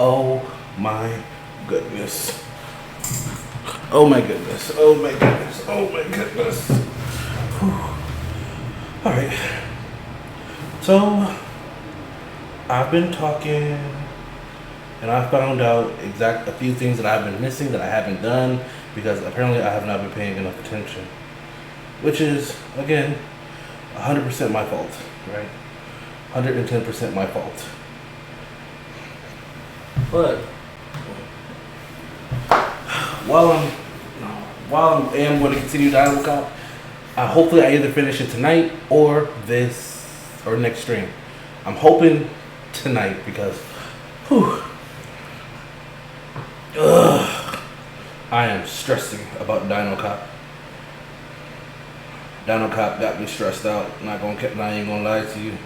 Oh my goodness. Oh my goodness. Oh my goodness. Oh my goodness. Whew. All right. So I've been talking and I found out a few things that I've been missing that I haven't done because apparently I have not been paying enough attention. Which is, again, 100% my fault, right? 110% my fault. But while I am going to continue dinocop, hopefully I either finish it tonight or next stream. I'm hoping tonight because, whew, I am stressing about dinocop. Dinocop got me stressed out. I ain't gonna lie to you.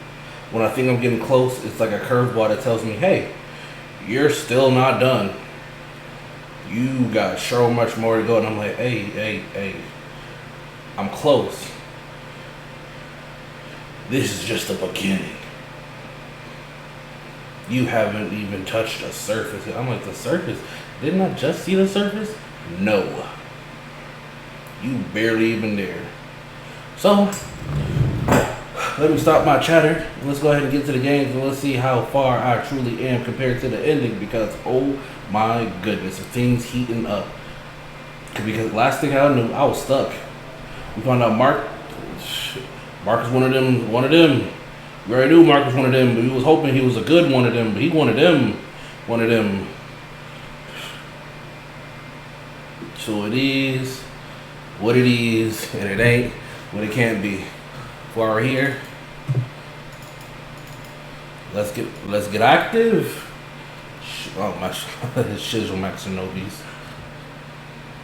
When I think I'm getting close, it's like a curveball that tells me, hey, you're still not done. You got so much more to go. And I'm like, hey, I'm close. This is just the beginning. You haven't even touched the surface. I'm like, the surface? Didn't I just see the surface? No. You barely even there. So, let me stop my chatter. Let's go ahead and get to the games and let's see how far I truly am compared to the ending because, oh my goodness, the thing's heating up. Because last thing I knew, I was stuck. We found out Mark is one of them. We already knew Mark was one of them, but we was hoping he was a good one of them, but he one of them. So it is what it is, and it ain't what it can't be. While we're here, let's get active. Oh my, shizzle Max and Nobis.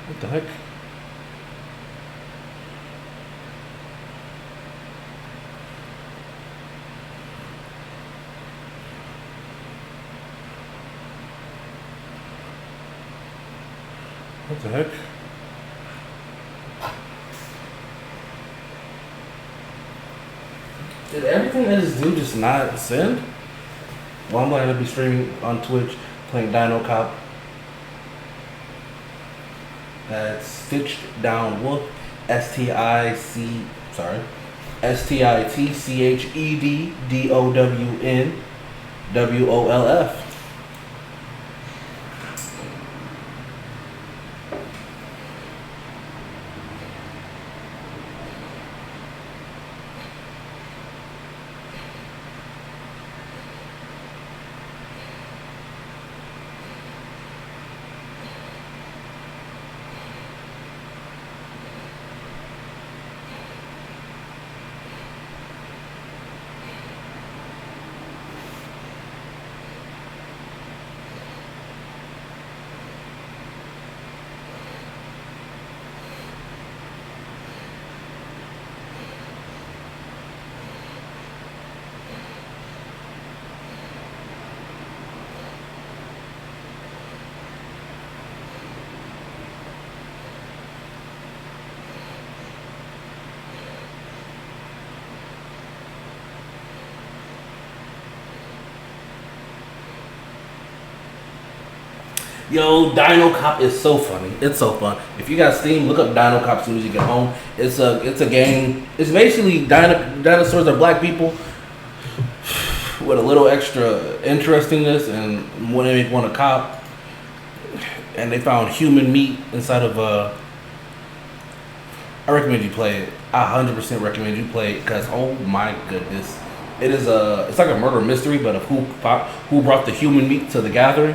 What the heck? What the heck? Did everything that is due just not send? Well, I'm going to be streaming on Twitch playing dinocop. That's Stitched Down Wolf. STICCHEDDOWNWOLF. Yo, dinocop is so funny. It's so fun. If you got Steam, look up dinocop as soon as you get home. It's a game. It's basically dinosaurs are black people with a little extra interestingness, and when they want a cop, and they found human meat inside of I recommend you play it. I 100% recommend you play it because oh my goodness, it's like a murder mystery, but of who brought the human meat to the gathering.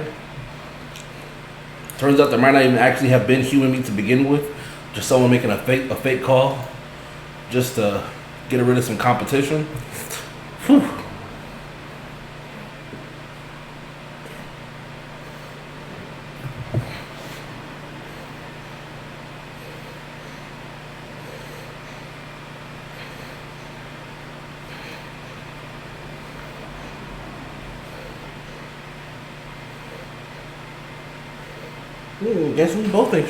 Turns out there might not even actually have been human meat to begin with. Just someone making a fake call just to get rid of some competition. Whew. Guess we both think.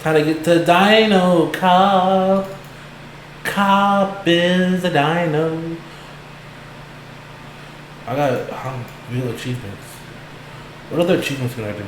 Time to get to Dino Cop. Cop is a dino. I got real achievements. What other achievements can I do?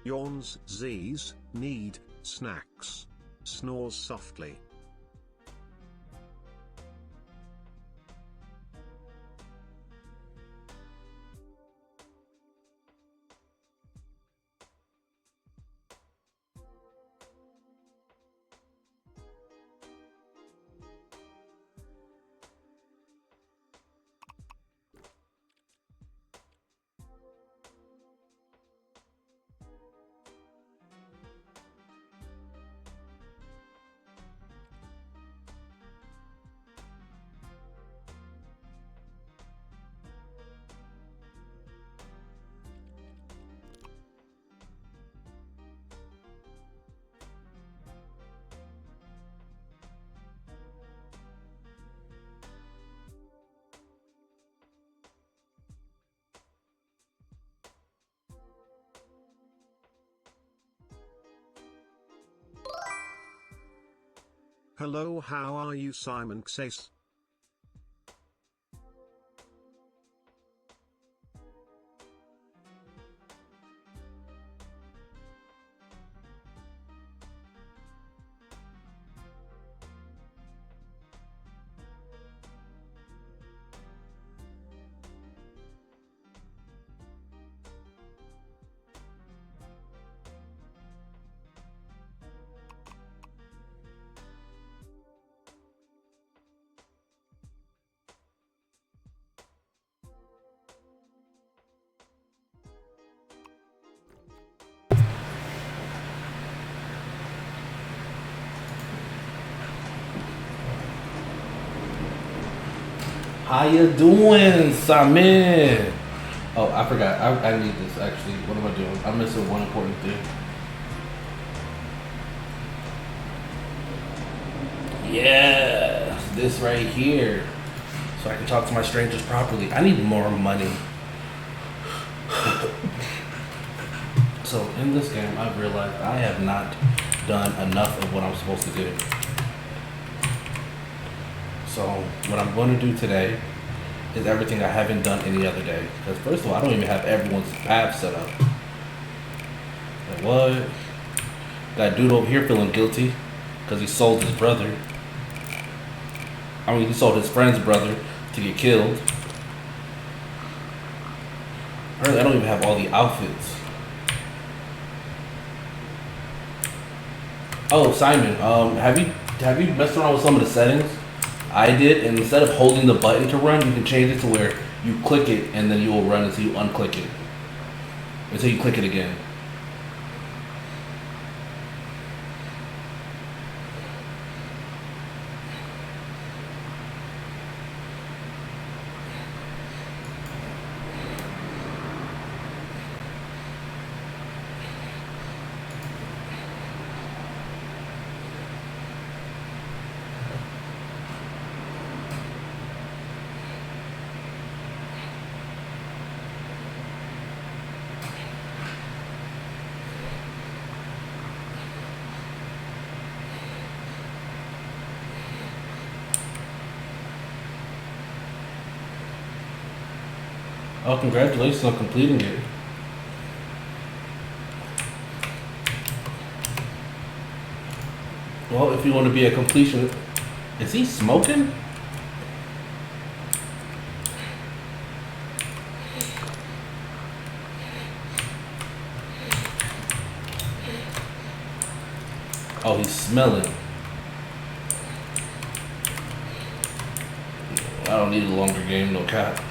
Yawns, Z's, need, snacks. Snores softly. Hello, how are you, Simon says. How you doing, Simon? Oh, I forgot. I need this actually. What am I doing? I'm missing one important thing. Yeah, this right here. So I can talk to my strangers properly. I need more money. So in this game, I've realized I have not done enough of what I'm supposed to do. So what I'm going to do today is everything I haven't done any other day. Because first of all, I don't even have everyone's path set up. Like what? Got a dude over here feeling guilty because he sold his brother. I mean, he sold his friend's brother to get killed. Apparently, I don't even have all the outfits. Oh, Simon, have you messed around with some of the settings? I did, and instead of holding the button to run, you can change it to where you click it and then you will run until you unclick it. Until you click it again. Oh, congratulations on completing it. Well, if you want to be a completionist, is he smoking? Oh, he's smelling. I don't need a longer game, no cap.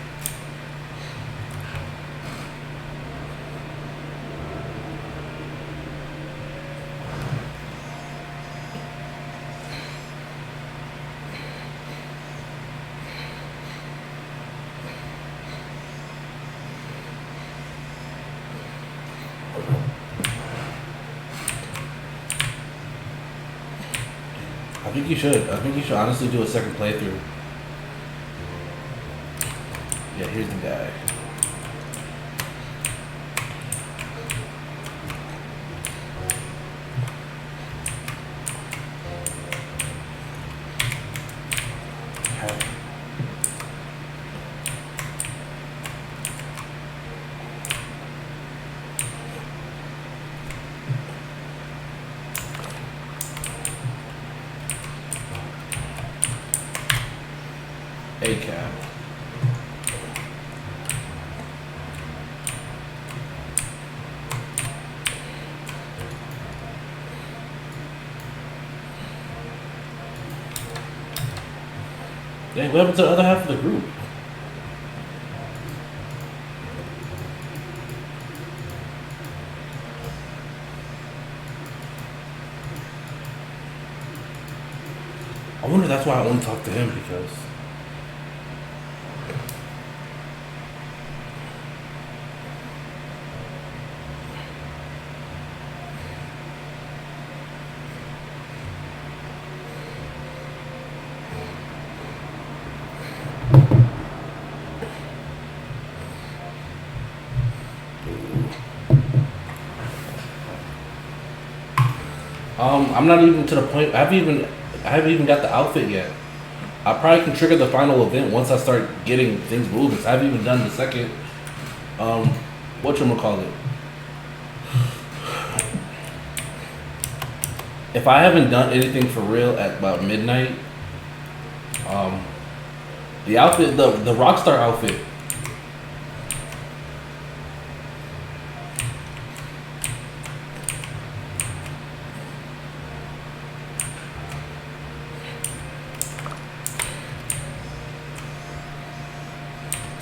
I think you should. I think you should honestly do a second playthrough. Yeah, here's the guy. A cap. Dang, what happened to the other half of the group? I wonder if that's why I only talked to him because I'm not even to the point. I haven't even haven't even got the outfit yet. I probably can trigger the final event once I start getting things moving. So I haven't even done the second. Whatchamacallit. If I haven't done anything for real at about midnight, the outfit, the Rockstar outfit.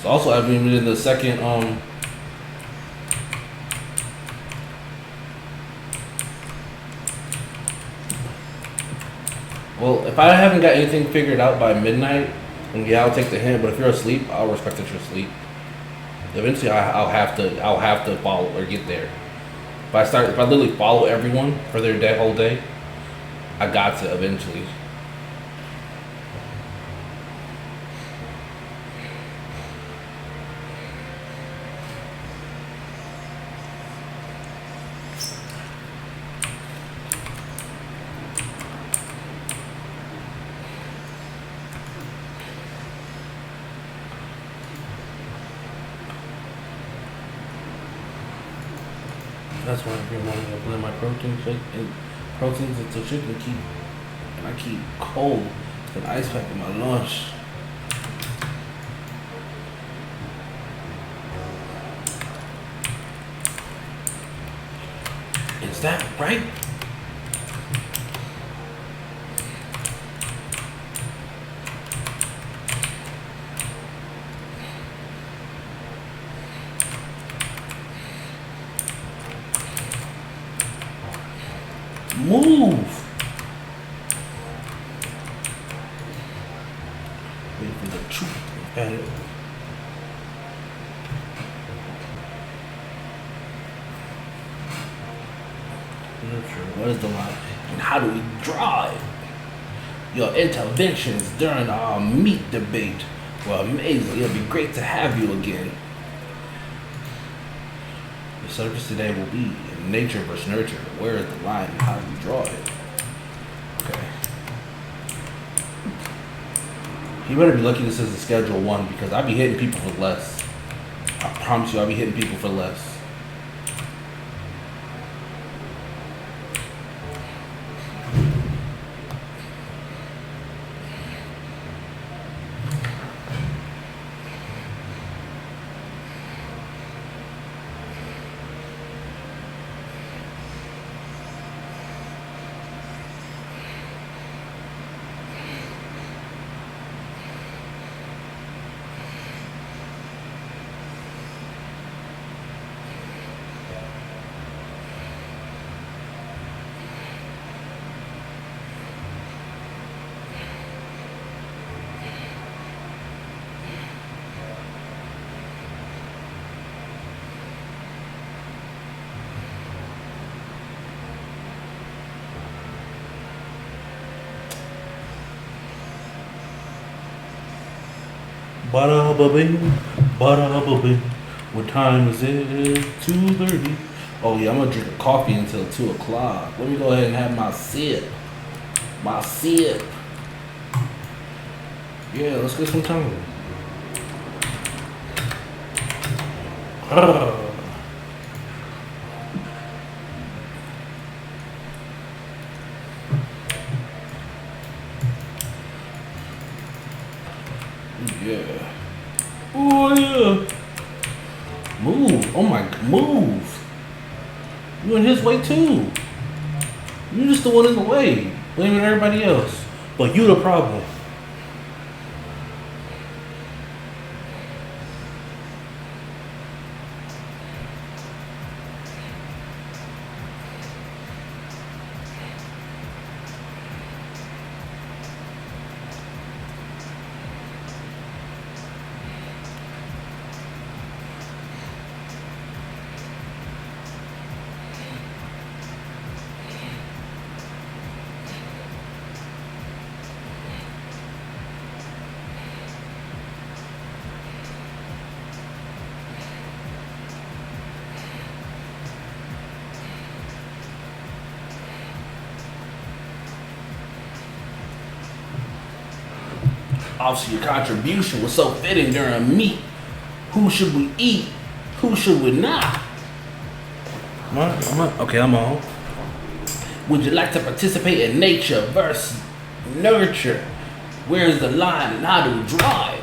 So also I've been in the second well, if I haven't got anything figured out by midnight, then yeah, I'll take the hint. But if you're asleep, I'll respect that you're asleep. Eventually, I'll have to follow or get there. If I literally follow everyone for their whole day, I got to eventually. That's why every morning I blend my protein shake and proteins into chicken and I keep cold an ice pack in my lunch. Is that right? Move! Wait for the truth. What is the line? And how do we draw it? Your interventions during our meat debate were amazing. It'll be great to have you again. The subject today will be nature versus nurture. Where is the line and how do we draw it? Okay. You better be lucky this is a schedule 1 because I'll be hitting people for less. I promise you I'll be hitting people for less. Ba-da-ba-bing, ba-da-ba-bing. What time is it? 2:30. Oh yeah, I'm gonna drink a coffee until 2 o'clock. Let me go ahead and have my sip. My sip. Yeah, let's get some time. Yeah. Oh yeah. Move. Oh my. Move. You in his way too. You just the one in the way, blaming everybody else. But you the problem. Obviously, your contribution was so fitting during meet. Who should we eat? Who should we not? Okay, I'm on. Would you like to participate in nature versus nurture? Where's the line and how do we draw it?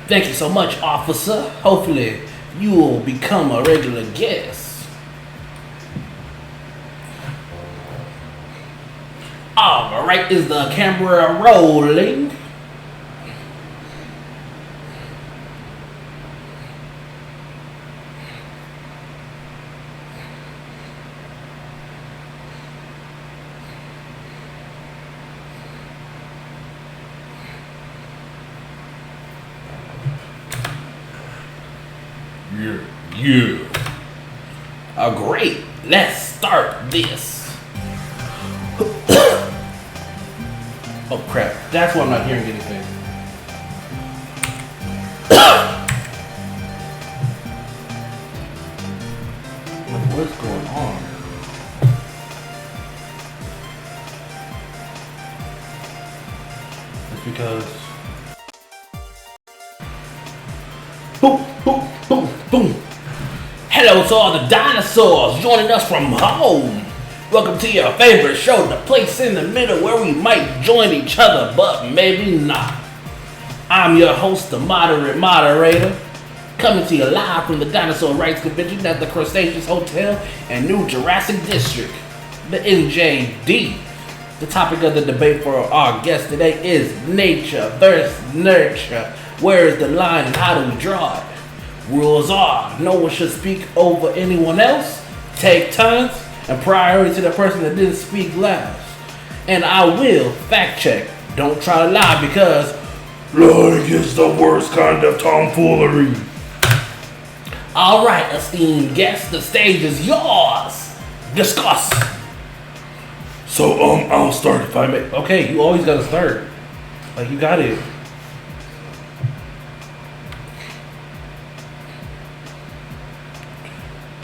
Thank you so much, officer. Hopefully, you will become a regular guest. Alright, is the camera rolling? Yeah. Great. Let's start this. Oh crap. That's why I'm not hearing anything. What's going on? It's because boom, boom, boom, boom. Hello to all the dinosaurs joining us from home. Welcome to your favorite show, the place in the middle where we might join each other, but maybe not. I'm your host, the moderate moderator, coming to you live from the Dinosaur Rights Convention at the Crustaceous Hotel in New Jurassic District, the NJD. The topic of the debate for our guest today is nature versus nurture. Where is the line and how do we draw it? Rules are, no one should speak over anyone else, take turns, and priority to the person that didn't speak last. And I will fact check. Don't try to lie because lying is the worst kind of tomfoolery. Alright, esteemed guests, the stage is yours. Discuss. So, I'll start if I may. Okay, you always gotta start. Like, you got it.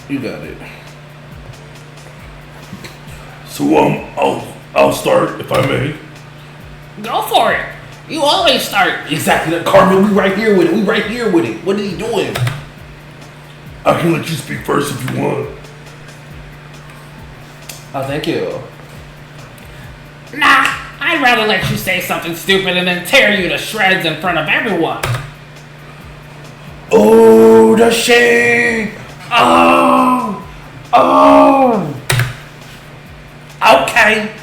You got it. So I'll start if I may. Go for it. You always start. Exactly. Carmen, we right here with it. What are you doing? I can let you speak first if you want. Oh, thank you. Nah, I'd rather let you say something stupid and then tear you to shreds in front of everyone. Oh, the shade. Oh. Okay,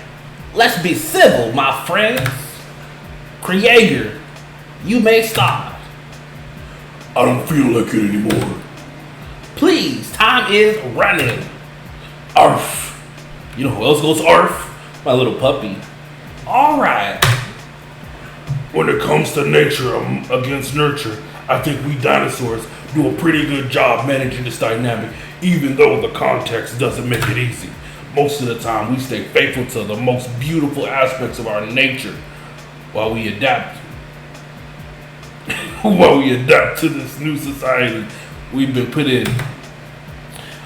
let's be civil, my friends. Creator, you may start. I don't feel like it anymore. Please, time is running. Arf. You know who else goes arf? My little puppy. Alright. When it comes to nature against nurture, I think we dinosaurs do a pretty good job managing this dynamic, even though the context doesn't make it easy. Most of the time, we stay faithful to the most beautiful aspects of our nature while we adapt. While we adapt to this new society we've been put in.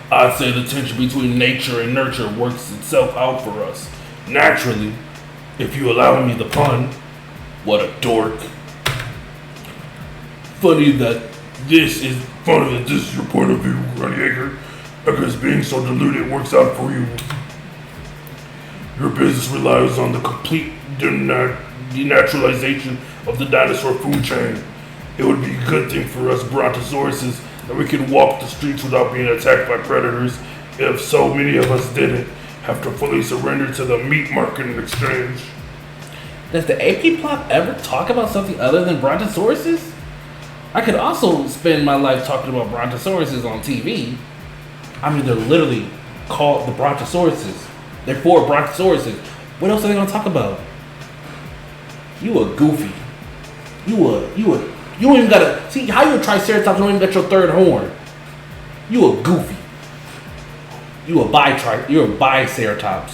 I'd say the tension between nature and nurture works itself out for us. Naturally, if you allow me the pun. What a dork. Funny that this is your point of view, Runyager, because being so deluded works out for you. Your business relies on the complete denaturalization of the dinosaur food chain. It would be a good thing for us brontosauruses that we could walk the streets without being attacked by predators if so many of us didn't have to fully surrender to the meat market in exchange. Does the AP plot ever talk about something other than brontosauruses? I could also spend my life talking about brontosauruses on TV. I mean, they're literally called the brontosauruses. They're 4 brontosauruses. What else are they gonna talk about? You a goofy. You don't even gotta see how you a triceratops. You don't even got your 3rd horn. You a goofy. You're a biceratops.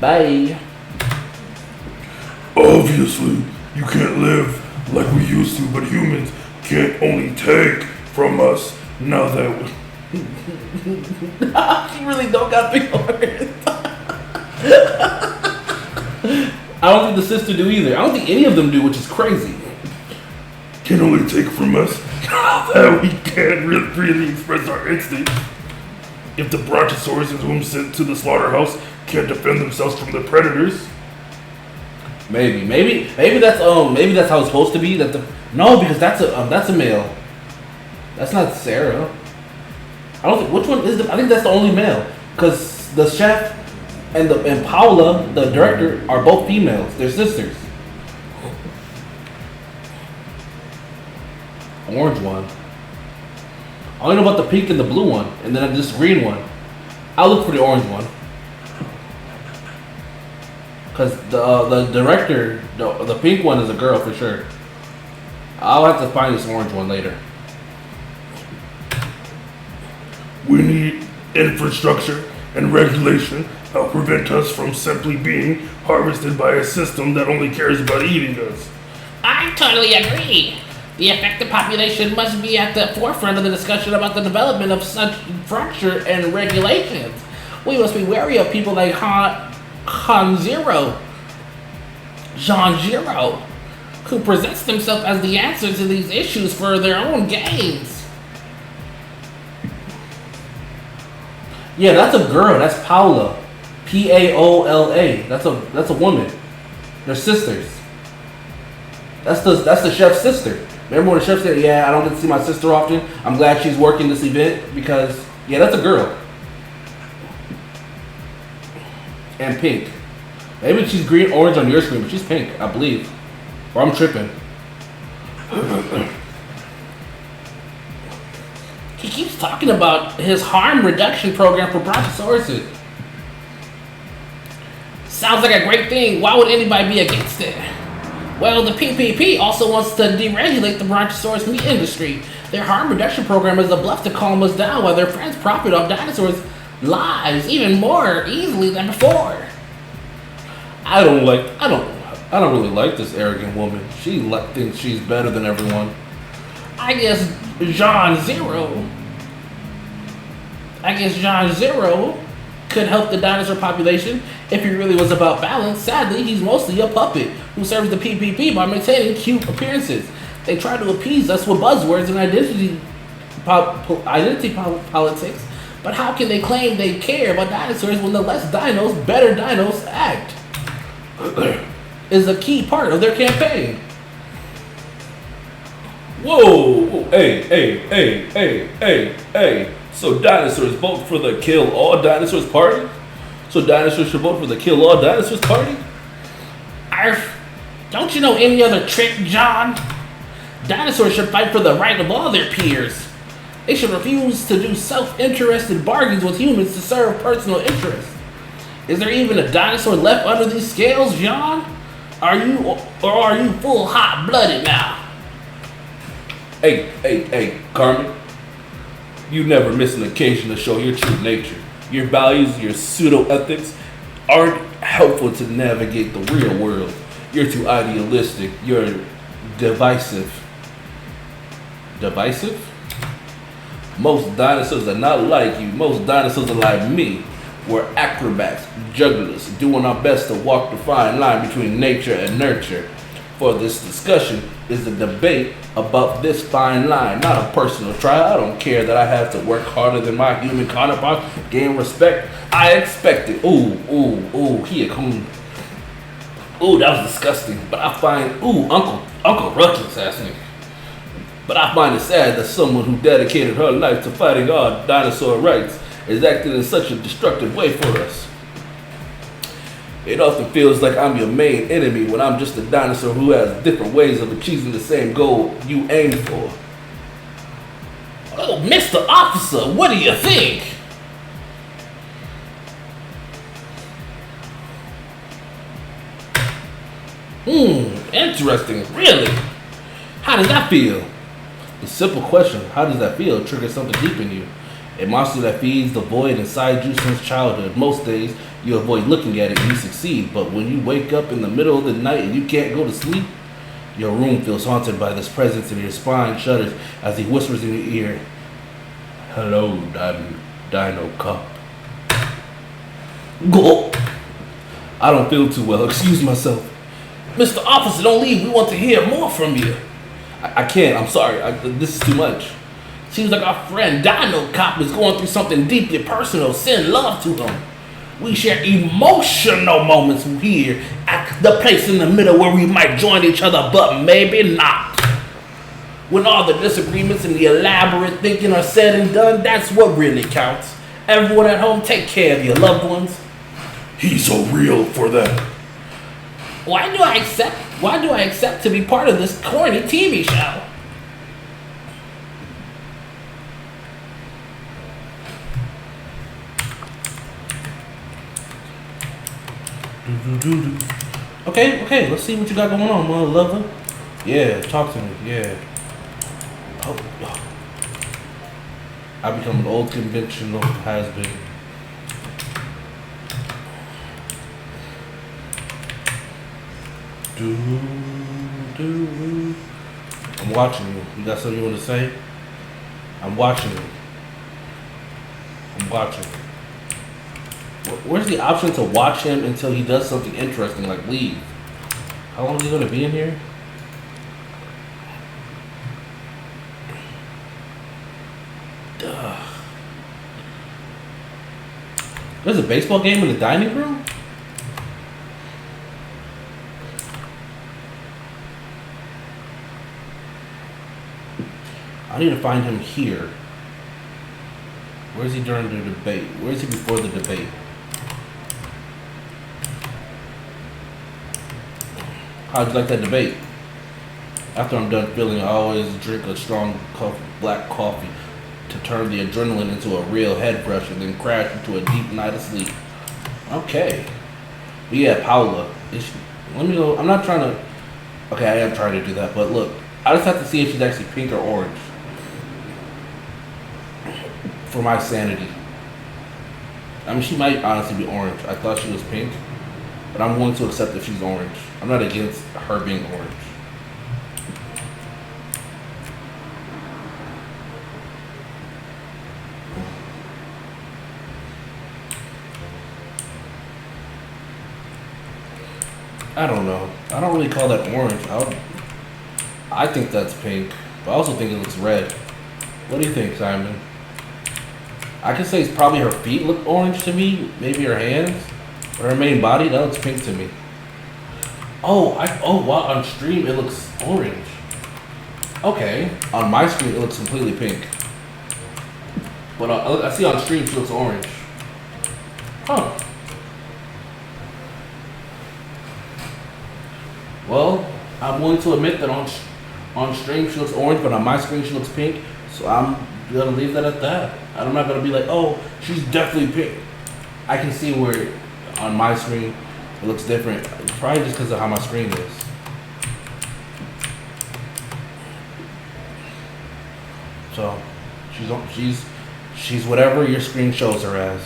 Bye. Obviously, you can't live like we used to, but humans can't only take from us now that we... She really don't got big horns. I I don't think the sister do either. I don't think any of them do, which is crazy. Can only take from us that we can't really express our instincts. If the Brontosaurus whom sent to the slaughterhouse can't defend themselves from the predators. Maybe that's how it's supposed to be. No, because that's a male. That's not Sarah. I don't think which one is I think that's the only male because the chef and Paula, the director, are both females. They're sisters. Orange one. I only know about the pink and the blue one, and then this green one. I'll look for the orange one. Cause the director, the pink one is a girl for sure. I'll have to find this orange one later. We need infrastructure and regulation that will prevent us from simply being harvested by a system that only cares about eating us. I totally agree. The affected population must be at the forefront of the discussion about the development of such structure and regulations. We must be wary of people like Jean Zero, who presents themselves as the answer to these issues for their own gains. Yeah, that's a girl. That's Paula. Paola. That's a woman. They're sisters. That's the chef's sister. Remember when the chef said, "Yeah, I don't get to see my sister often. I'm glad she's working this event because yeah, that's a girl." And pink. Maybe she's green, orange on your screen, but she's pink, I believe. Or I'm tripping. He keeps talking about his harm reduction program for brontosauruses. Sounds like a great thing. Why would anybody be against it? Well, the PPP also wants to deregulate the brontosaurus meat industry. Their harm reduction program is a bluff to calm us down while their friends profit off dinosaurs' lives even more easily than before. I don't really like this arrogant woman. She thinks she's better than everyone. I guess Jean Zero could help the dinosaur population if he really was about balance. Sadly, he's mostly a puppet who serves the PPP by maintaining cute appearances. They try to appease us with buzzwords and identity politics, but how can they claim they care about dinosaurs when the less dinos, better dinos act? Is a key part of their campaign. Whoa! Hey! So dinosaurs vote for the kill all dinosaurs party? So dinosaurs should vote for the kill all dinosaurs party? Arf! Don't you know any other trick, John? Dinosaurs should fight for the right of all their peers. They should refuse to do self-interested bargains with humans to serve personal interests. Is there even a dinosaur left under these scales, John? Are you full hot-blooded now? Hey, Carmen. You never miss an occasion to show your true nature. Your values, your pseudo-ethics aren't helpful to navigate the real world. You're too idealistic. You're divisive. Divisive? Most dinosaurs are not like you. Most dinosaurs are like me. We're acrobats, jugglers, doing our best to walk the fine line between nature and nurture. For this discussion is a debate about this fine line, not a personal trial. I don't care that I have to work harder than my human counterparts, gain respect. I expect it. He had come. Ooh, that was disgusting. But I find, Uncle Ruckus asked me. But I find it sad that someone who dedicated her life to fighting our dinosaur rights is acting in such a destructive way for us. It often feels like I'm your main enemy when I'm just a dinosaur who has different ways of achieving the same goal you aim for. Oh, Mr. Officer, what do you think? Interesting, really? How does that feel? The simple question, how does that feel, triggers something deep in you. A monster that feeds the void inside you since childhood. Most days, you avoid looking at it and you succeed. But when you wake up in the middle of the night and you can't go to sleep, your room feels haunted by this presence and your spine shudders as he whispers in your ear, "Hello, dinocop." Go. I don't feel too well. Excuse myself. Mr. Officer, don't leave. We want to hear more from you. I can't. I'm sorry. This is too much. Seems like our friend Dinocop is going through something deeply personal. Send love to him. We share emotional moments here at the place in the middle where we might join each other, but maybe not. When all the disagreements and the elaborate thinking are said and done, that's what really counts. Everyone at home, take care of your loved ones. He's so real for that. Why do I accept to be part of this corny TV show? Okay, let's see what you got going on, mother lover. Yeah, talk to me, yeah. Oh. I become an old conventional has-been. I'm watching you. You got something you want to say? I'm watching you. I'm watching. Where's the option to watch him until he does something interesting, like leave? How long is he going to be in here? Duh. There's a baseball game in the dining room? I need to find him here. Where is he during the debate? Where is he before the debate? How'd you like that debate? After I'm done feeling, I always drink a strong black coffee to turn the adrenaline into a real head rush and then crash into a deep night of sleep. Okay. But yeah, Paula. Let me go. I'm not trying to... Okay, I am trying to do that, but look. I just have to see if she's actually pink or orange. For my sanity. I mean, she might honestly be orange. I thought she was pink. But I'm willing to accept if she's orange. I'm not against her being orange. I don't know. I don't really call that orange. I think that's pink. But I also think it looks red. What do you think, Simon? I could say it's probably her feet look orange to me. Maybe her hands. But her main body, that looks pink to me. Oh, wow, on stream it looks orange. Okay, on my screen it looks completely pink. But I see on stream she looks orange. Huh. Well, I'm willing to admit that on stream she looks orange, but on my screen she looks pink. So I'm gonna leave that at that. I'm not gonna be like, oh, she's definitely pink. I can see where on my screen it looks different. Probably just because of how my screen is. So she's whatever your screen shows her as.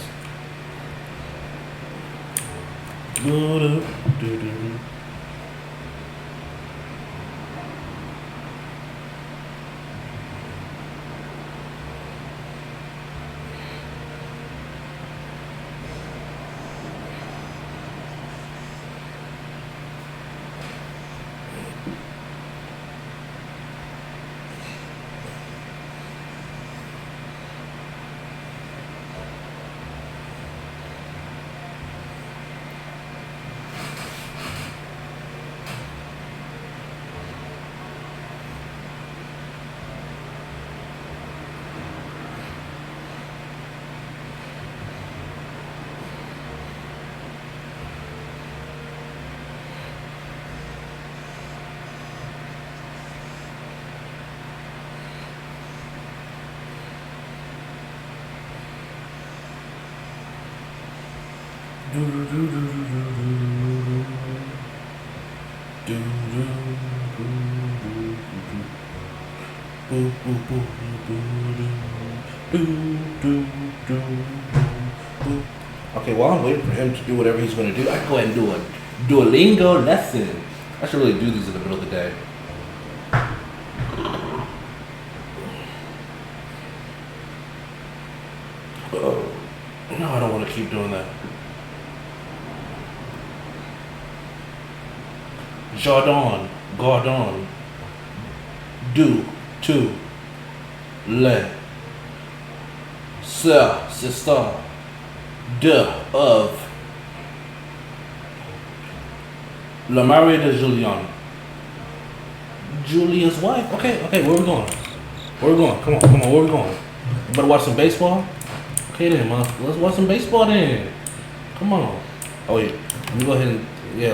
Okay, while I'm waiting for him to do whatever he's going to do, I can go ahead and do a Duolingo lesson. I should really do these in the middle of the day. No, I don't want to keep doing that. Jardin, Gordon, du, tu, le, sir, sister, de, of, le mari de Julian. Julia's wife. Okay, where we going? Where we going? Come on, where we going? You better watch some baseball? Okay then, let's watch some baseball then. Come on. Oh yeah, let me go ahead and,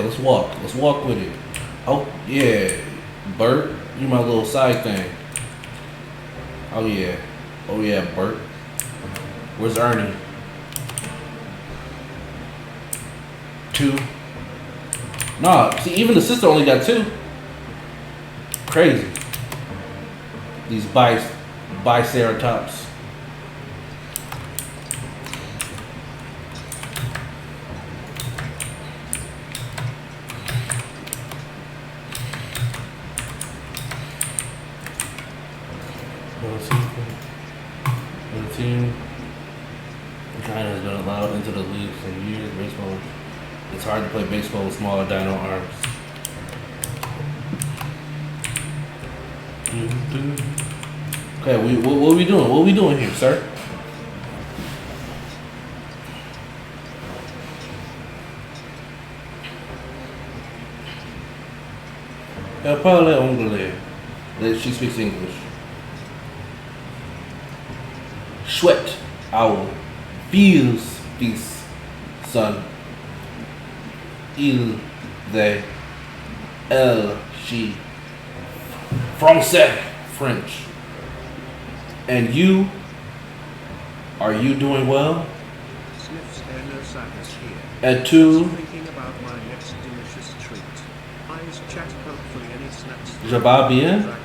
let's walk. Let's walk with it. Oh yeah, Bert, you my little side thing. Oh yeah, Bert. Where's Ernie? 2. Nah, see, even the sister only got 2. Crazy. These biceratops. The team kind of has been allowed into the league for years. Baseball. It's hard to play baseball with smaller dino arms. Okay, what are we doing? What are we doing here, sir? Elle parle anglais. She speaks English. Chouette, owl. Fils, fils, son. Il, they. Elle, she. Français, French. And you? Are you doing well? Sniffs air no sadness here. At 2, Thinking about my next delicious treat. Eyes chat hopefully any snaps. je vais bien.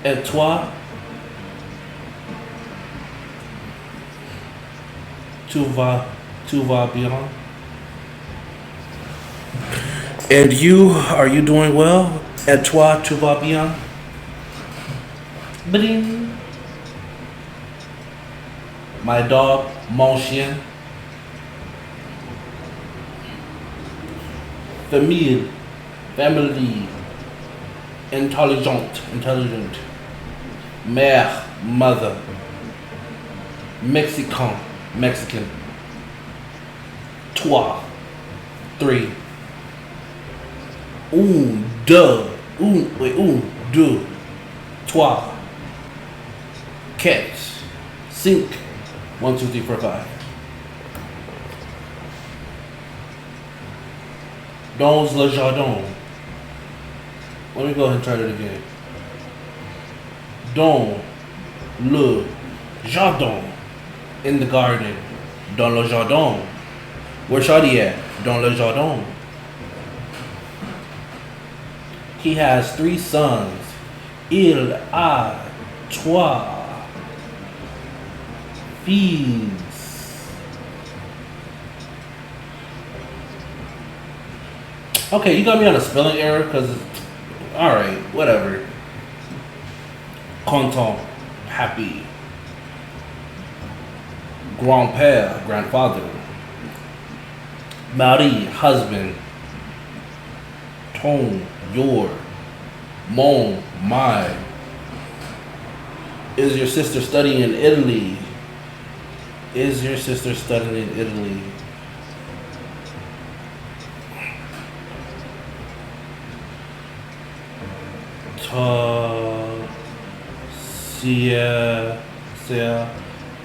Et toi? Tu vas bien? And you, are you doing well? Et toi, tu vas bien? Bling. My dog, mon chien. Famille, family. Intelligent. Mère, mother. Mexican. Toi, 3. Deux, deux. Trois. Quatre. 5. 1, 2, 3, 4, 5. Dans le jardin. Let me go ahead and try that again. Dans le jardin. In the garden. Dans le jardin. Where's Shawty at? Dans le jardin. He has 3 sons. Il a 3 filles. Okay, you got me on a spelling error because, alright, whatever. Content, happy. Grand-père, grandfather. Mari, husband. Ton, your. Mon, my. Is your sister studying in Italy? Is your sister studying in Italy? Sia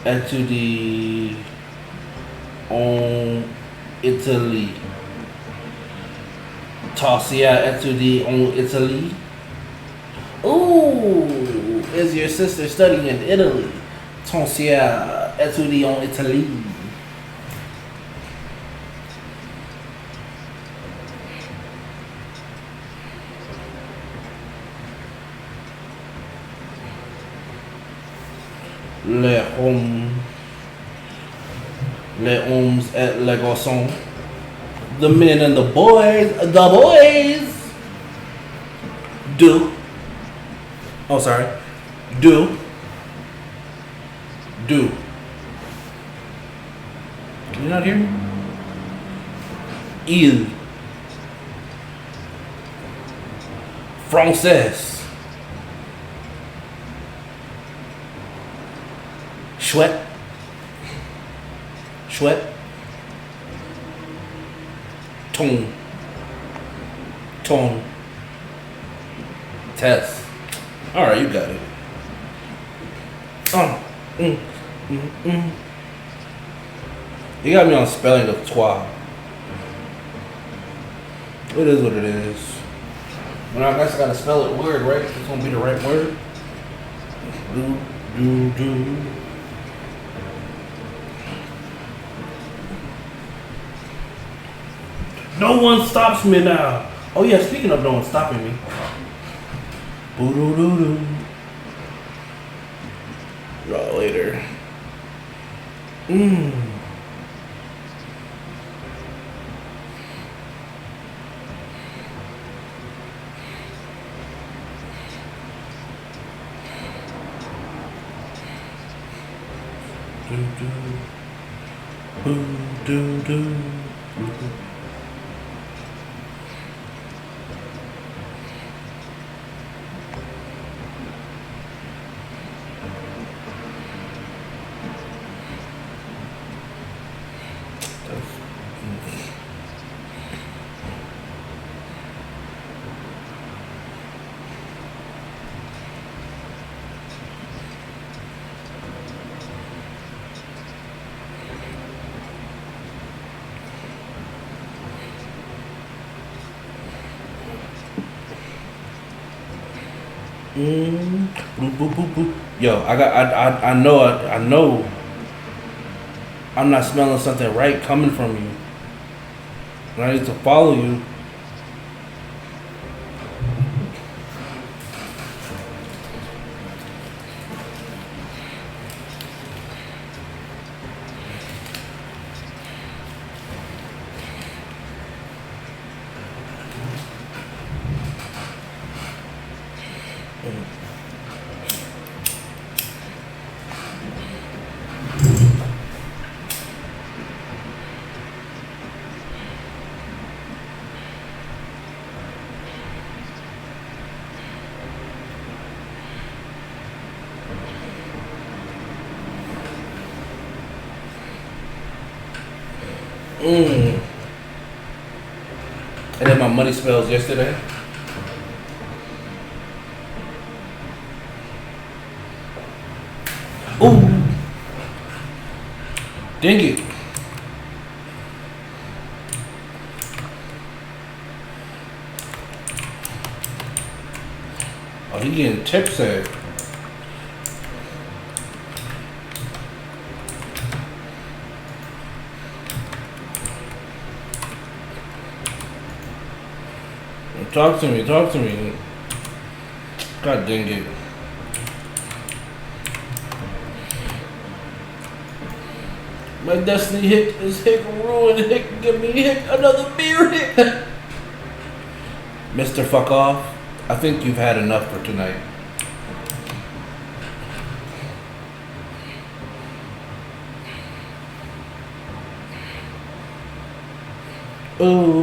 étudie en Italie. Tasia étudie en Italy. Ooh, is your sister studying in Italy? Tasia étudie en Italie. Les hommes et les garçons. The men and the boys. The boys. Do. Oh, sorry. Do. Do. Can you not hear me? Il. Française. Chouette. Chouette. Ton. Ton. Test. Alright, you got it. You got me on spelling of toi. It is what it is. But I guess I gotta spell it word, right? It's gonna be the right word. Do. No one stops me now. Oh yeah, speaking of no one stopping me. Boo-doo-doo-doo. Draw later. Do. Yo, I know I'm not smelling something right coming from you. And I need to follow you. I did my money spells yesterday. Ooh. Dang it. Oh, he getting tipsy. Talk to me. God dang it. My destiny hit is Hick ruined. Hick, give me Hick another beer hit. Mr. Fuck Off, I think you've had enough for tonight. Ooh.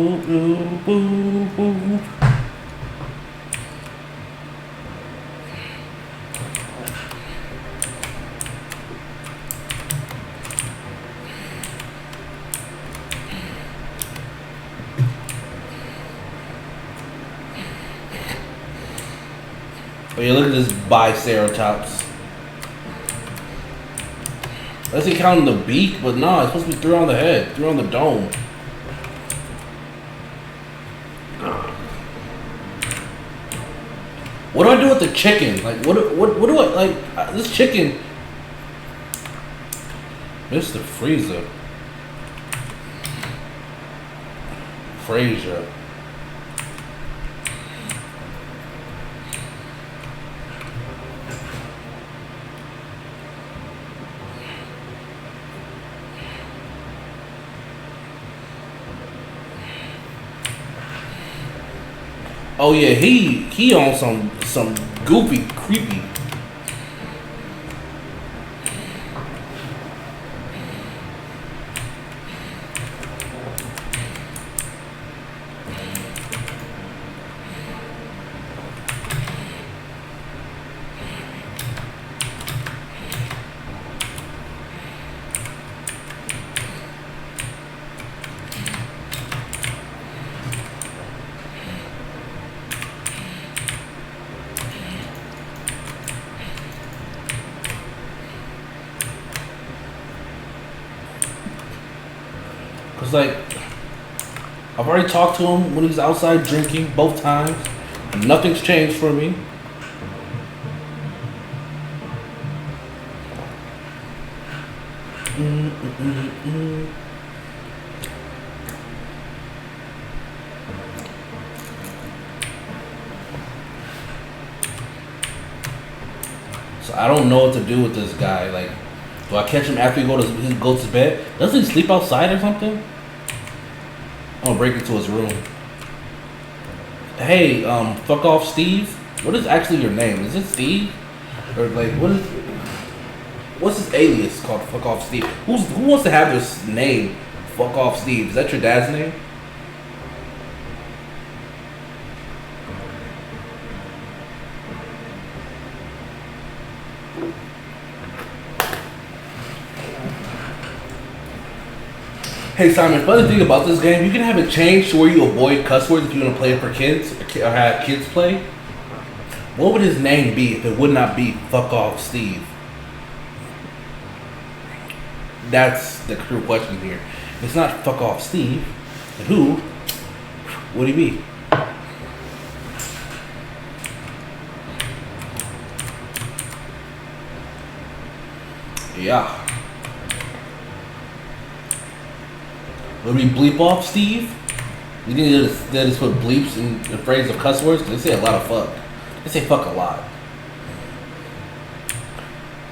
Oh yeah, look at this biceratops. Let's see counting the beak, but no, it's supposed to be 3 on the head, 3 on the dome. What do I do with the chicken? Like, what do I, like, this chicken... Mr. Freezer. Frazier. Oh yeah, he on some goofy, creepy. It's like, I've already talked to him when he's outside drinking both times, and nothing's changed for me. So I don't know what to do with this guy. Like, do I catch him after he goes to bed? Doesn't he sleep outside or something? I'm gonna break into his room. Hey, fuck off, Steve. What is actually your name? Is it Steve? Or like, what's his alias called? Fuck off, Steve. Who wants to have this name? Fuck off, Steve. Is that your dad's name? Hey Simon, funny thing about this game, you can have it changed to where you avoid cuss words if you want to play it for kids or have kids play. What would his name be if it would not be Fuck Off Steve? That's the true question here. If it's not Fuck Off Steve, then who would he be? Yeah. Would we bleep off Steve? You think they just put bleeps in the phrase of cuss words? They say a lot of fuck. They say fuck a lot.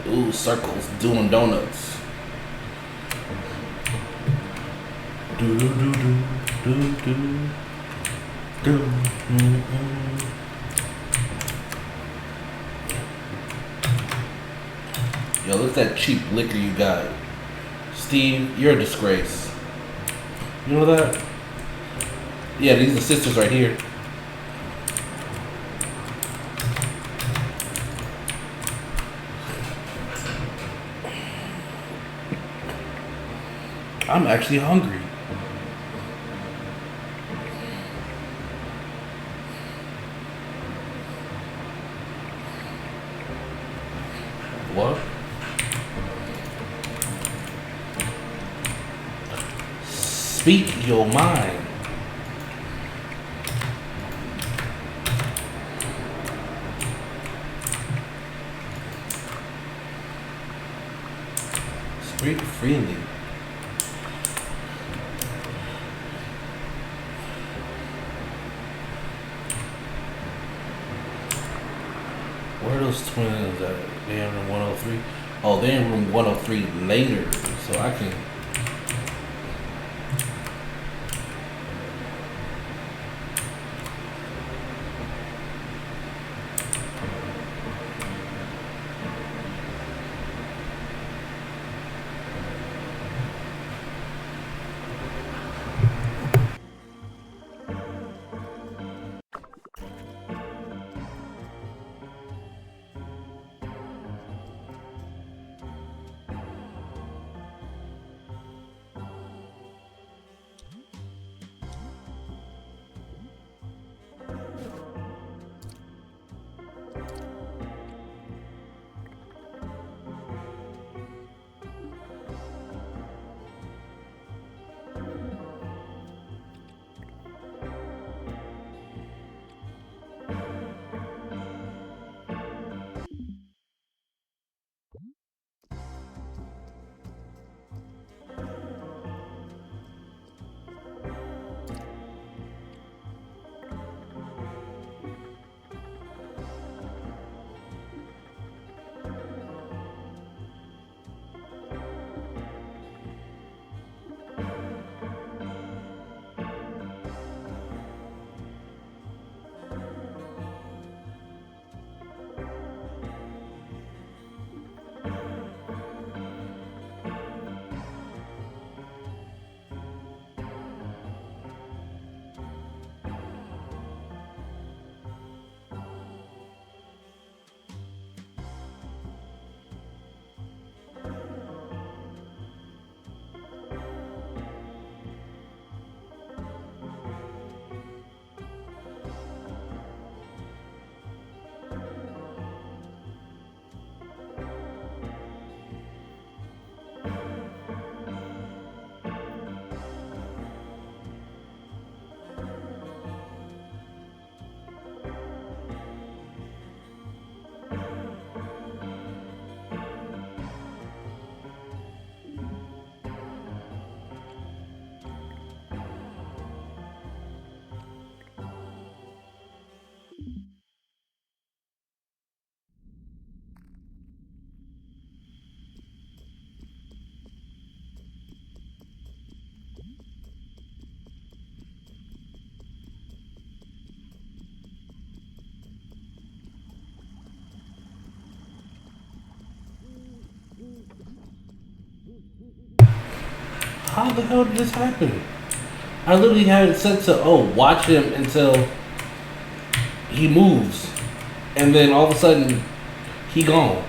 Ooh, circles, doing donuts. Do do do do do do do. Yo, look at that cheap liquor you got. Steve, you're a disgrace. You know that? Yeah, these are the sisters right here. I'm actually hungry. What? Speak your mind. Speak freely. Where are those twins at? They in room 103? Oh, they're in room 103 later, so I can... How the hell did this happen? I literally had it set to, watch him until he moves. And then all of a sudden, he gone.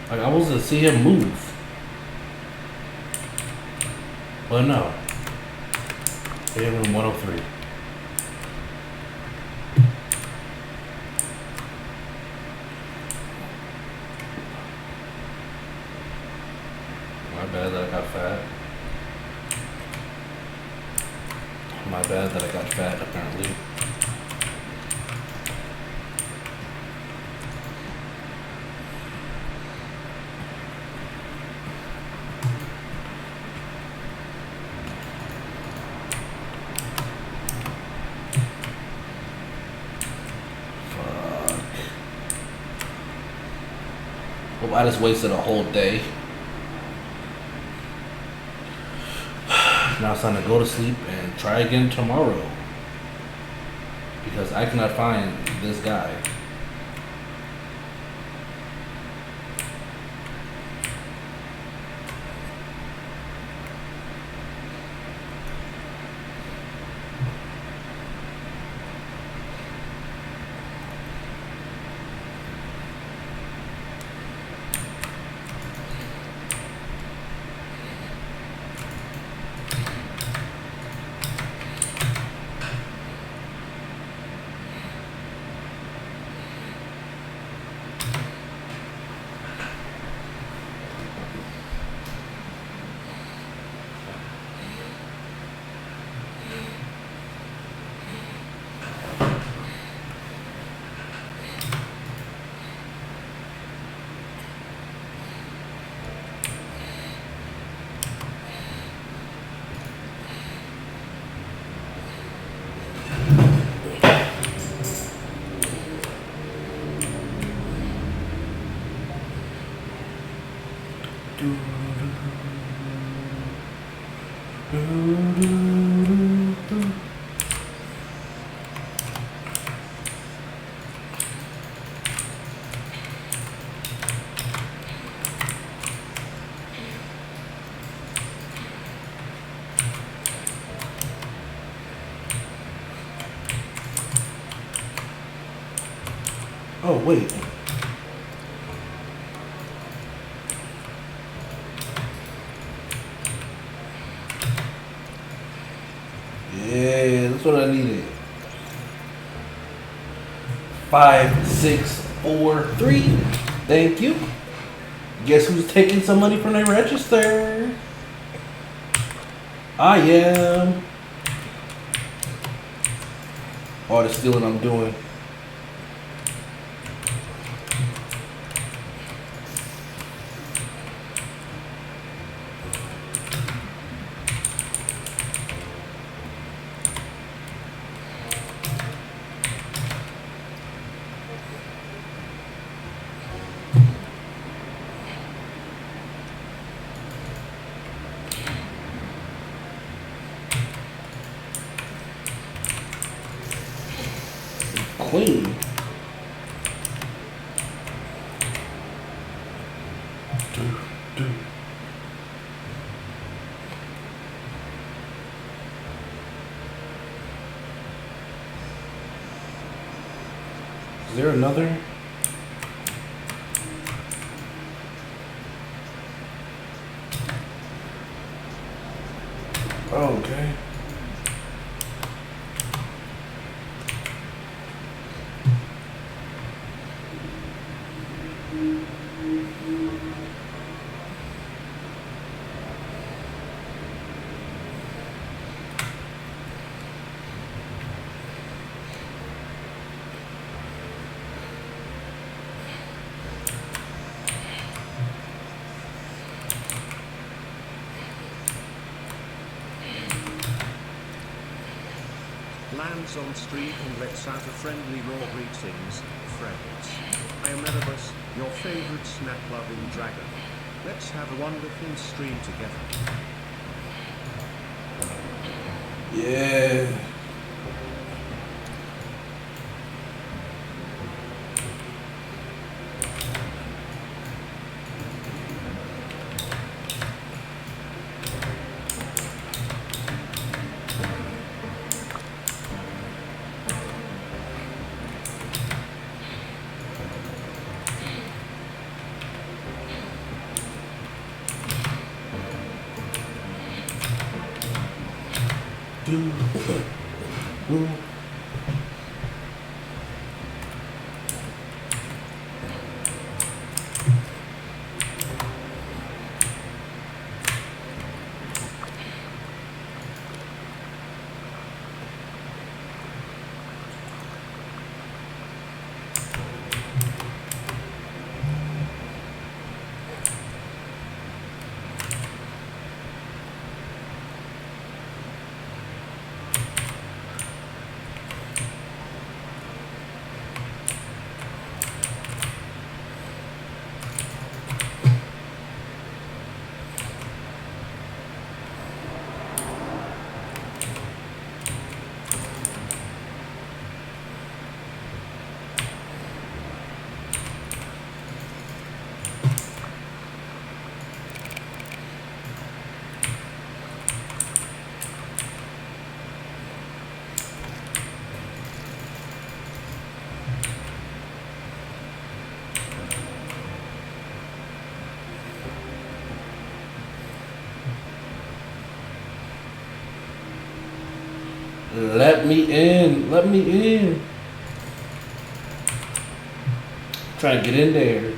Like, I was to see him move. But no. They room 103. My bad that I got fat. My bad that I got fat, apparently. Fuck. Well, I just wasted a whole day. Now it's time to go to sleep and try again tomorrow. Because I cannot find this guy. Oh, wait. Yeah, that's what I needed. 5, 6, 4, 3. Thank you. Guess who's taking some money from their register? I am. All the stealing I'm doing. Queen. Is there another? Oh, okay. Lands on street and lets out a friendly raw greetings, friends. I am Erebus, your favorite snack-loving dragon. Let's have a wonderful stream together. Yeah. Let me in. Let me in. Trying to get in there.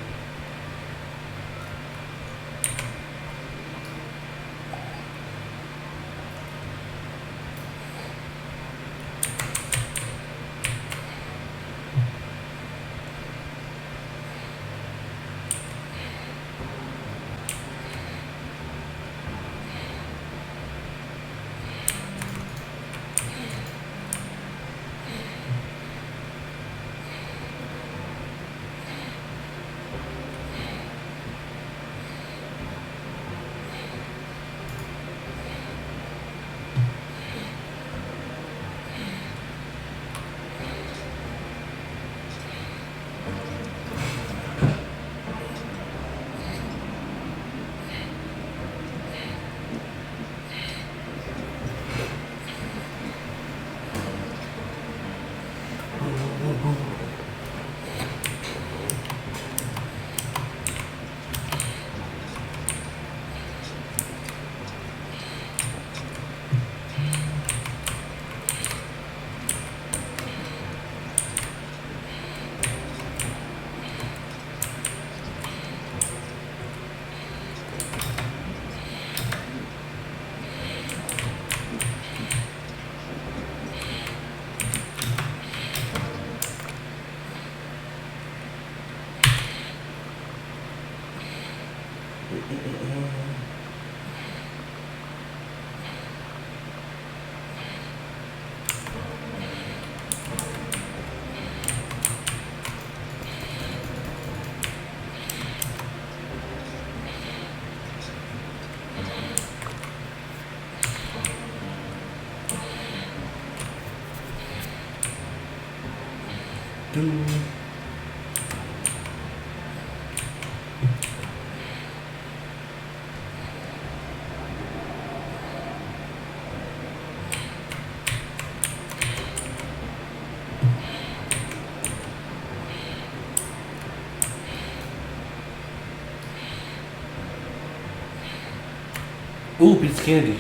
Ooh, piece of candy.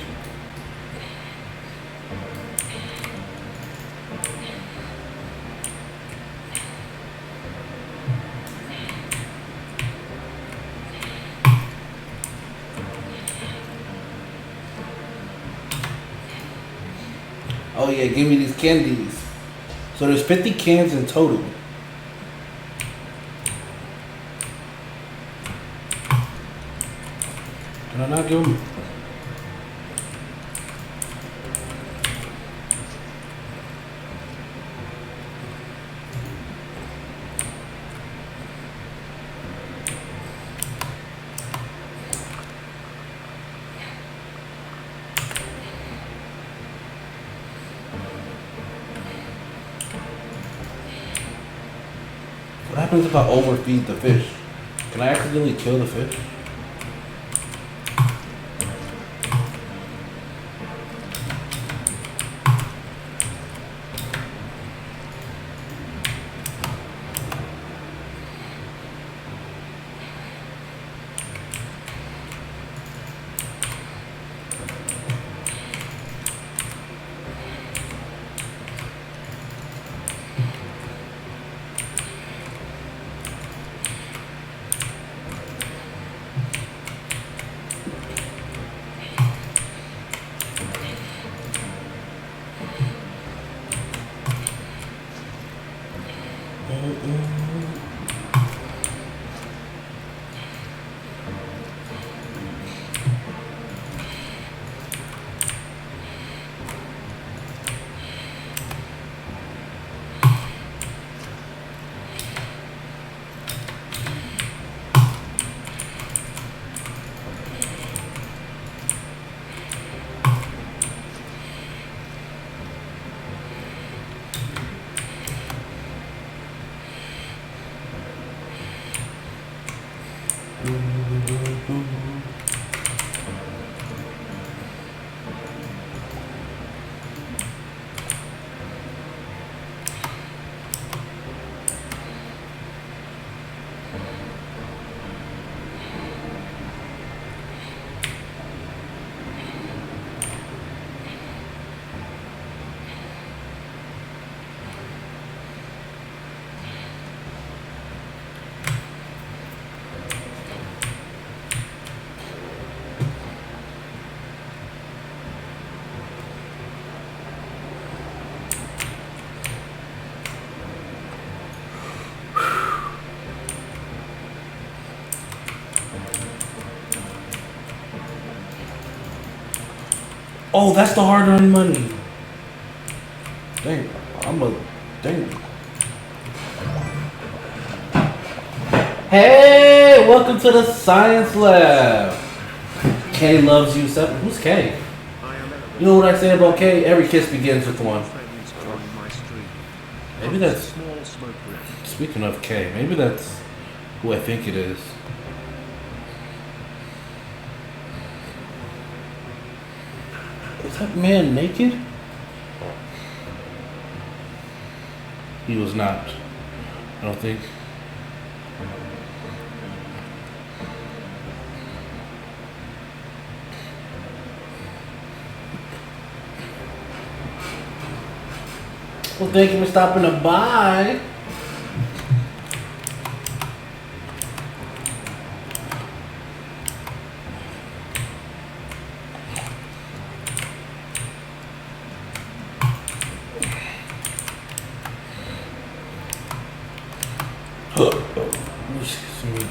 Oh yeah, give me these candies. So there's 50 cans in total. Can I not give them? What happens if I overfeed the fish? Can I accidentally kill the fish? Oh, that's the hard-earned money. Dang, dang. Hey, welcome to the science lab. Kay loves you. Who's Kay? I am Erebus. You know what I say about Kay? Every kiss begins with one. Friends join my stream. Maybe that's, Small smoke ring. speaking of Kay, maybe that's who I think it is. Is that man naked? He was not. I don't think. Well, thank you for stopping to by. Excuse me.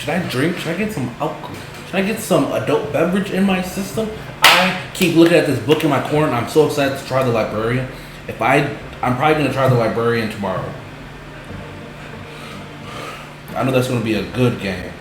Should I drink? Should I get some alcohol? Should I get some adult beverage in my system? I keep looking at this book in my corner and I'm so excited to try the Librarian. I'm probably going to try the Librarian tomorrow. I know that's going to be a good game.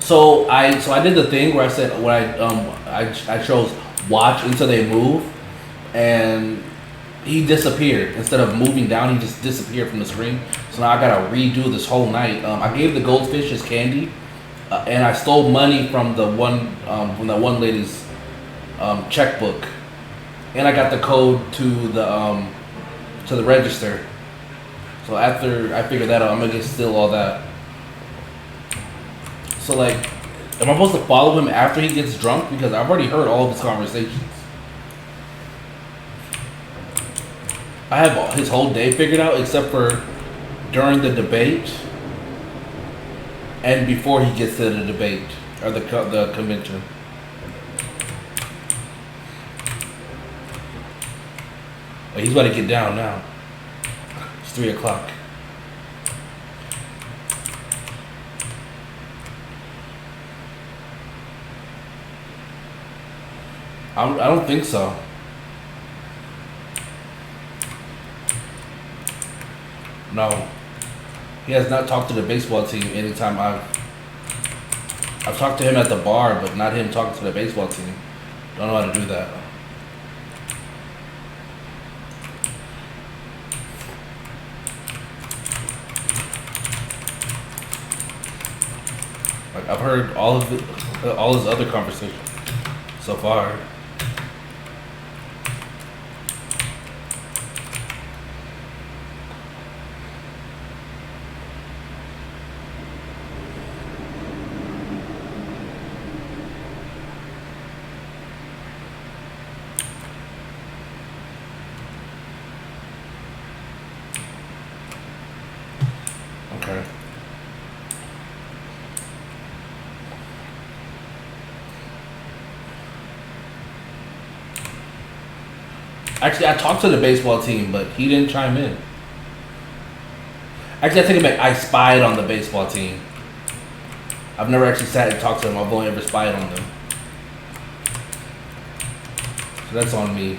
So I did the thing where I said I chose watch until they move, and he disappeared. Instead of moving down, he just disappeared from the screen. So now I gotta redo this whole night. I gave the goldfish his candy, and I stole money from that one lady's checkbook, and I got the code to the register. So after I figure that out, I'm gonna get steal all that. So like, am I supposed to follow him after he gets drunk? Because I've already heard all of his conversations. I have his whole day figured out except for during the debate and before he gets to the debate or the convention. Oh, he's about to get down now. It's 3 o'clock. I don't think so. No. He has not talked to the baseball team anytime I've talked to him at the bar, but not him talking to the baseball team. Don't know how to do that. Like I've heard all his other conversations so far. Okay. Actually, I talked to the baseball team, but he didn't chime in. Actually, I take it back. I spied on the baseball team. I've never actually sat and talked to them. I've only ever spied on them. So that's on me.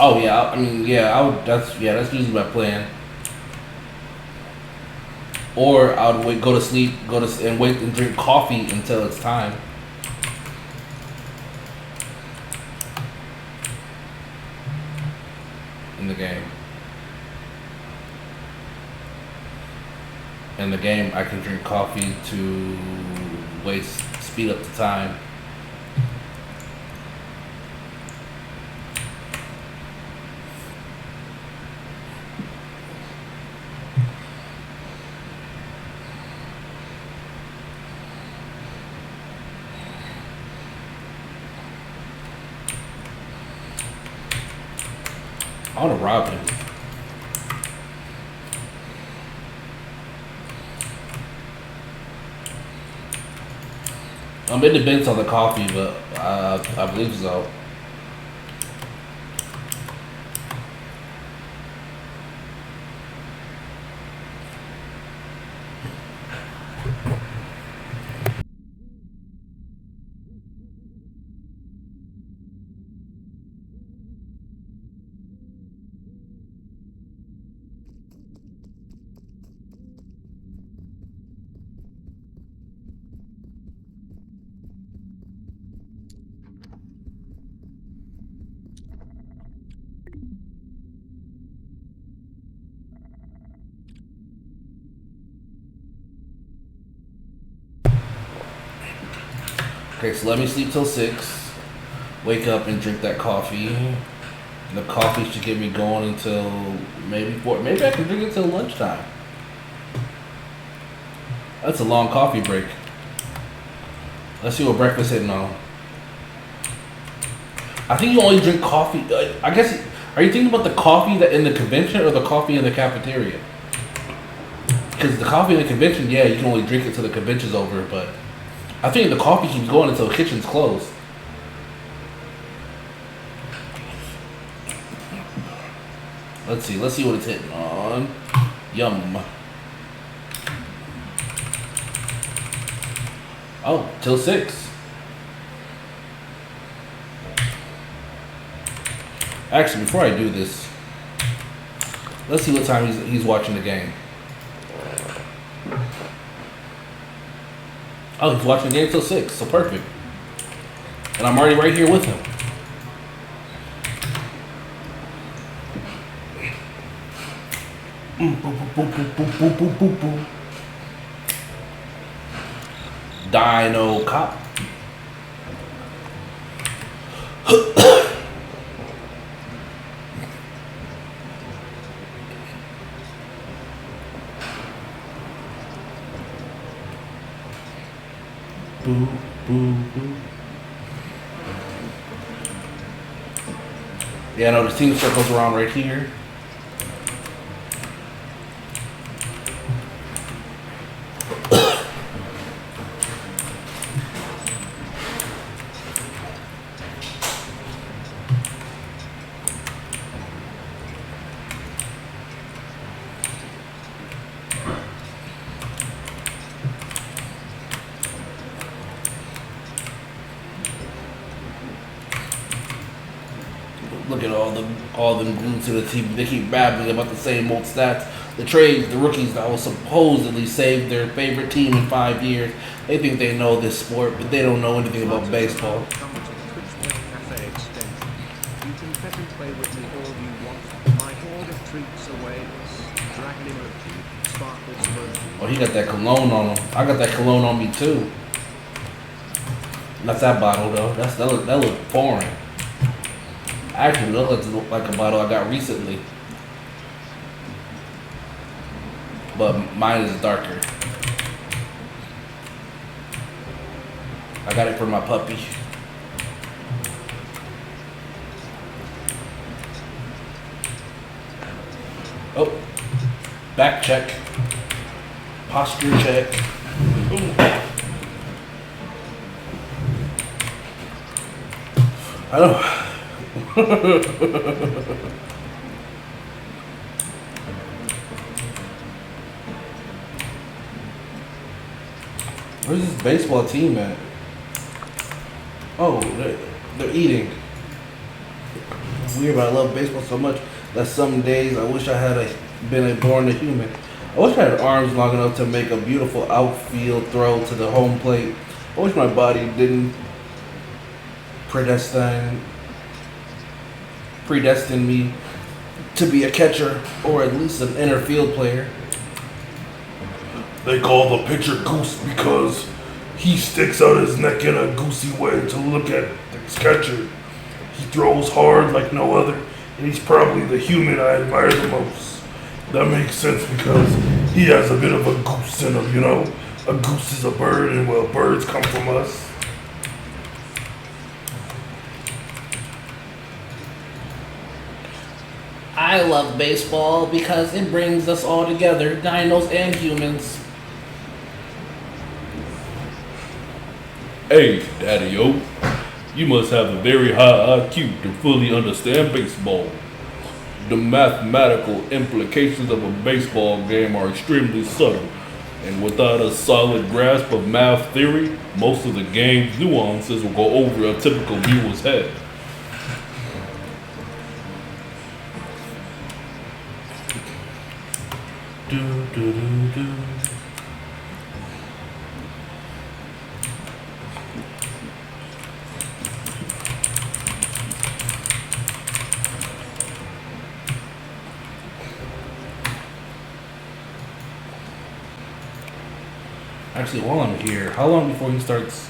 Oh yeah, I mean yeah, that's usually my plan. Or I would go to sleep, and wait and drink coffee until it's time. In the game. In the game, I can drink coffee to speed up the time. I want to rob him. It depends on the coffee, but I believe so. Okay, so let me sleep till 6. Wake up and drink that coffee. And the coffee should get me going until maybe 4. Maybe I can drink it till lunchtime. That's a long coffee break. Let's see what breakfast hitting on. I think you only drink coffee. I guess. Are you thinking about the coffee that in the convention or the coffee in the cafeteria? Because the coffee in the convention, yeah, you can only drink it till the convention's over. But I think the coffee keeps going until the kitchen's closed. Let's see what it's hitting on. Yum. Oh, till 6. Actually, before I do this, let's see what time he's watching the game. Oh, he's watching the game till 6, so perfect. And I'm already right here with him. Dinocop. Boo, boo, boo. Yeah, no, the team circles around right here. Look at all them glued to the team. They keep babbling about the same old stats. The trades, the rookies that will supposedly save their favorite team in 5 years. They think they know this sport, but they don't know anything about baseball. Come to the Twitch Cafe extension. You can pet and play with me all you want. My horde of treats awaits. Dragon emoji, sparkles emoji. Oh, he got that cologne on him. I got that cologne on me too. Not that bottle though. That look foreign. Actually, that looks like a bottle I got recently. But mine is darker. I got it for my puppy. Oh, back check. Posture check. Ooh. I don't. Where's this baseball team at? Oh, they're eating. Weird, but I love baseball so much that some days I wish I had been born a human. I wish I had arms long enough to make a beautiful outfield throw to the home plate. I wish my body didn't predestine me to be a catcher or at least an inner field player. They call the pitcher Goose because he sticks out his neck in a goosey way to look at the catcher. He throws hard like no other, and he's probably the human I admire the most. That makes sense because he has a bit of a goose in him, you know? A goose is a bird, and well, birds come from us. I love baseball because it brings us all together, dinos and humans. Hey, Daddy-O, you must have a very high IQ to fully understand baseball. The mathematical implications of a baseball game are extremely subtle, and without a solid grasp of math theory, most of the game's nuances will go over a typical viewer's head. Do, do, do, do. Actually, while I'm here, how long before he starts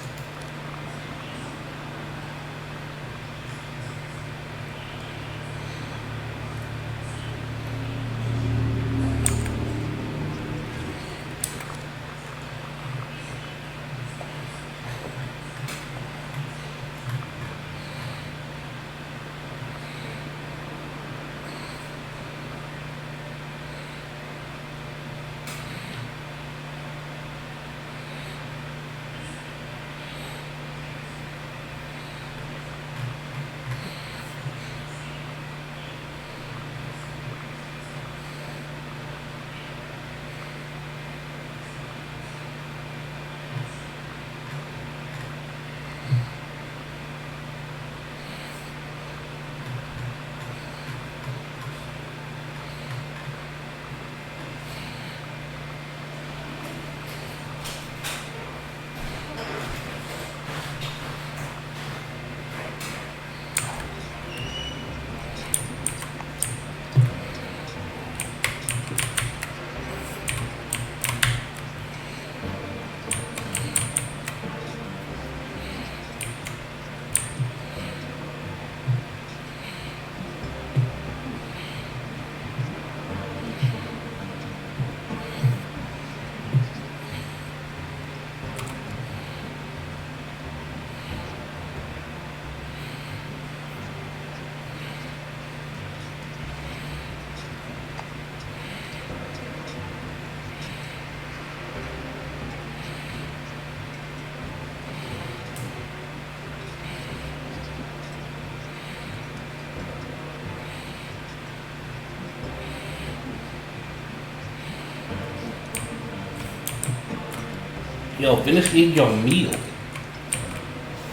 Yo, finish eating your meal.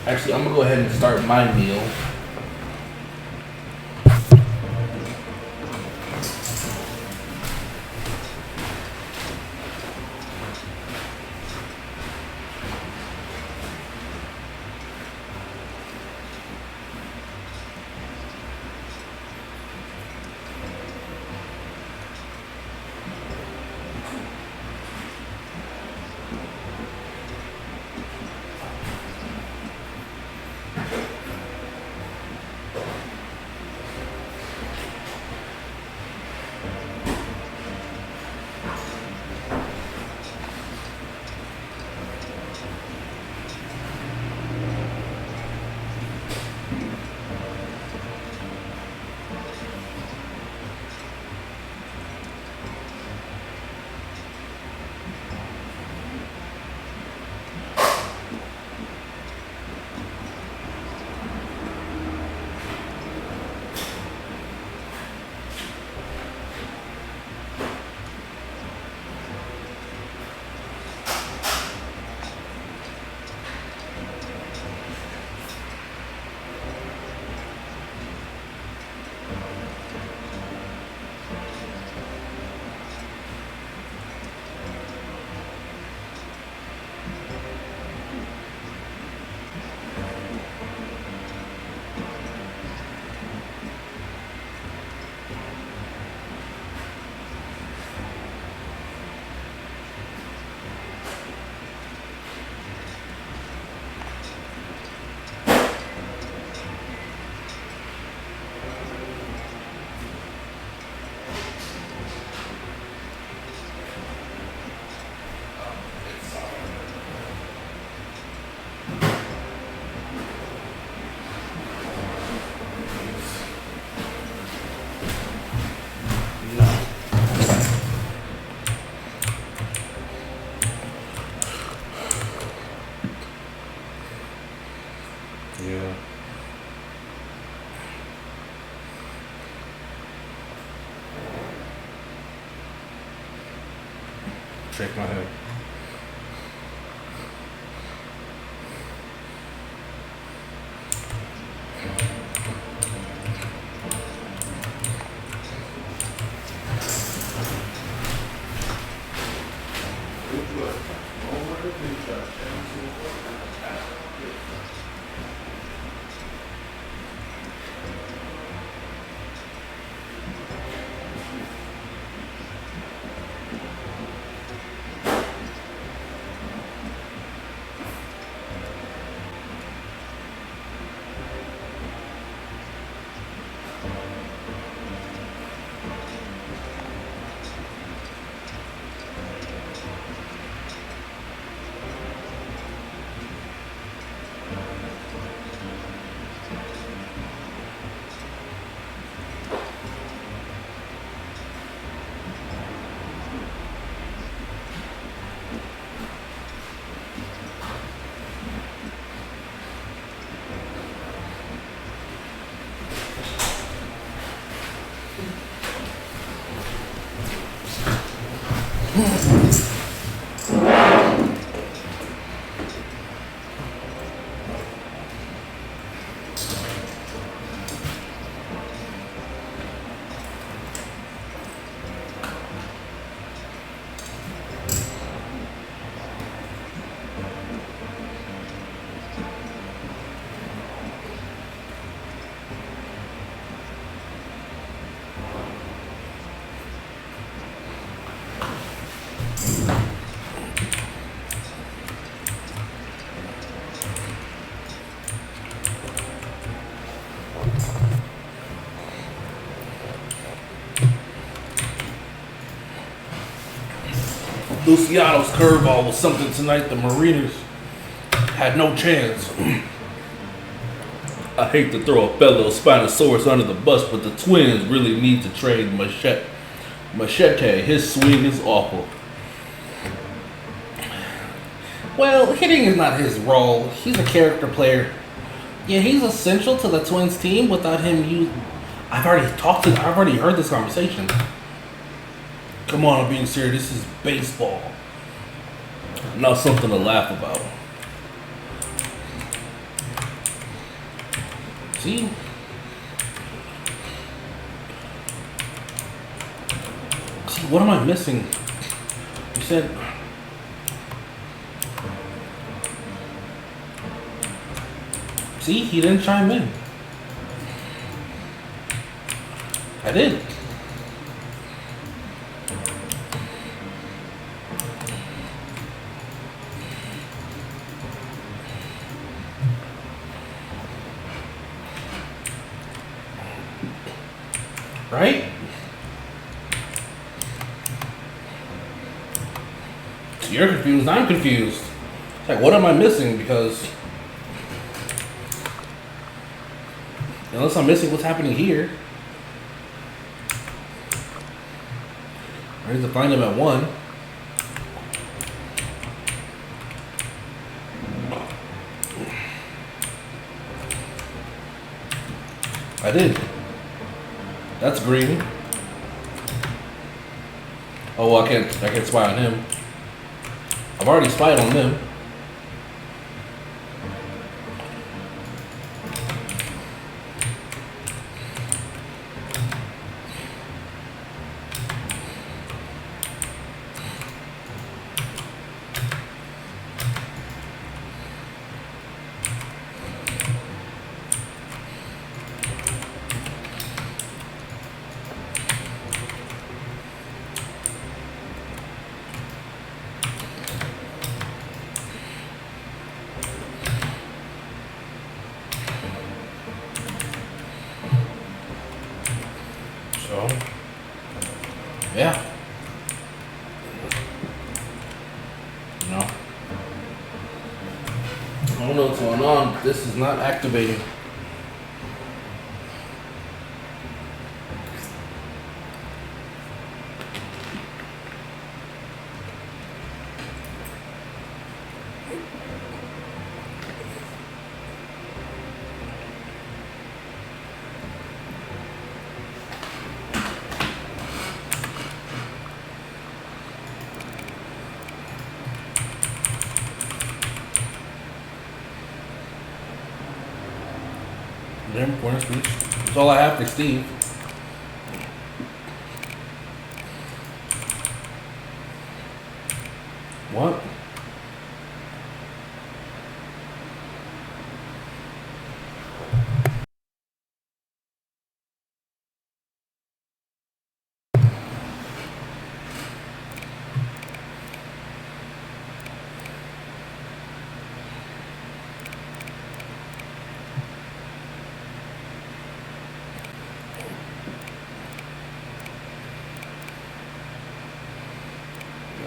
Actually, I'm gonna go ahead and start my meal. Yeah. Shake my head. Luciano's curveball was something tonight. The Mariners had no chance. I hate to throw a fellow Spinosaurus under the bus, but the Twins really need to trade Machete. His swing is awful. Well, hitting is not his role. He's a character player. Yeah, he's essential to the Twins team. Without him, I've already heard this conversation. Come on, I'm being serious. This is baseball. Not something to laugh about. See? See, what am I missing? You said... See, he didn't chime in. I did. Right? So you're confused, I'm confused. It's like, what am I missing? Because unless I'm missing what's happening here. I need to find him at 1. I did. That's green. Oh, well, I can't spy on him. I've already spied on them. So, yeah. No. I don't know what's going on. This is not activating. Corner speech. That's all I have for Steve. What?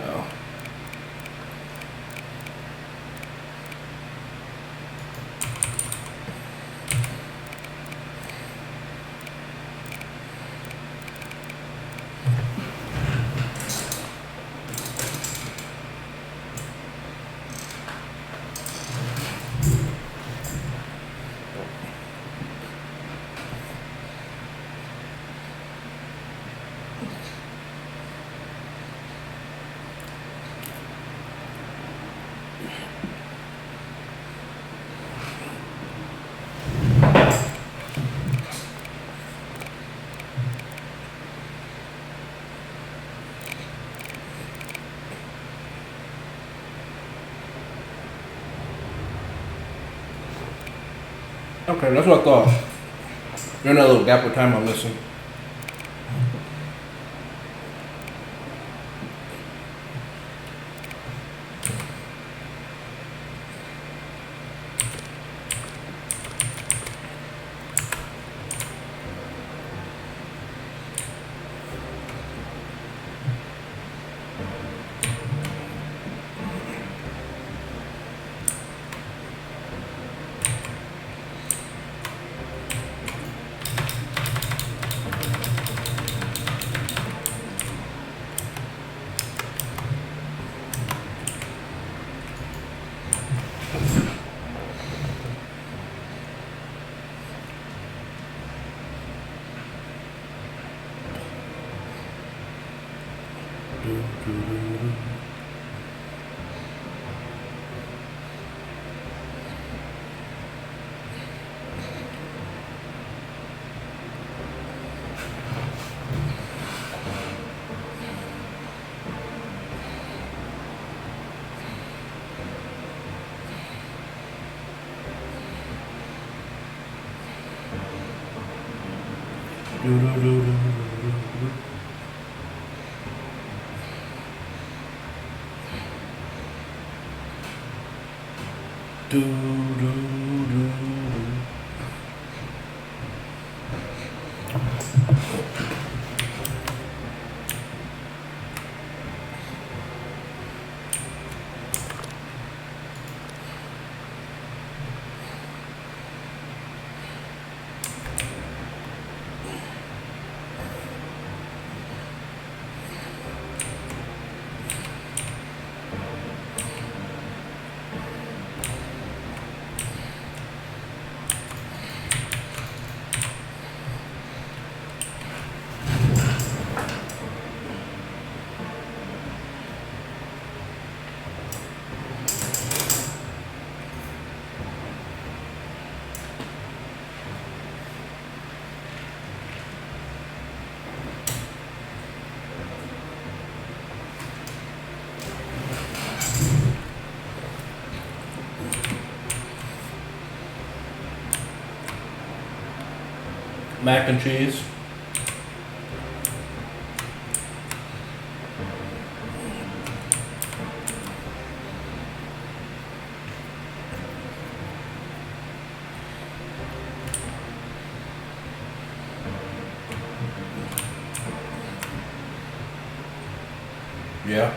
No. Okay, that's what I thought. You're in that little gap of time I'm missing. Mac and cheese. Yeah.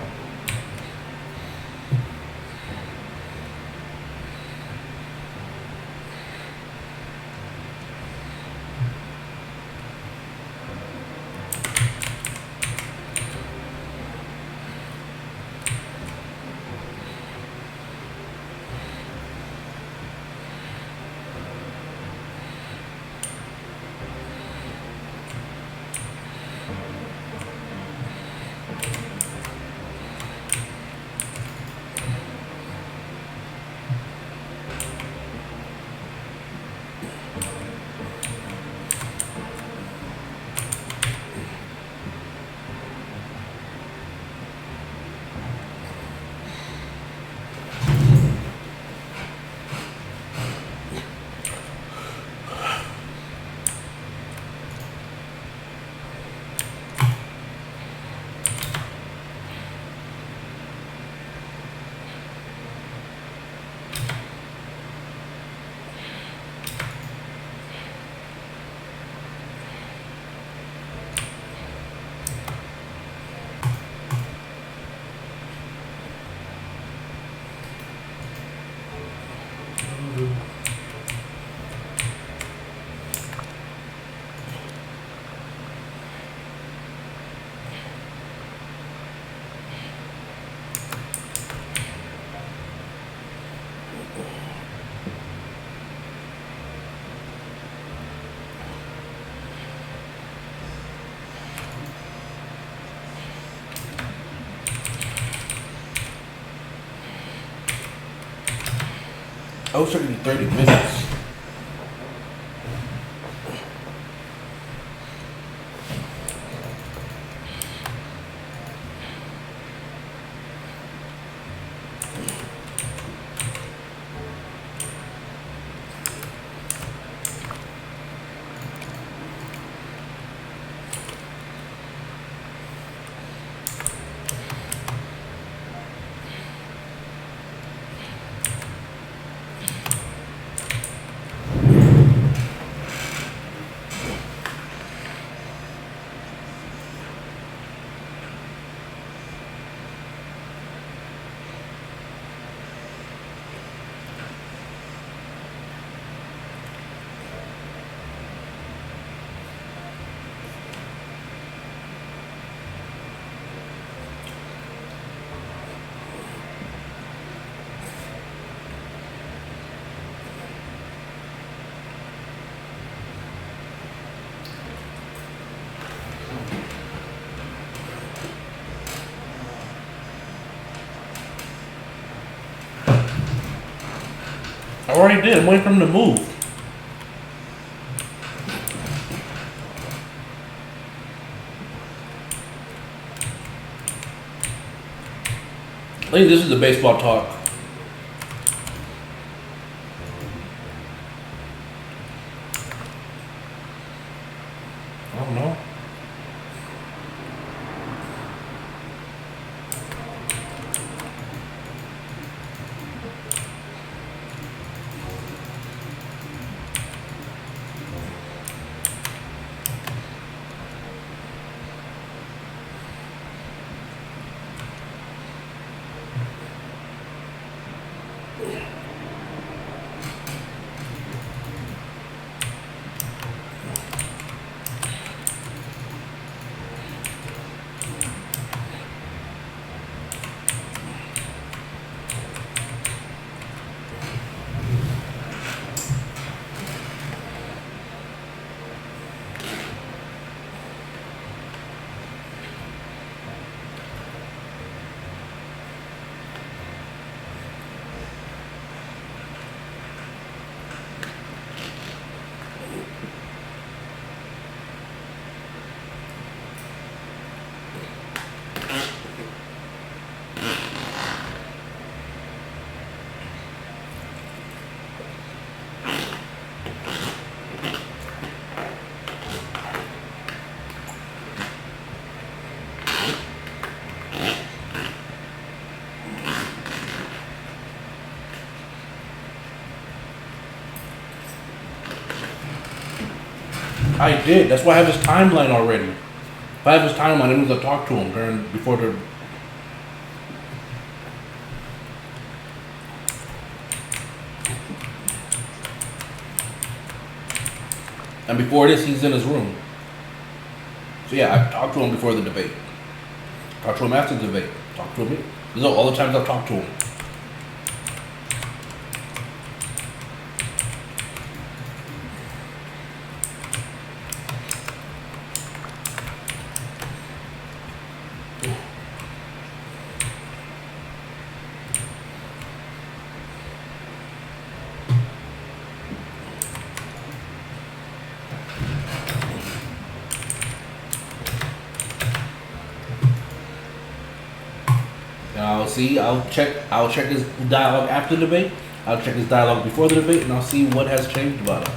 I was trying to do 30 minutes. I already did. I'm waiting for him to move. I think this is the baseball talk. I don't know. I did. That's why I have his timeline already. If I have his timeline, it means I talked to him before the. And before this, he's in his room. So yeah, I talked to him before the debate. Talked to him after the debate. Talked to him. These are all the times I've talked to him. I'll check his dialogue after the debate. I'll check his dialogue before the debate, and I'll see what has changed about it.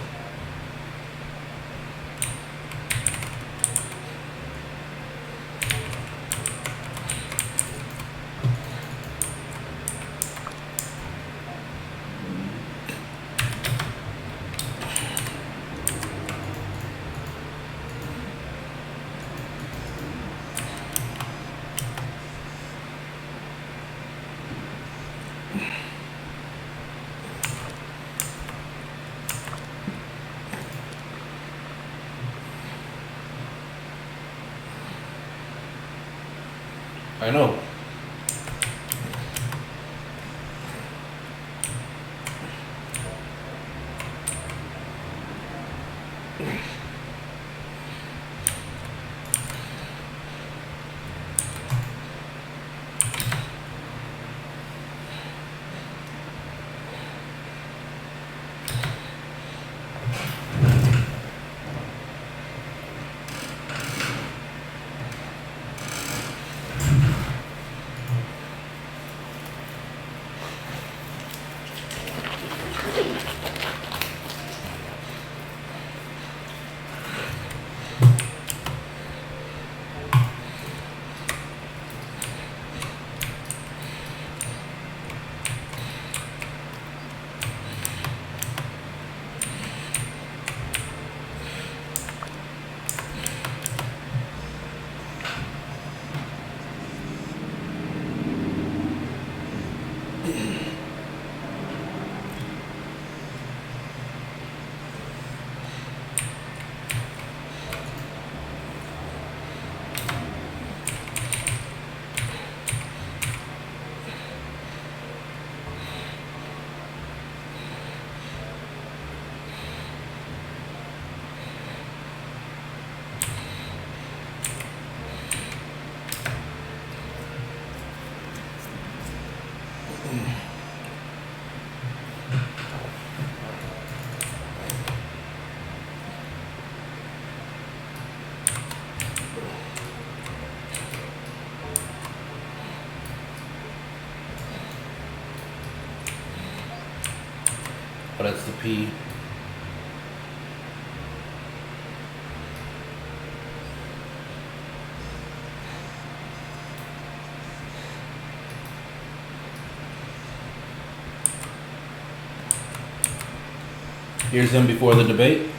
I know. But that's the P. Here's him before the debate.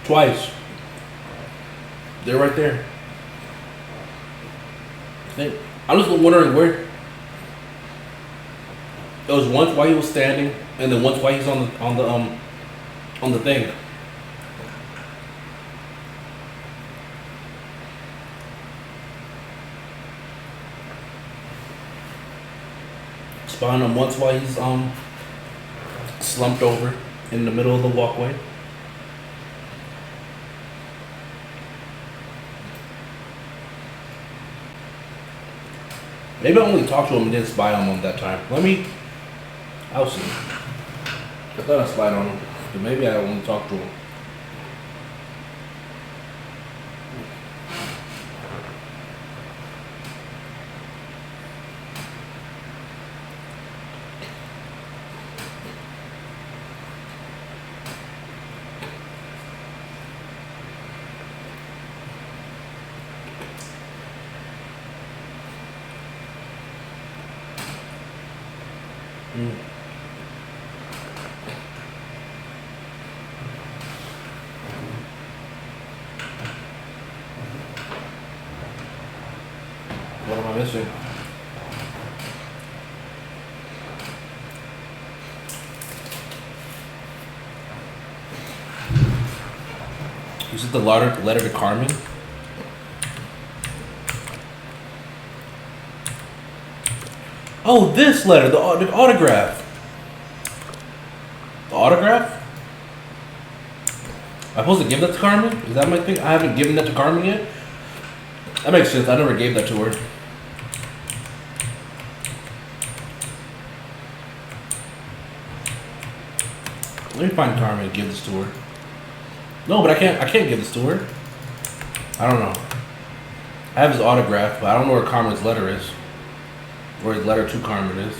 Twice. They're right there. I'm just wondering where. It was once while he was standing, and then once while he's on the thing. Spawn him once while he's slumped over in the middle of the walkway. Maybe I only talked to him and didn't spy on him that time. I'll see. I thought I spied on him, but maybe I only talked to him. What am I missing? Is it the letter to Carmen? Oh, this letter, the autograph. The autograph? Am I supposed to give that to Carmen? Is that my thing? I haven't given that to Carmen yet? That makes sense. I never gave that to her. Let me find Carmen and give this to her. No, but I can't give this to her. I don't know. I have his autograph, but I don't know where Carmen's letter is. Where his letter to Carmen is.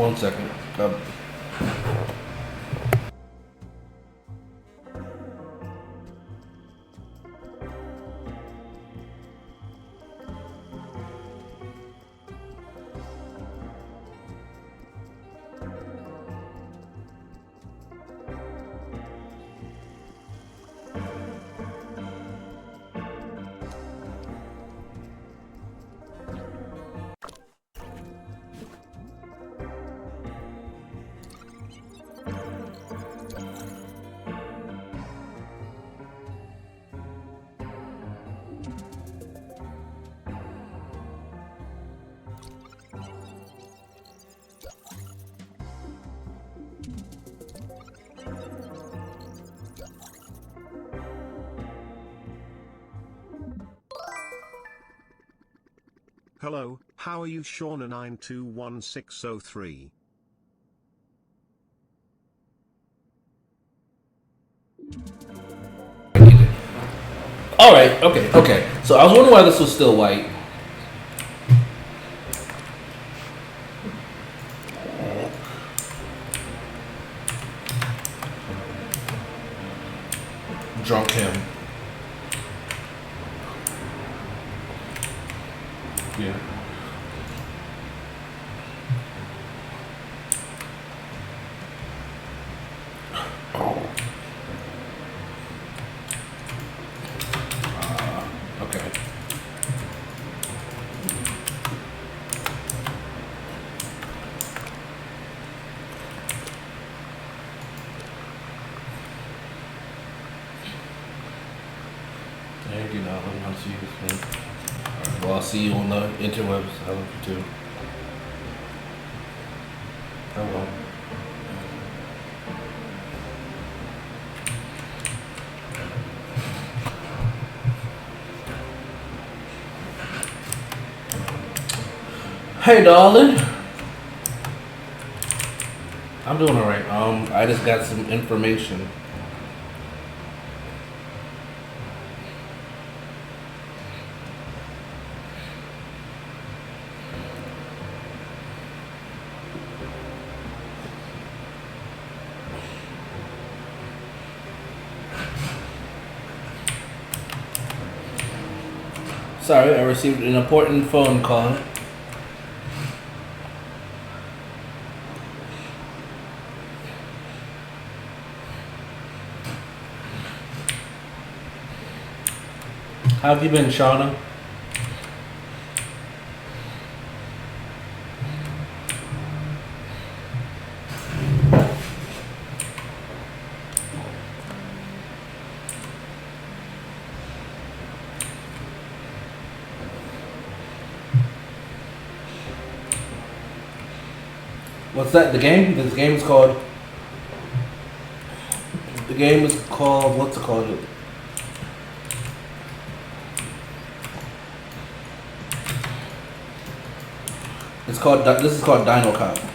1 second. Hello, how are you, Shauna921603? Alright, okay. So I was wondering why this was still white. Drunk him. Yeah. Okay. Thank you, darling. I'll see you soon. Alright, well, I'll see you on the interwebs. I love you too. I will. Hey, darling. I'm doing alright. I just got some information. Sorry, I received an important phone call. How have you been, Shauna? What's that? The game? This game is called. The game is called. What's it called? It's called. This is called dinocop.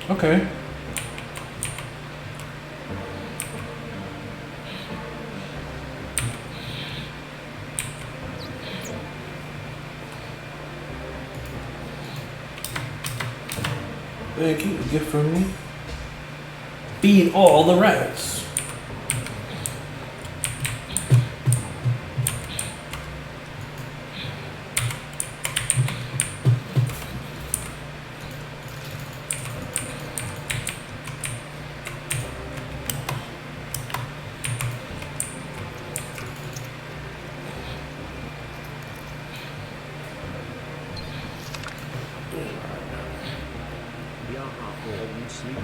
Okay. Thank you. A gift from me. Feed all the rats. Yaha, sleepy,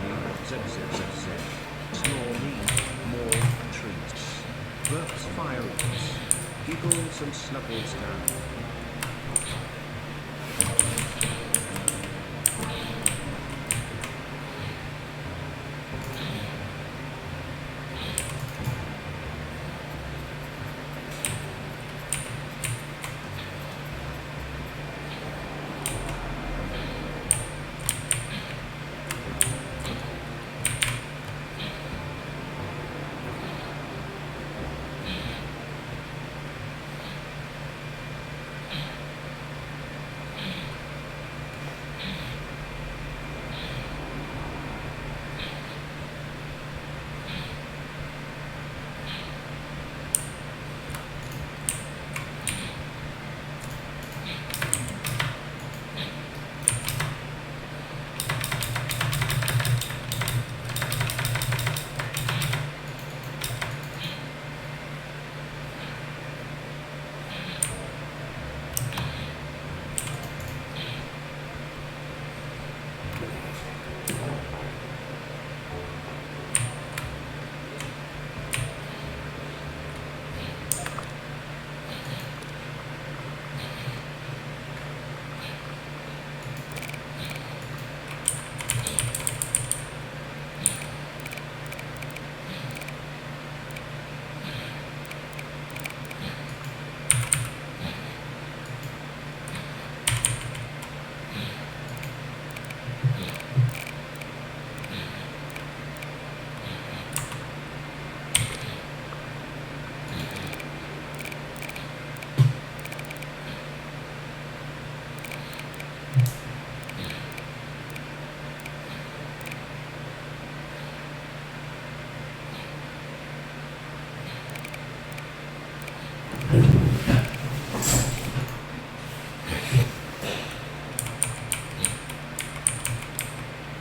zzzz. Snore need more treats. Burps fireworks. Giggles and snuffles down.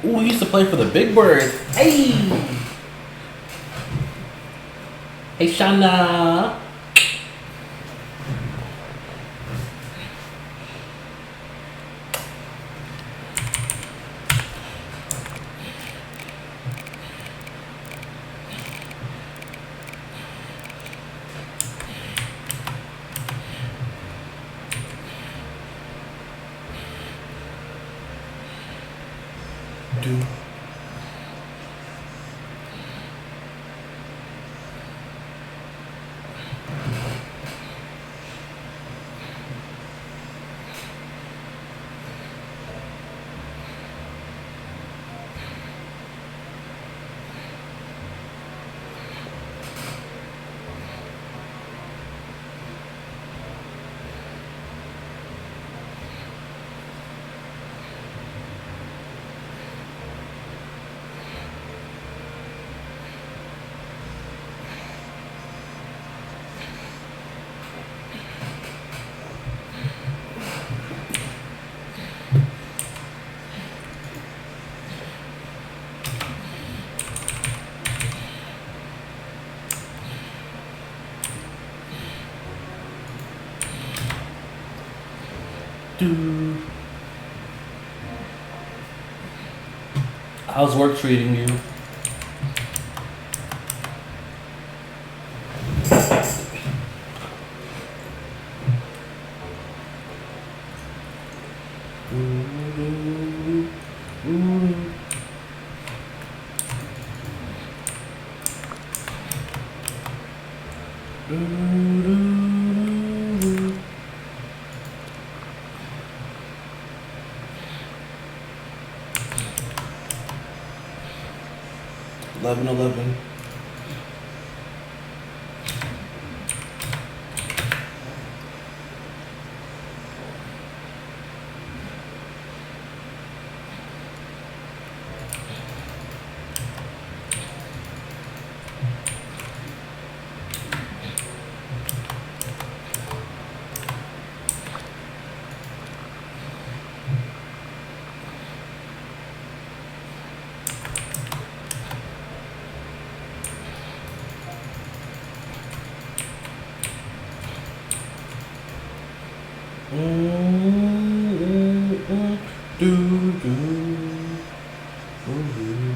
Ooh, he used to play for the Big Birds. Hey! Hey, Shauna. Do. Do. How's work treating you? Eleven. 11. Do do. Ooh.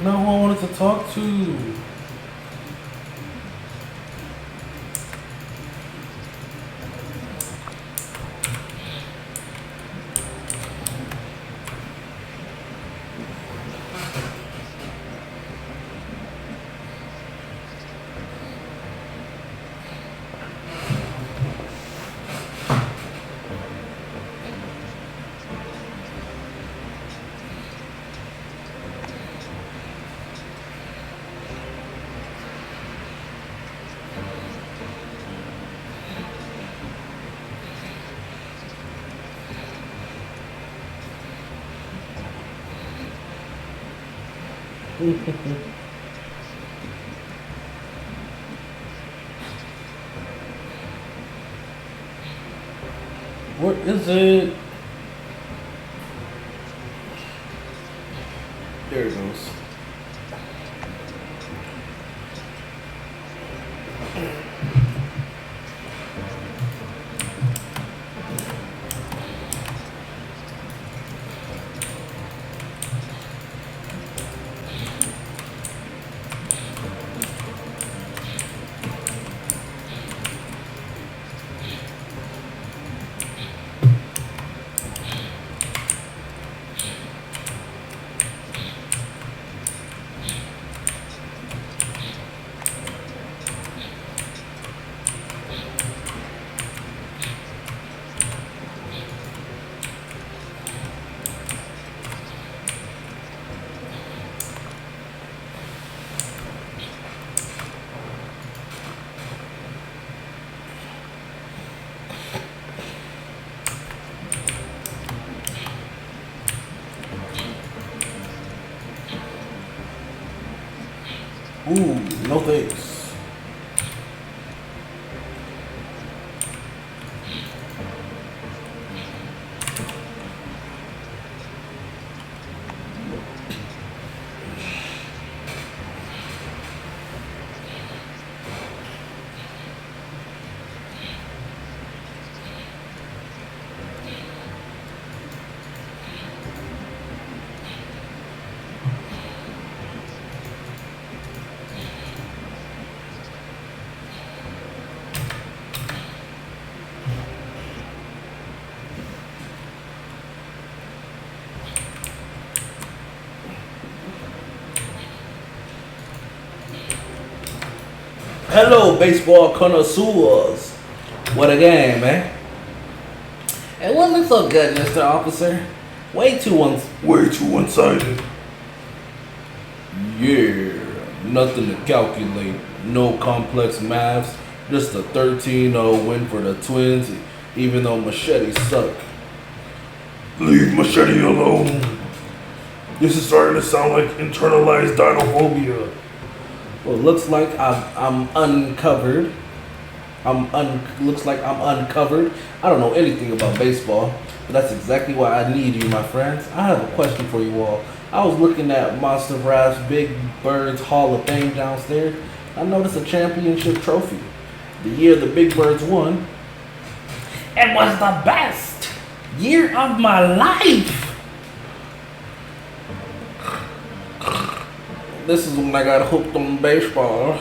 No one wanted to talk to. What is it? There it goes. Hello, baseball connoisseurs. What a game, man. It wasn't so good, Mr. Officer. Way too one-sided. Yeah, nothing to calculate. No complex maths. Just a 13-0 win for the Twins, even though Machete suck. Leave Machete alone. This is starting to sound like internalized dinophobia. Well, it looks like I'm uncovered. Looks like I'm uncovered. I don't know anything about baseball, but that's exactly why I need you, my friends. I have a question for you all. I was looking at Monster Raph's Big Birds Hall of Fame downstairs. I noticed a championship trophy. The year the Big Birds won, It was the best year of my life. this is when I got hooked on baseball.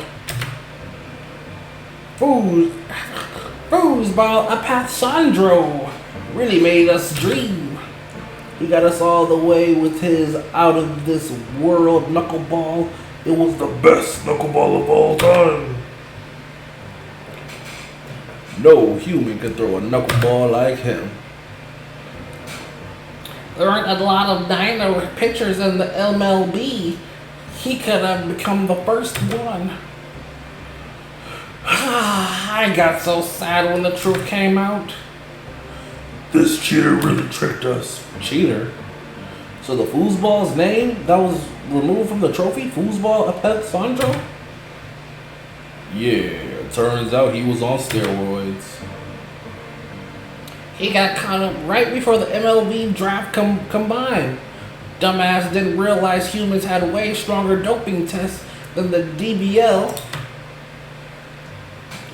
Foosball Apathandro really made us dream. He got us all the way with his out of this world knuckleball. It was The best knuckleball of all time. no human could throw a knuckleball like him. There aren't a lot of dino pitchers in the MLB. He could have become the first one. I got so sad when the truth came out. This cheater really tricked us. Cheater. So the foosball's name that was removed from the trophy, Foosball Apathandro? Yeah, turns out he was on steroids. He got caught up right before the MLB draft combined. Dumbass didn't realize humans had way stronger doping tests than the DBL.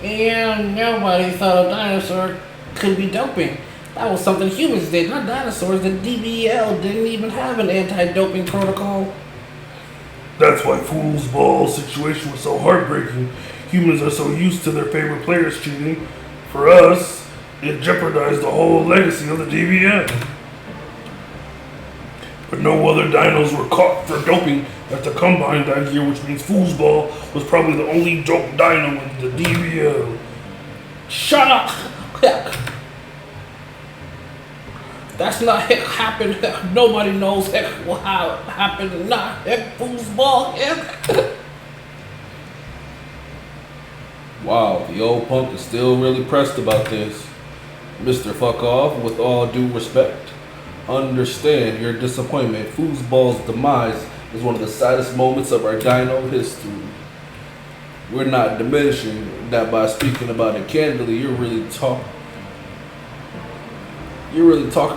And nobody thought a dinosaur could be doping. That was something humans did, not dinosaurs. The DBL didn't even have an anti-doping protocol. That's why Foosball's situation was so heartbreaking. Humans are so used to their favorite players cheating. For us, it jeopardized the whole legacy of the DBL. But no other dinos were caught for doping at the combine that year, which means Foosball was probably the only dope dino in the DBL. Shut up! That's not heck happened. Nobody knows heck how it happened. Not heck foosball. Heck. Wow, the old punk is still really pressed about this. Mr. Fuck Off, with all due respect, understand your disappointment. Foosball's demise is one of the saddest moments of our dino history. We're not diminishing that by speaking about it candidly. You're really talking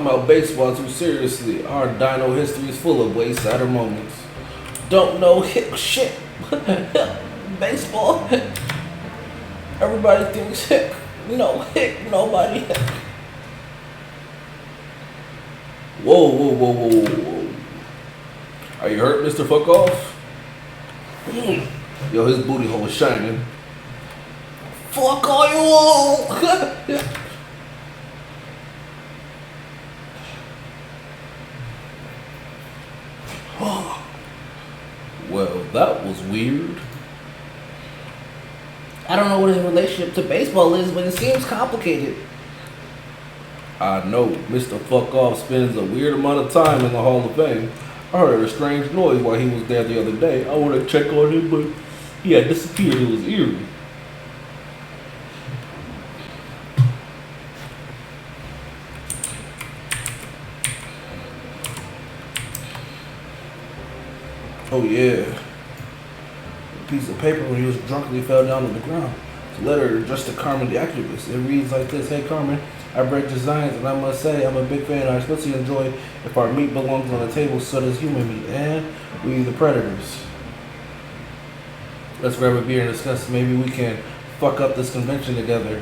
about baseball too seriously. Our dino history is full of way sadder moments. Don't know shit. Baseball. Everybody thinks heck. No heck, nobody heck. Whoa. Are you hurt, Mr. Fuck Off? Yo, his booty hole is shining. Fuck all you all! Well, that was weird. I don't know what his relationship to baseball is, but it seems complicated. I know Mr. Fuck Off spends a weird amount of time in the Hall of Fame. I heard a strange noise while he was there the other day. I wanted to check on him, but he had disappeared. It was eerie. Oh yeah. A piece of paper when he was drunkenly fell down on the ground. It's a letter addressed to Carmen the activist. It reads like this: Hey Carmen, I read your designs and I must say I'm a big fan. I especially enjoy if our meat belongs on the table, so does human meat, and we the predators. Let's grab a beer and discuss. Maybe we can fuck up this convention together.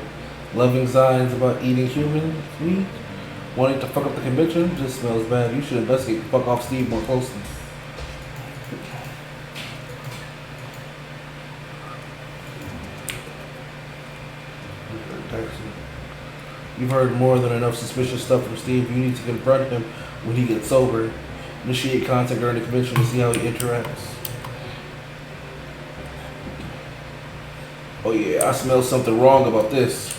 Loving signs about eating human meat. Wanting to fuck up the convention just smells bad. You should investigate Fuck Off Steve more closely. You've heard more than enough suspicious stuff from Steve. You need to confront him when he gets sober. Initiate contact during the convention to see how he interacts. Oh yeah, I smell something wrong about this.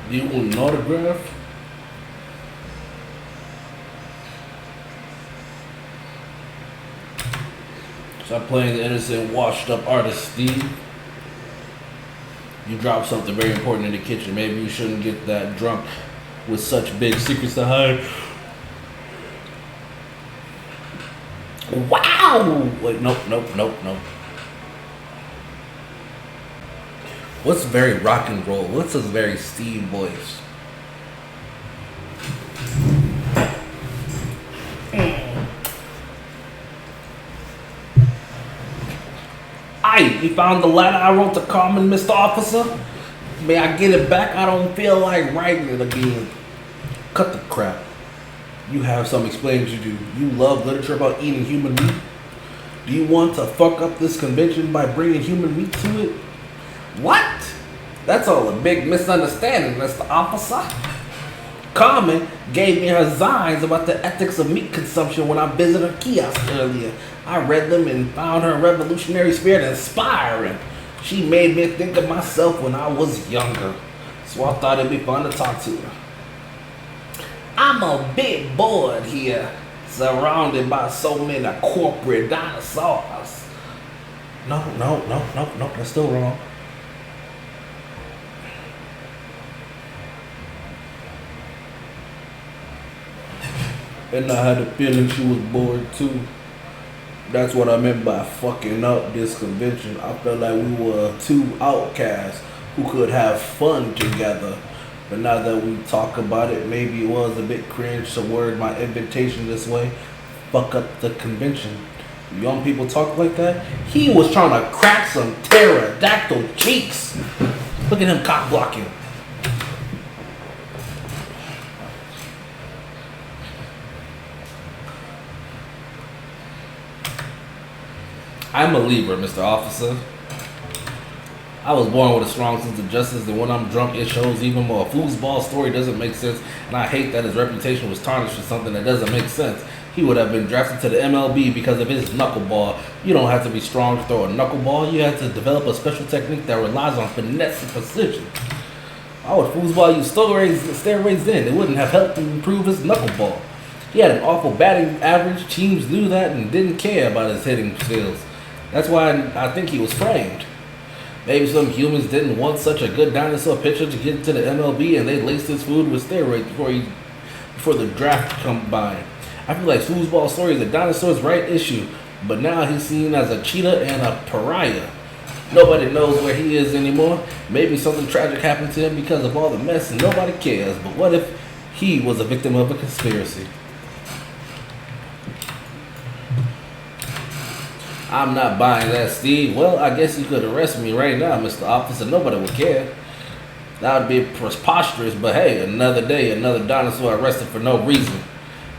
Do you want an autograph? Stop playing the innocent, washed up artist, Steve. You dropped something very important in the kitchen. Maybe you shouldn't get that drunk with such big secrets to hide. Wow! Wait, nope. What's very rock and roll? What's his very Steve voice? Aye, you found the letter I wrote to Carmen, Mr. Officer? May I get it back? I don't feel like writing it again. Cut the crap. You have some explaining to do. You love literature about eating human meat? Do you want to fuck up this convention by bringing human meat to it? What? That's all a big misunderstanding, Mr. Officer. Carmen gave me her signs about the ethics of meat consumption when I visited her kiosk earlier. I read them and found her revolutionary spirit inspiring. She made me think of myself when I was younger, so I thought it'd be fun to talk to her. I'm a bit bored here, surrounded by so many corporate dinosaurs. No, that's still wrong. And I had a feeling she was bored too. That's what I meant by fucking up this convention. I felt like we were two outcasts who could have fun together. But now that we talk about it, maybe it was a bit cringe to word my invitation this way. Fuck up the convention. young people talk like that. He was trying to crack some pterodactyl cheeks. Look at him cock blocking. I'm a Libra, Mr. Officer. I was born with a strong sense of justice, and when I'm drunk, it shows even more. A foosball story doesn't make sense, and I hate that his reputation was tarnished for something that doesn't make sense. He would have been drafted to the MLB because of his knuckleball. You don't have to be strong to throw a knuckleball. You have to develop a special technique that relies on finesse and precision. Why would foosball use steroids then? It wouldn't have helped him improve his knuckleball. He had an awful batting average. Teams knew that and didn't care about his hitting skills. That's why I think he was framed. Maybe some humans didn't want such a good dinosaur pitcher to get into the MLB, and they laced his food with steroids before the draft combined. I feel like foosball story is a dinosaur's right issue, but now he's seen as a cheetah and a pariah. Nobody knows where he is anymore. Maybe something tragic happened to him because of all the mess and nobody cares. But what if he was a victim of a conspiracy? I'm not buying that, Steve. Well, I guess you could arrest me right now, Mr. Officer. Nobody would care. That would be preposterous, but hey, another day, another dinosaur arrested for no reason.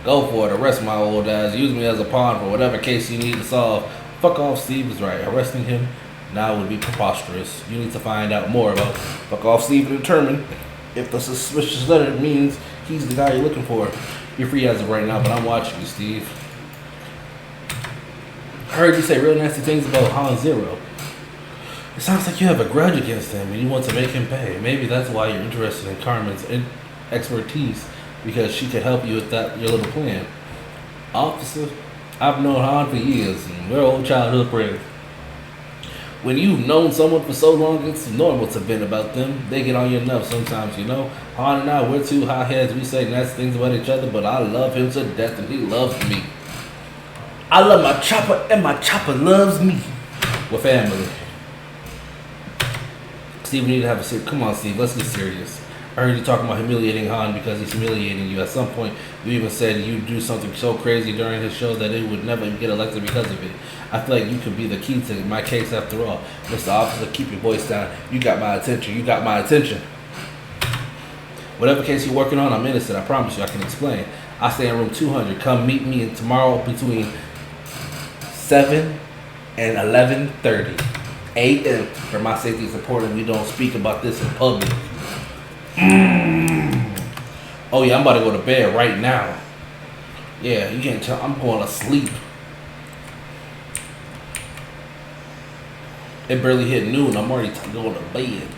Go for it. Arrest my old ass. Use me as a pawn for whatever case you need to solve. Fuck off, Steve is right. Arresting him now would be preposterous. You need to find out more about Fuck off, Steve, and determine if the suspicious letter means he's the guy you're looking for. You're free as of right now, but I'm watching you, Steve. I heard you say real nasty things about Han Zero. It sounds like you have a grudge against him and you want to make him pay. Maybe that's why you're interested in Carmen's expertise, because she could help you with that your little plan. Officer, I've known Han for years and we're old childhood friends. When you've known someone for so long, it's normal to vent about them. They get on your nerves sometimes, you know. Han and I, we're two hotheads. We say nasty things about each other, but I love him to death and he loves me. I love my chopper and my chopper loves me. We're family. Steve, we need to have a serious... Come on, Steve, let's get serious. I heard you talking about humiliating Han because he's humiliating you. At some point, you even said you'd do something so crazy during his show that he would never get elected because of it. I feel like you could be the key to my case after all. Mr. Officer, keep your voice down. You got my attention. You got my attention. Whatever case you're working on, I'm innocent. I promise you, I can explain. I stay in room 200. Come meet me tomorrow between 7 and 11:30 a.m. For my safety, it's important we don't speak about this in public. Oh yeah, I'm about to go to bed right now. Yeah, you can't tell. I'm going to sleep. It barely hit noon. I'm already going to bed.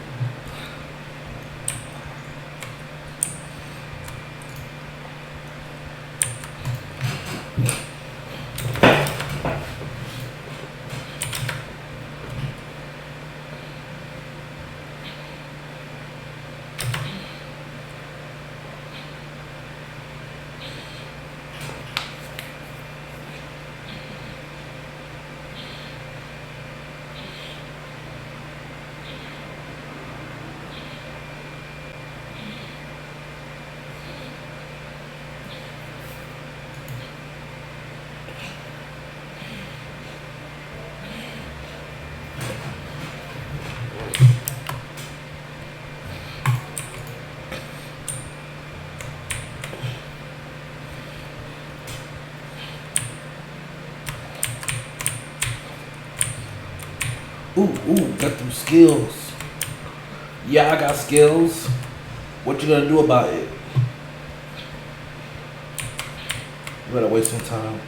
Ooh, got them skills. Yeah, I got skills. What you gonna do about it? You better waste some time.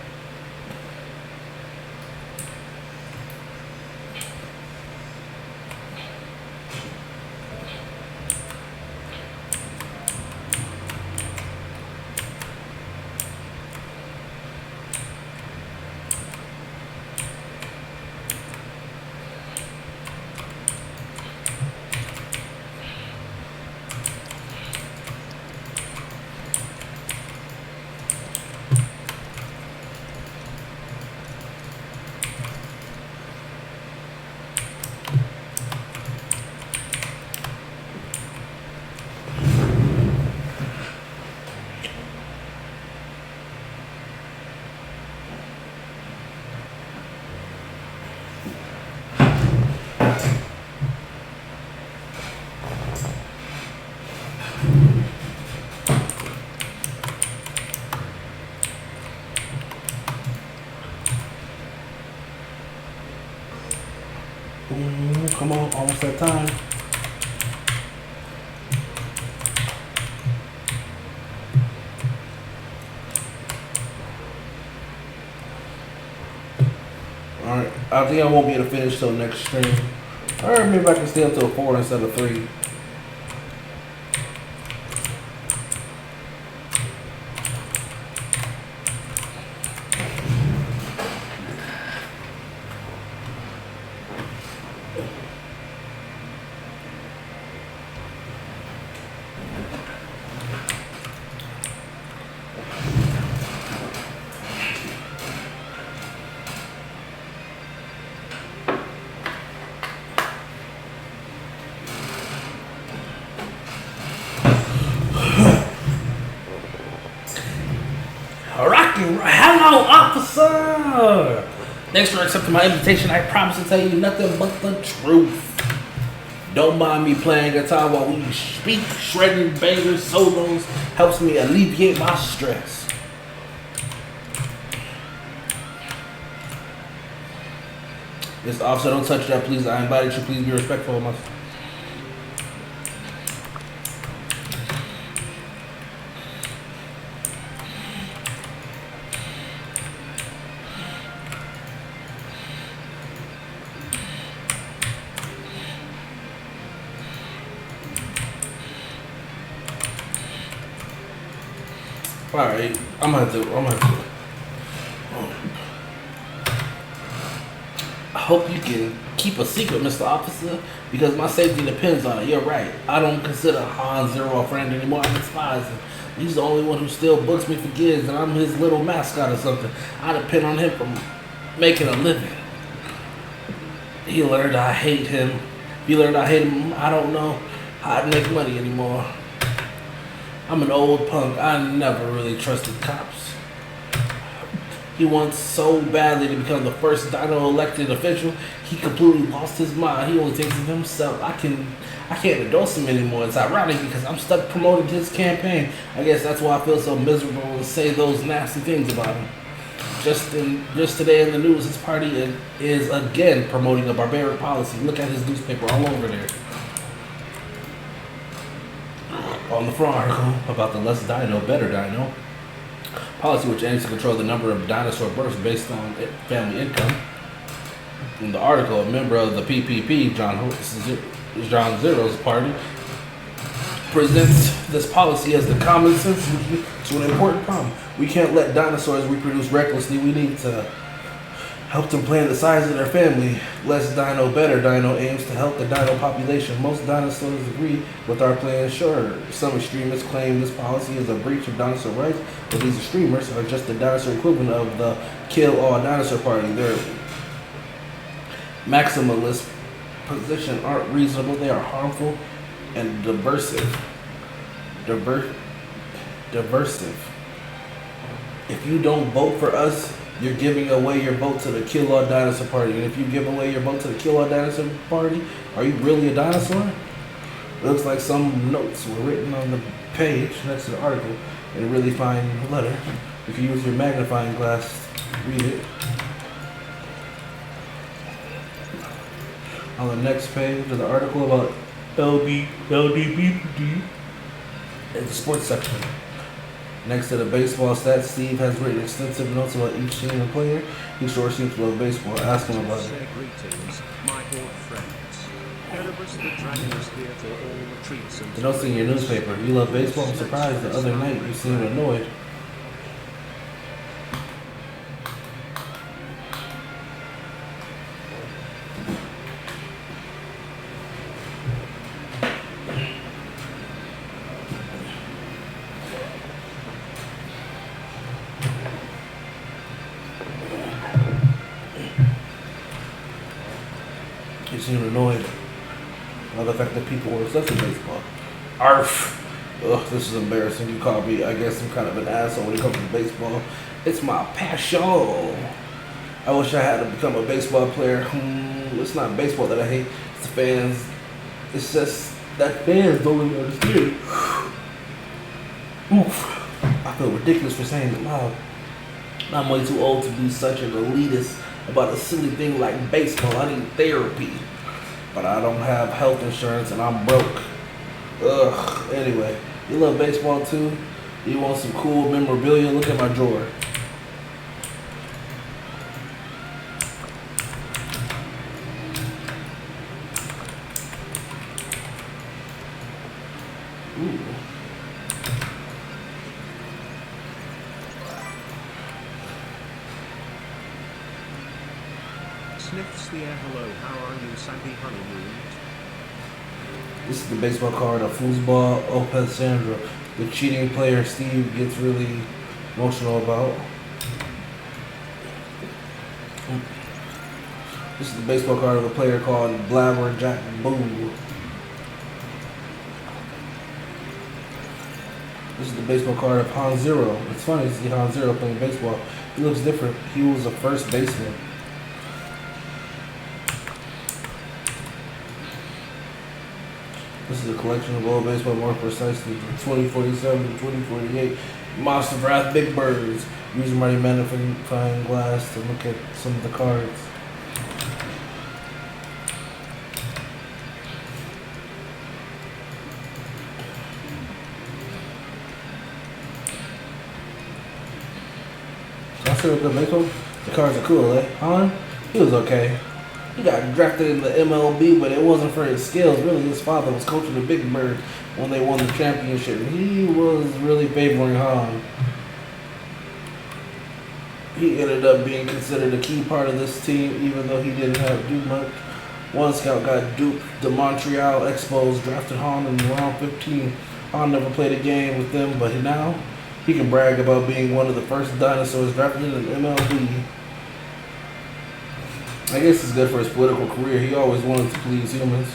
Come on, almost that time. Alright, I think I won't be able to finish till next stream. Alright, maybe I can stay up till 4 instead of 3. Hello, officer! Thanks for accepting my invitation. I promise to tell you nothing but the truth. Don't mind me playing guitar while we speak. Shredding bangers, solos helps me alleviate my stress. This officer, don't touch that, please. I invited you. Please be respectful of my. Alright, I'm gonna have to. I hope you can keep a secret, Mr. Officer, because my safety depends on it. You're right. I don't consider Han Zero a friend anymore. I despise him. He's the only one who still books me for gigs, and I'm his little mascot or something. I depend on him for making a living. He learned I hate him. If he learned I hate him, I don't know how I'd make money anymore. I'm an old punk. I never really trusted cops. He wants so badly to become the first Dino elected official. He completely lost his mind. He only thinks of himself. I can't endorse him anymore. It's ironic because I'm stuck promoting his campaign. I guess that's why I feel so miserable and say those nasty things about him. Just today in the news, his party is again promoting a barbaric policy. Look at his newspaper all over there. On the front article about the less dino, better dino policy, which aims to control the number of dinosaur births based on family income. In the article, a member of the PPP, John Zero's party, presents this policy as the common sense solution to an important problem. We can't let dinosaurs reproduce recklessly. We need to help them plan the size of their family. Less dino, better dino aims to help the dino population. Most dinosaurs agree with our plan. Sure, some extremists claim this policy is a breach of dinosaur rights, but these extremists are just the dinosaur equivalent of the kill all dinosaur party. Their maximalist position aren't reasonable. They are harmful and diversive. If you don't vote for us, you're giving away your vote to the Kill All Dinosaur Party. And if you give away your vote to the Kill All Dinosaur Party, are you really a dinosaur? It looks like some notes were written on the page next to the article in a really fine letter. You can use your magnifying glass to read it. On the next page of the article about LDBD, it's the sports section. Next to the baseball stats, Steve has written extensive notes about each team and player. He sure seems to love baseball. Ask him about it. Greetings, my old friends. Erebus the Dragon is here for all the treats and The notes in your newspaper. You love baseball? I'm surprised the other night you seemed annoyed. You seem annoyed by the fact that people were obsessed with baseball. Arf! Ugh, this is embarrassing. You call me, I guess, some kind of an asshole when it comes to baseball. It's my passion. I wish I had to become a baseball player. It's not baseball that I hate. It's the fans. It's just that fans don't really understand. Oof. I feel ridiculous for saying it loud. I'm way too old to be such an elitist about a silly thing like baseball. I need therapy. but I don't have health insurance and I'm broke. Ugh. Anyway, you love baseball too? You want some cool memorabilia? Look at my drawer. Ooh. Sniffs the air. Hello, how are you, Sandy Honeymoon? This is the baseball card of foosball Opeth Sandra. The cheating player Steve gets really emotional about. This is the baseball card of a player called Blabber Jack Boo. This is the baseball card of Han Zero. It's funny to see Han Zero playing baseball. He looks different. He was a first baseman. This is a collection of old baseball, more precisely from 2047 to 2048. Monster Wrath Big Birds. Using my magnifying glass to look at some of the cards. I feel good baseball. The cards are cool, eh? Han? He was okay. He got drafted in the MLB, but it wasn't for his skills. Really, his father was coaching the Big Bird when they won the championship. He was really favoring Han. He ended up being considered a key part of this team, even though he didn't have to do much. One scout got duped. The Montreal Expos drafted Han in round 15. Han never played a game with them, but now he can brag about being one of the first dinosaurs drafted in MLB. I guess it's good for his political career. He always wanted to please humans.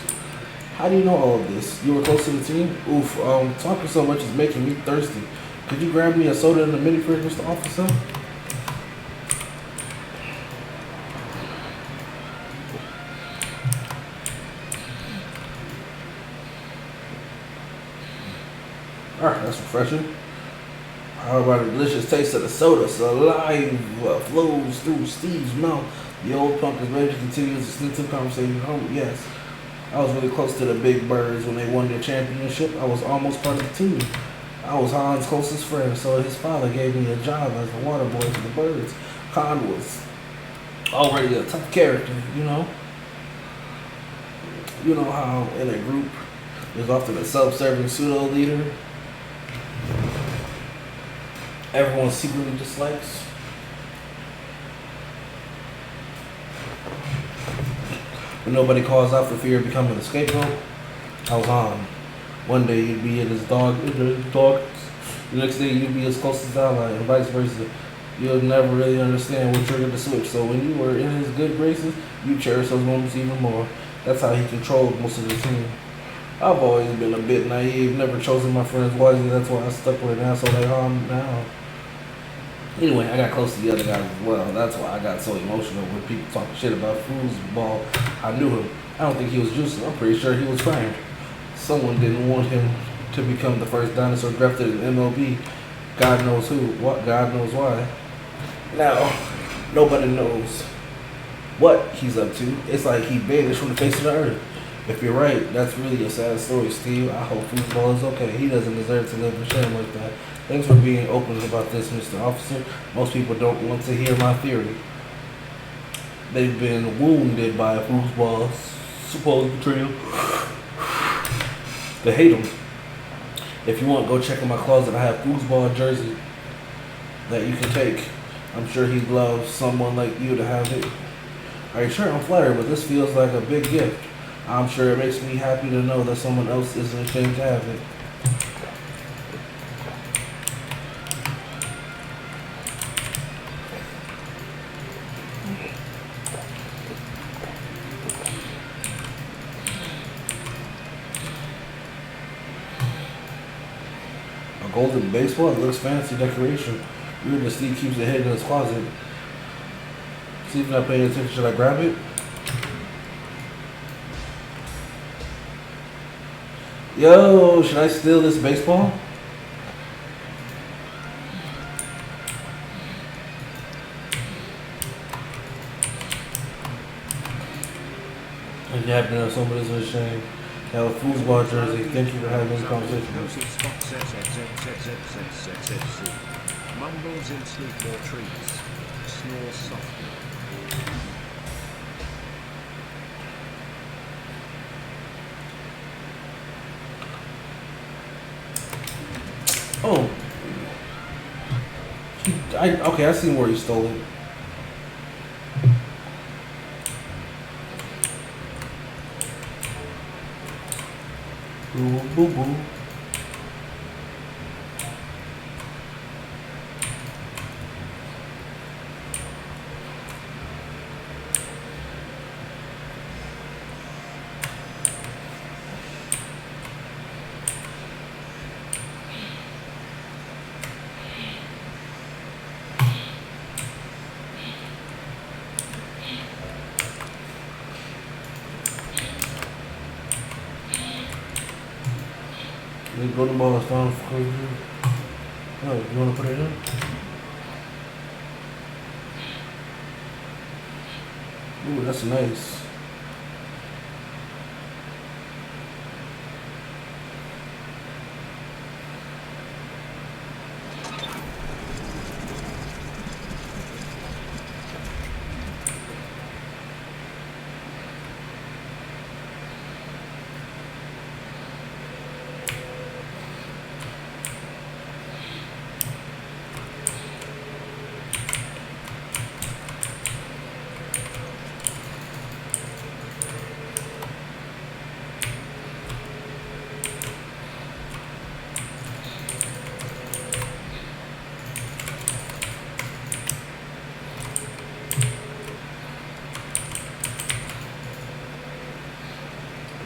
How do you know all of this? You were close to the team? Oof, talking so much is making me thirsty. Could you grab me a soda in the mini fridge, Mr. Officer? Alright, that's refreshing. How about the delicious taste of the soda? Saliva flows through Steve's mouth. The old punk is ready to continue his extensive conversation. Oh, yes. I was really close to the Big Birds when they won their championship. I was almost part of the team. I was Han's closest friend, so his father gave me a job as the water boy for the Birds. Han was already a tough character, you know? You know how in a group there's often a self-serving pseudo-leader everyone secretly dislikes? When nobody calls out for fear of becoming a scapegoat, I was on. One day you'd be in his dog, the next day you'd be his closest ally, and vice versa. You'll never really understand what triggered the switch. So when you were in his good graces, you cherish those moments even more. That's how he controlled most of the team. I've always been a bit naive, never chosen my friends wisely. That's why I stuck with an asshole like Han now. Anyway, I got close to the other guys as well. That's why I got so emotional when people talking shit about foosball. I knew him. I don't think he was juicing. I'm pretty sure he was framed. Someone didn't want him to become the first dinosaur drafted in MLB. God knows who. What? God knows why. Now, nobody knows what he's up to. It's like he vanished from the face of the earth. If you're right, that's really a sad story, Steve. I hope foosball is okay. He doesn't deserve to live in shame like that. Thanks for being open about this, Mr. Officer. Most people don't want to hear my theory. They've been wounded by a foosball's supposed betrayal. They hate him. If you want, go check in my closet. I have foosball jersey that you can take. I'm sure he'd love someone like you to have it. Are you sure? I'm flattered, but this feels like a big gift. I'm sure it makes me happy to know that someone else isn't ashamed to have it. A golden baseball? It looks fancy decoration. Weird that Steve keeps it hidden in his closet. Steve's not paying attention. Should I grab it? Yo, should I steal this baseball? If you happen to know somebody that's ashamed, have a foosball jersey. Thank you for having this conversation. Cozy spot ZZZZZZZZZ. Mumbles in sleep or trees. Snores softly. Oh. Okay, I seen where he stole it. Boo boo boo. The golden ball is down for you. Oh, you want to put it in? Ooh, that's nice.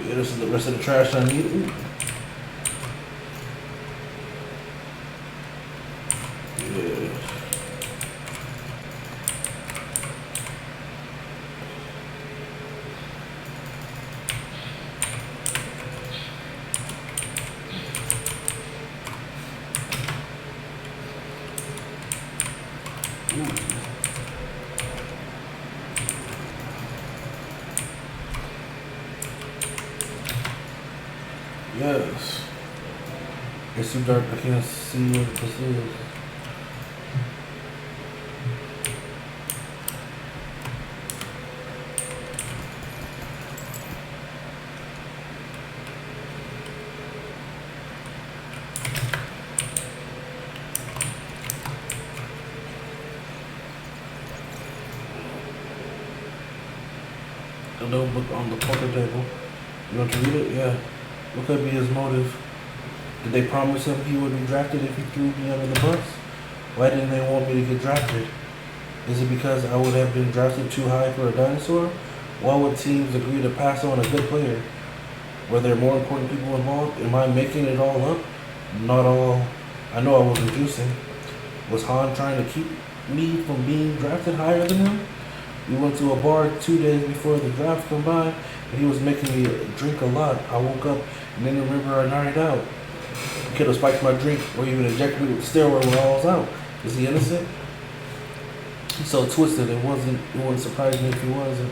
Yeah, this is the rest of the trash I need. Ooh. Yeah. Ooh. Yes. It's too dark, I can't see what this is. The notebook on the poker table. You want to read it? Yeah. What could be his motive? Did they promise him he would be drafted if he threw me under the bus? Why didn't they want me to get drafted? Is it because I would have been drafted too high for a dinosaur? Why would teams agree to pass on a good player? Were there more important people involved? Am I making it all up? Not all. I know I wasn't juicing. Was Han trying to keep me from being drafted higher than him? We went to a bar 2 days before the draft come by, and he was making me drink a lot. I woke up and didn't remember I night out. He could have spiked my drink or even injected me with steroid when I was out. Is he innocent? He's so twisted. It wouldn't surprise me if he wasn't.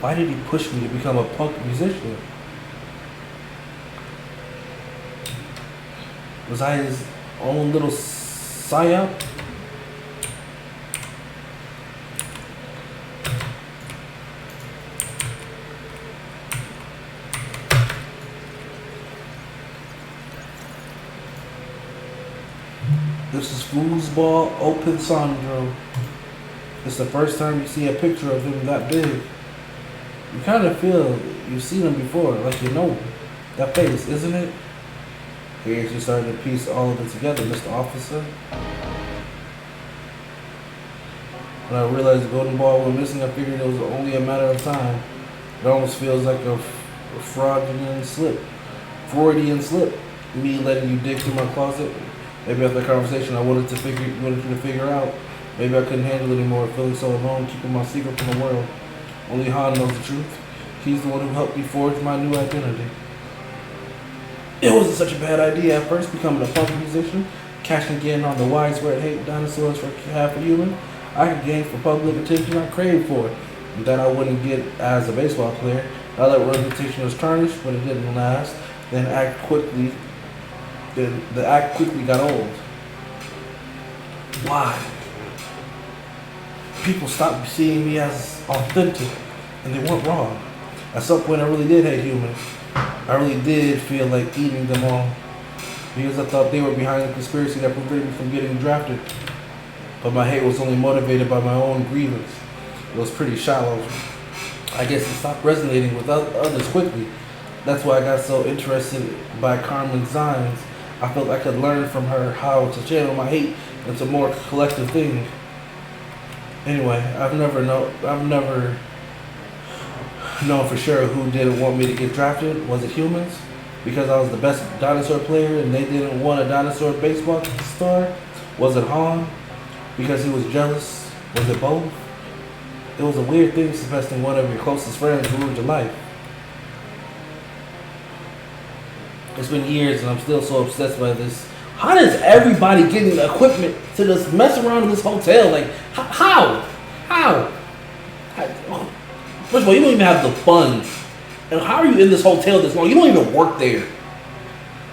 Why did he push me to become a punk musician? Was I his own little psyop? This is foosball open Sandro. It's the first time you see a picture of him that big. You kind of feel you've seen him before, like you know that face, isn't it? Here's you starting to piece all of it together, Mr. Officer. When I realized the golden ball went missing, I figured it was only a matter of time. It almost feels like a Freudian slip. Me letting you dig through my closet. Maybe after the conversation, I wanted you to figure out. Maybe I couldn't handle it anymore, feeling so alone, keeping my secret from the world. Only Han knows the truth. He's the one who helped me forge my new identity. It wasn't such a bad idea at first, becoming a punk musician, cashing in on the widespread hate dinosaurs for half a human. I could gain for public attention I craved for, and that I wouldn't get as a baseball player. Now that reputation was tarnished, but it didn't last. Then the act quickly got old. Why? People stopped seeing me as authentic, and they weren't wrong. At some point, I really did hate humans. I really did feel like eating them all, because I thought they were behind the conspiracy that prevented me from getting drafted. But my hate was only motivated by my own grievance. It was pretty shallow. I guess it stopped resonating with others quickly. That's why I got so interested by Carmen Zines. I felt I could learn from her how to channel my hate into a more collective thing. Anyway, I've never known for sure who didn't want me to get drafted. Was it humans? Because I was the best dinosaur player and they didn't want a dinosaur baseball star? Was it Han? Because he was jealous? Was it both? It was a weird thing suggesting one of your closest friends ruined your life. It's been years and I'm still so obsessed by this. How does everybody getting equipment to just mess around in this hotel? Like, how? First of all, you don't even have the funds. And how are you in this hotel this long? You don't even work there.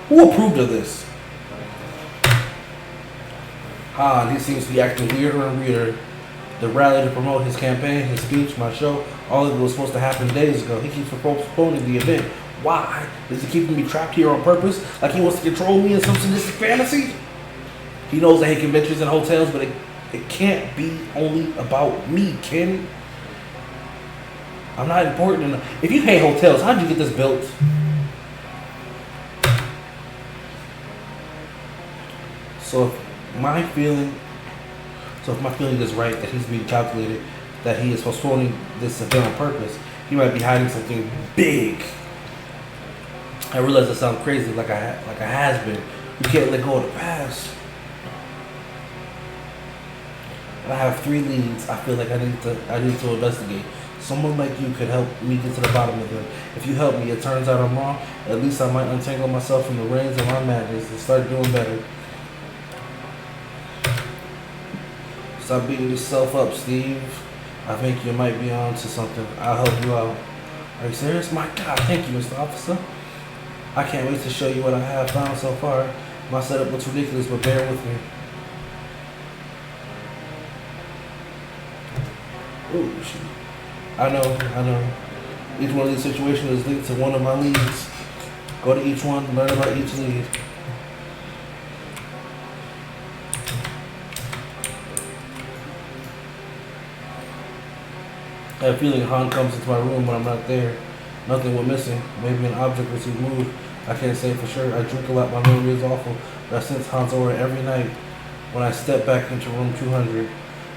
Who approved of this? He seems to be acting weirder and weirder. The rally to promote his campaign, his speech, my show, all of it was supposed to happen days ago. He keeps postponing the event. Why? Is he keeping me trapped here on purpose? Like he wants to control me in some sadistic fantasy? He knows I hate conventions and hotels, but it can't be only about me, can it? I'm not important enough. If you hate hotels, how'd you get this built? So if my feeling is right that he's being calculated, that he is postponing this event on purpose, he might be hiding something big. I realize it sounds crazy, like I has been. You can't let go of the past. I have 3 leads. I feel like I need to investigate. Someone like you could help me get to the bottom of them. If you help me, it turns out I'm wrong. At least I might untangle myself from the reins of my madness and start doing better. Stop beating yourself up, Steve. I think you might be on to something. I'll help you out. Are you serious? My God, thank you, Mr. Officer. I can't wait to show you what I have found so far. My setup looks ridiculous, but bear with me. Ooh, shit. I know. Each one of these situations is linked to one of my leads. Go to each one, learn about each lead. I have a feeling Han comes into my room when I'm not there. Nothing was missing. Maybe an object was removed. I can't say for sure. I drink a lot. My memory is awful. But I sense Han's aura every night. When I step back into room 200,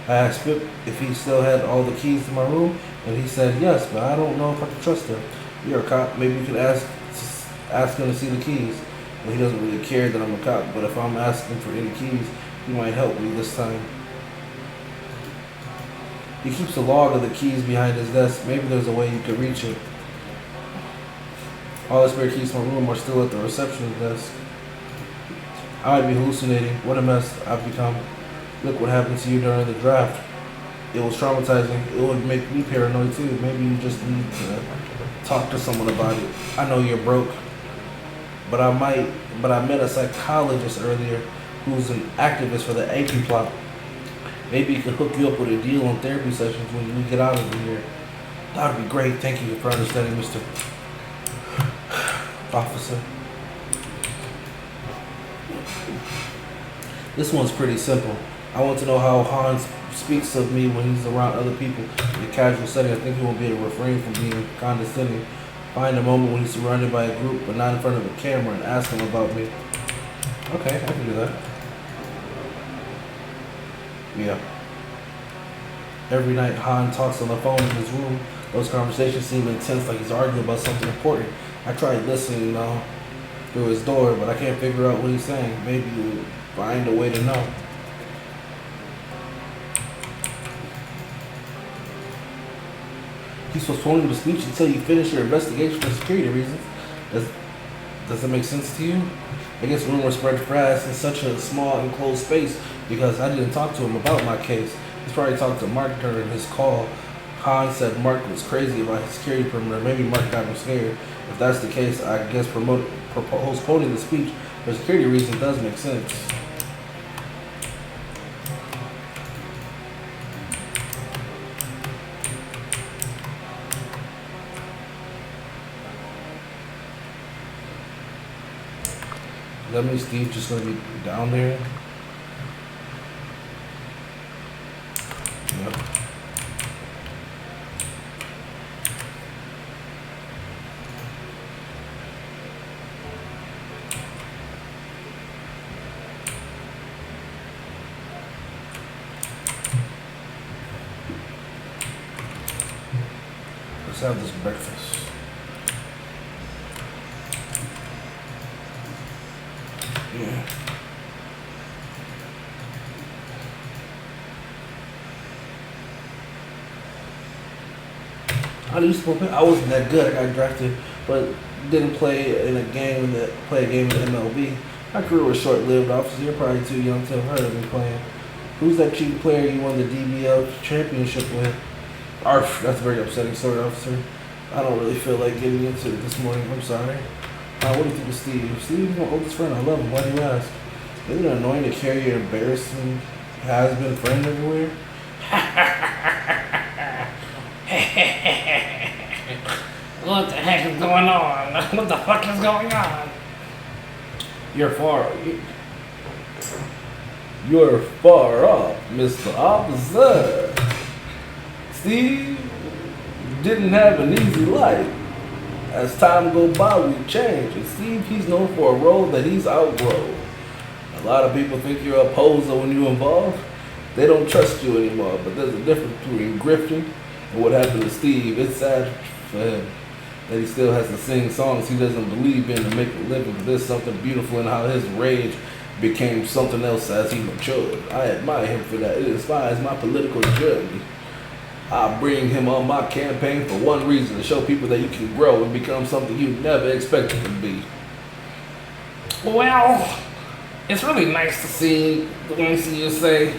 I asked Pip if he still had all the keys to my room, and he said yes, but I don't know if I can trust him. You're a cop. Maybe you could ask him to see the keys. Well, he doesn't really care that I'm a cop, but if I'm asking for any keys, he might help me this time. He keeps a log of the keys behind his desk. Maybe there's a way you could reach it. All the spare keys from my room are still at the reception desk. I might be hallucinating. What a mess I've become. Look what happened to you during the draft. It was traumatizing. It would make me paranoid too. Maybe you just need to talk to someone about it. I know you're broke, but I met a psychologist earlier who's an activist for the AP plot. Maybe he could hook you up with a deal on therapy sessions when you get out of here. That would be great. Thank you for understanding, Mr. Officer. This one's pretty simple. I want to know how Hans speaks of me when he's around other people in a casual setting. I think he won't be able to refrain from being condescending. Find a moment when he's surrounded by a group but not in front of a camera and ask him about me. Okay, I can do that. Yeah. Every night Han talks on the phone in his room. Those conversations seem intense, like he's arguing about something important. I tried listening through his door, but I can't figure out what he's saying. Maybe you'll find a way to know. He's postponing the speech until you finish your investigation for security reasons. Does that make sense to you? I guess rumors spread fast in such a small enclosed space because I didn't talk to him about my case. He's probably talked to Mark during his call. Han said Mark was crazy about his security perimeter. Maybe Mark got him scared. If that's the case, I guess postponing the speech for security reasons does make sense. That means Steve just gonna be down there. Yep. Let's have this breakfast. Yeah. I wasn't that good. I got drafted, but didn't play in a game play a game in MLB. My career was short-lived. Officer, you're probably too young to have heard of me playing. Who's that cheap player you won the DBL championship with? Arf, that's a very upsetting story, officer. I don't really feel like getting into it this morning. I'm sorry. What do you think of Steve? Steve's my oldest friend. I love him. Why do you ask? Isn't it annoying to carry your embarrassing has-been friend everywhere? What the heck is going on? What the fuck is going on? You're far off, Mr. Officer. Steve didn't have an easy life. As time goes by, we change. And Steve, he's known for a role that he's outgrown. A lot of people think you're a poser when you're involved. They don't trust you anymore. But there's a difference between grifting and what happened to Steve. It's sad for him that he still has to sing songs he doesn't believe in to make a living. But there's something beautiful in how his rage became something else as he matured. I admire him for that. It inspires my political journey. I bring him on my campaign for one reason, to show people that you can grow and become something you never expected to be. Well, it's really nice to see you say,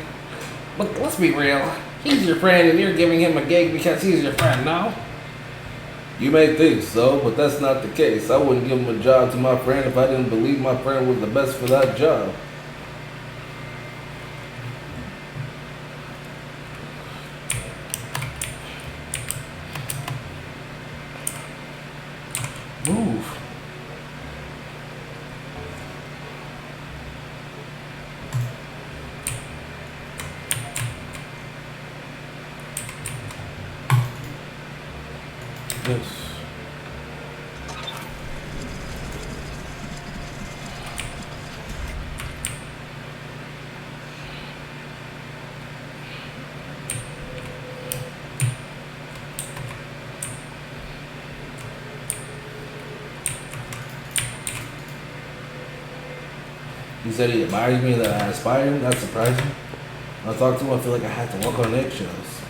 but let's be real. He's your friend and you're giving him a gig because he's your friend, no? You may think so, but that's not the case. I wouldn't give him a job to my friend if I didn't believe my friend was the best for that job. Move. This. He said he admires me, that I inspire him. That's surprising. When I talk to him, I feel like I had to walk on eggshells.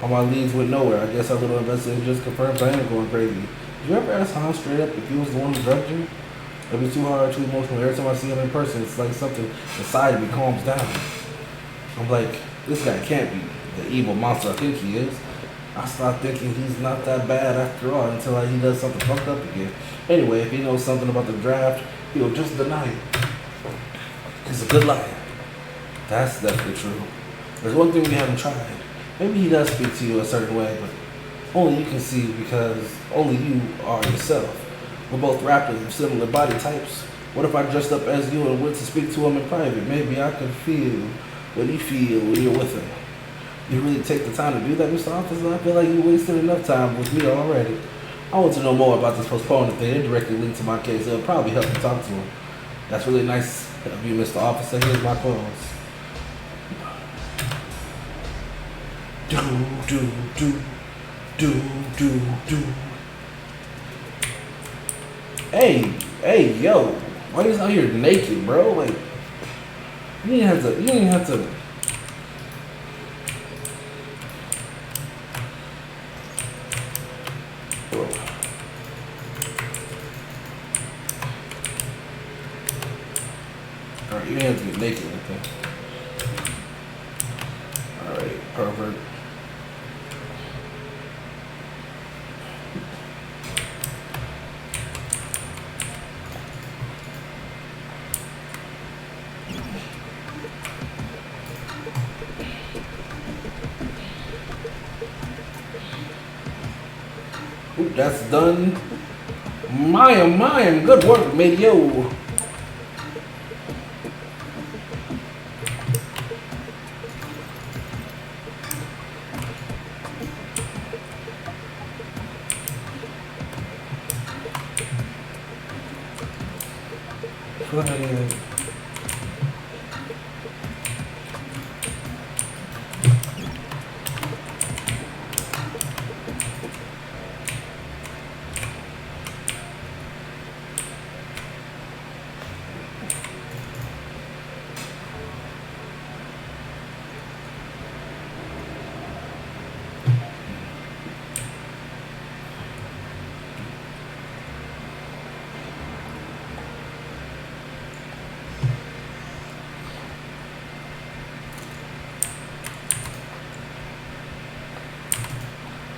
All my leads went nowhere. I guess our little investigation just confirms I am going crazy. Did you ever ask Han straight up if he was the one who drugged you? It'd be too hard, too emotional. Every time I see him in person, it's like something inside of me calms down. I'm like, this guy can't be the evil monster I think he is. I start thinking he's not that bad after all until he does something fucked up again. Anyway, if he knows something about the draft, he'll just deny it. He's a good liar. That's definitely true. There's one thing we haven't tried. Maybe he does speak to you a certain way, but only you can see because only you are yourself. We're both rappers with similar body types. What if I dressed up as you and went to speak to him in private? Maybe I could feel what you feel when you're with him. You really take the time to do that, Mr. Officer? I feel like you wasted enough time with me already. I want to know more about this postponement thing. It directly linked to my case. It'll probably help me talk to him. That's really nice of you, Mr. Officer. Here's my clothes. Do. Hey, yo. Why you out here naked, bro? Like, you didn't have to. Bro. Alright, you didn't have to get naked, okay? Pervert. Ooh, that's done. Mayim, good work, Mayo. Go ahead.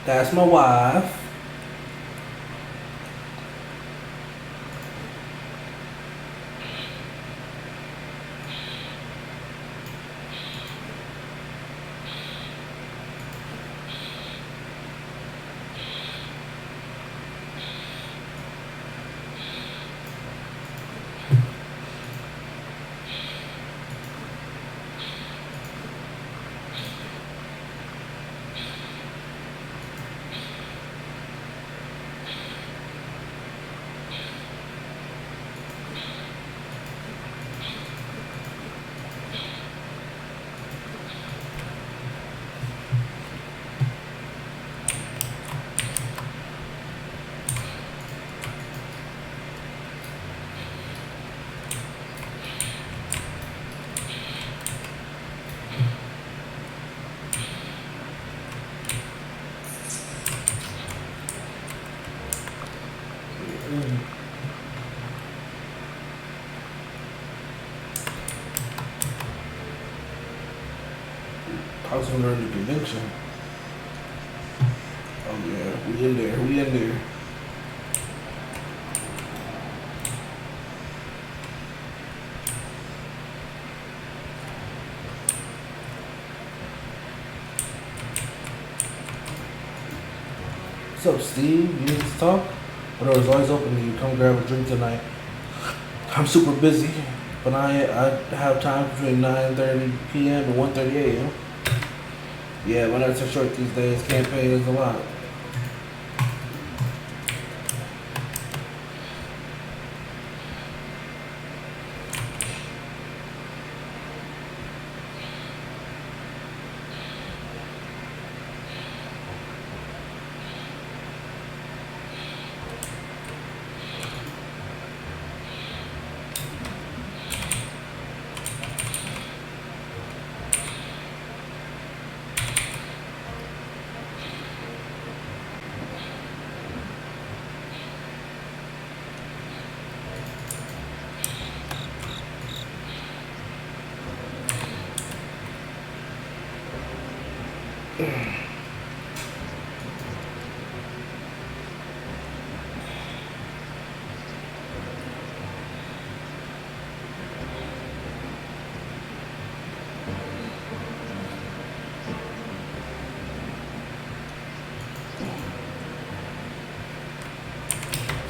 That's my wife. House under the convention. Oh yeah, we in there, we in there. What's up, Steve? You need to talk? The door is always open to you. Come grab a drink tonight. I'm super busy, but I have time between 9:30 p.m. and 1:30 a.m. Yeah, my nights are short these days. Campaign is a lot.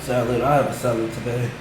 Salad. I have a salad today.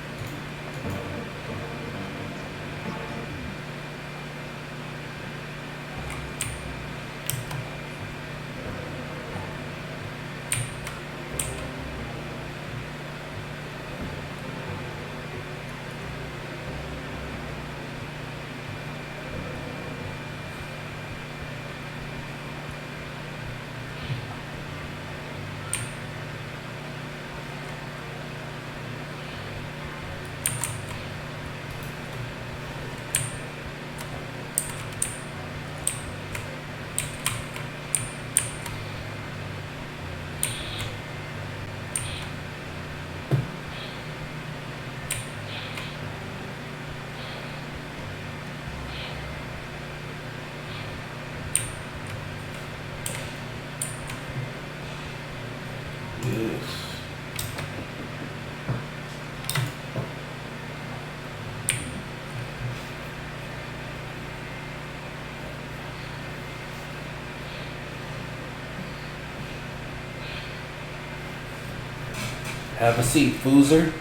Have a seat, Foozer.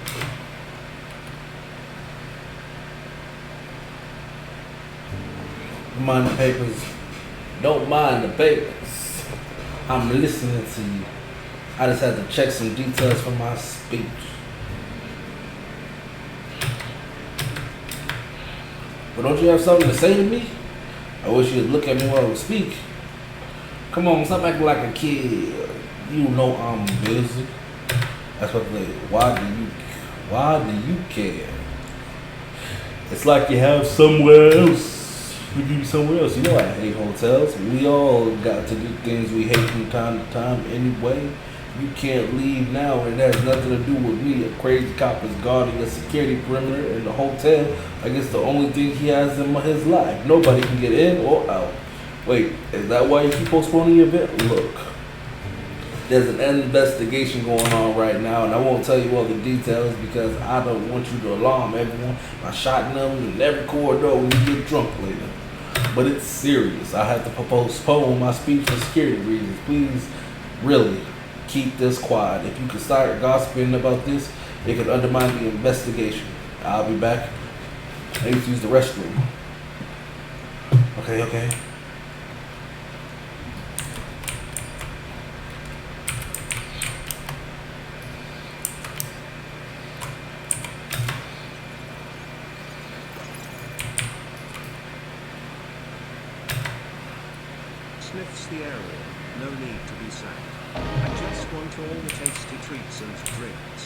Don't mind the papers. Don't mind the papers. I'm listening to you. I just had to check some details from my speech. But don't you have something to say to me? I wish you'd look at me while I would speak. Come on, stop acting like a kid. You know I'm busy. That's what they. Why do you care? It's like you have somewhere else. We give you somewhere else. You know I hate hotels. We all got to do things we hate from time to time anyway. You can't leave now, and it has nothing to do with me. A crazy cop is guarding a security perimeter in the hotel. I guess the only thing he has in his life. Nobody can get in or out. Wait, is that why you keep postponing the event? Look, there's an investigation going on right now, and I won't tell you all the details because I don't want you to alarm everyone by shotting them in every corridor when you get drunk later. But it's serious. I have to postpone my speech for security reasons. Please, really, keep this quiet. If you could start gossiping about this, it could undermine the investigation. I'll be back. I need to use the restroom. Okay. Sniffs the area. No need to be sad. I just want all the tasty treats and drinks.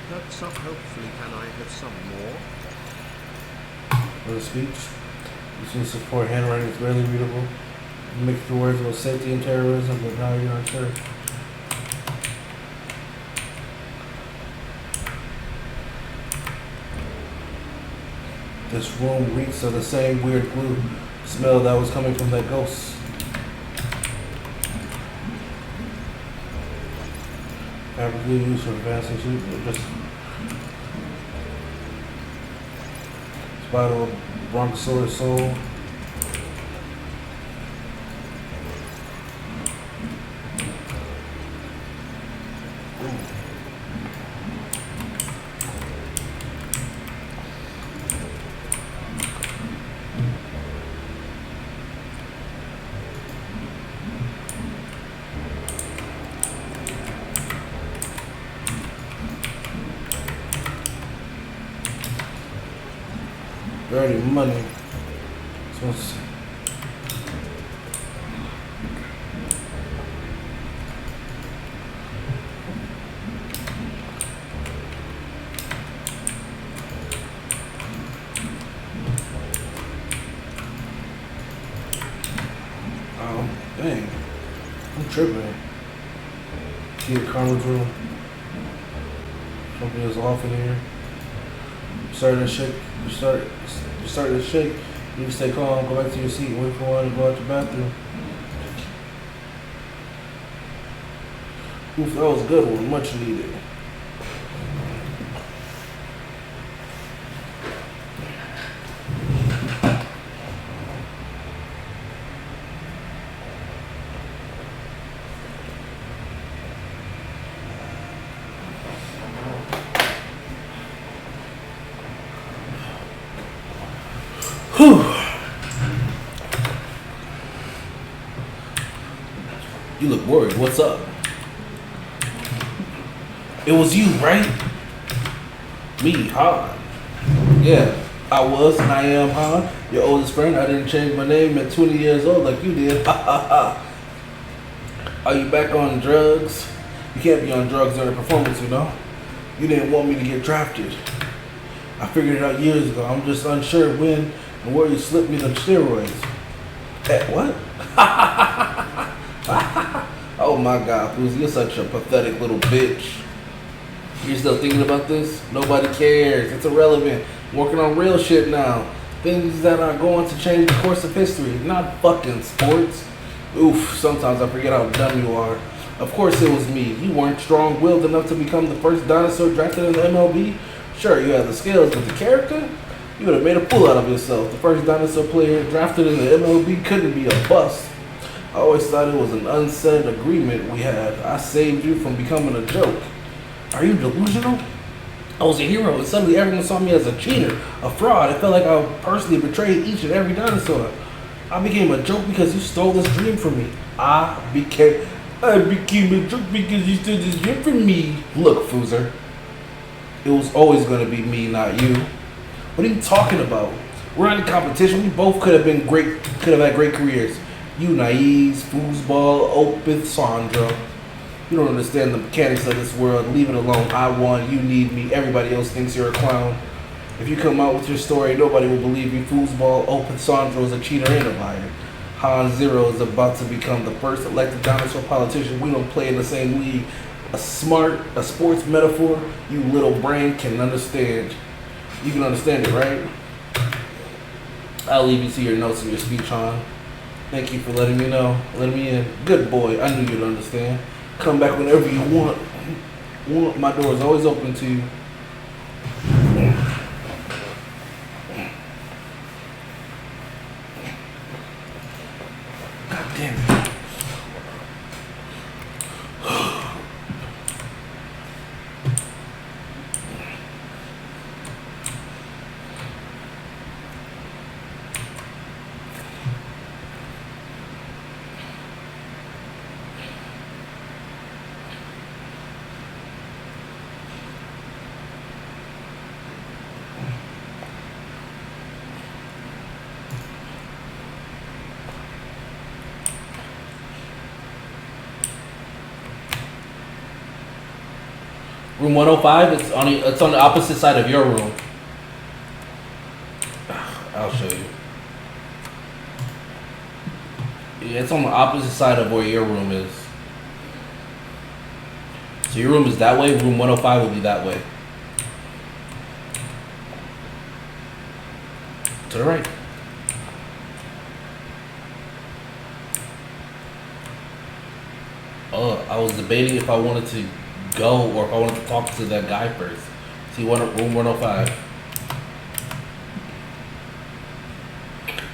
Perks up, hopefully can I have some more? For the speech, you should support handwriting is barely readable. You make the words about safety and terrorism, but now you're not sure. This room reeks of the same weird glue smell that was coming from that ghost. Fabric glue used for advancing shoot, just spider bronchosaurus soul. Dirty money. So dang. I'm tripping. See the camera room. Something is off in here. Starting to shake. You start to shake. You need to stay calm. Go back to your seat. Wait for one to go out the bathroom. Oof, that was a good one. Much needed. Whew. You look worried. What's up? It was you, right? Me, Han. Yeah, I was and I am Han, your oldest friend. I didn't change my name at 20 years old like you did. Ha ha ha. Are you back on drugs? You can't be on drugs during a performance, you know? You didn't want me to get drafted. I figured it out years ago. I'm just unsure when and where you slipped me the steroids. What? Oh my God, Boozy, you're such a pathetic little bitch. You're still thinking about this? Nobody cares. It's irrelevant. I'm working on real shit now. Things that are going to change the course of history, not fucking sports. Oof, sometimes I forget how dumb you are. Of course it was me. You weren't strong-willed enough to become the first dinosaur drafted in the MLB. Sure, you had the skills, but the character? You would have made a fool out of yourself. The first dinosaur player drafted in the MLB couldn't be a bust. I always thought it was an unsaid agreement we had. I saved you from becoming a joke. Are you delusional? I was a hero, and suddenly everyone saw me as a cheater, a fraud. It felt like I personally betrayed each and every dinosaur. I became a joke because you stole this dream from me. I became a joke because you stole this dream from me. Look, Foozer. It was always going to be me, not you. What are you talking about? We're in a competition. We both could have had great careers. You naive, foosball, Opeth, Sandra. You don't understand the mechanics of this world. Leave it alone. I won. You need me. Everybody else thinks you're a clown. If you come out with your story, nobody will believe you. Foosball, Opeth, Sandra is a cheater and a liar. Han Zero is about to become the first elected dinosaur politician. We don't play in the same league. A sports metaphor you little brain can understand. You can understand it, right? I'll leave you to your notes in your speech, Han. Thank you for letting me know. Letting me in. Good boy. I knew you'd understand. Come back whenever you want. My door is always open to you. God damn it. Room 105, it's on the opposite side of your room. I'll show you. Yeah, it's on the opposite side of where your room is. So your room is that way, room 105 will be that way. To the right. I was debating if I wanted to go or if I wanted to talk to that guy first. See, room 105.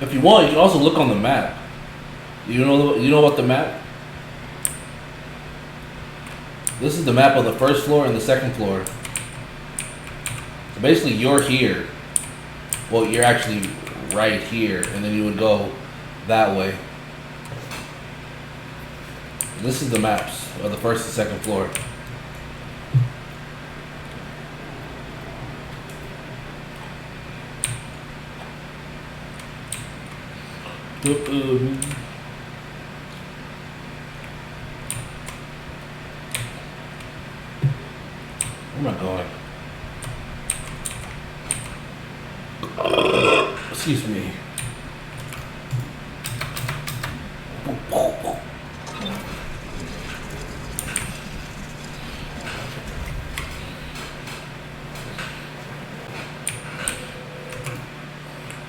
If you want, you can also look on the map. You know about the map? This is the map of the first floor and the second floor. So basically, you're here. Well, you're actually right here, and then you would go that way. This is the maps of the first and second floor. Where am I going? Excuse me.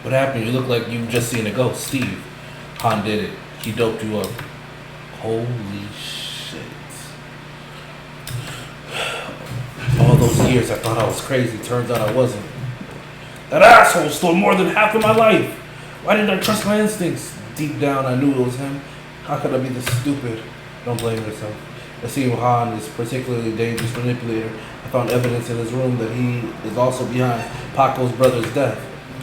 What happened? You look like you've just seen a ghost. Steve. Han did it. He doped you up. Holy shit. All those years I thought I was crazy. Turns out I wasn't. That asshole stole more than half of my life. Why didn't I trust my instincts? Deep down I knew it was him. How could I be this stupid? Don't blame yourself. It seems Han is a particularly dangerous manipulator. I found evidence in his room that he is also behind Paco's brother's death.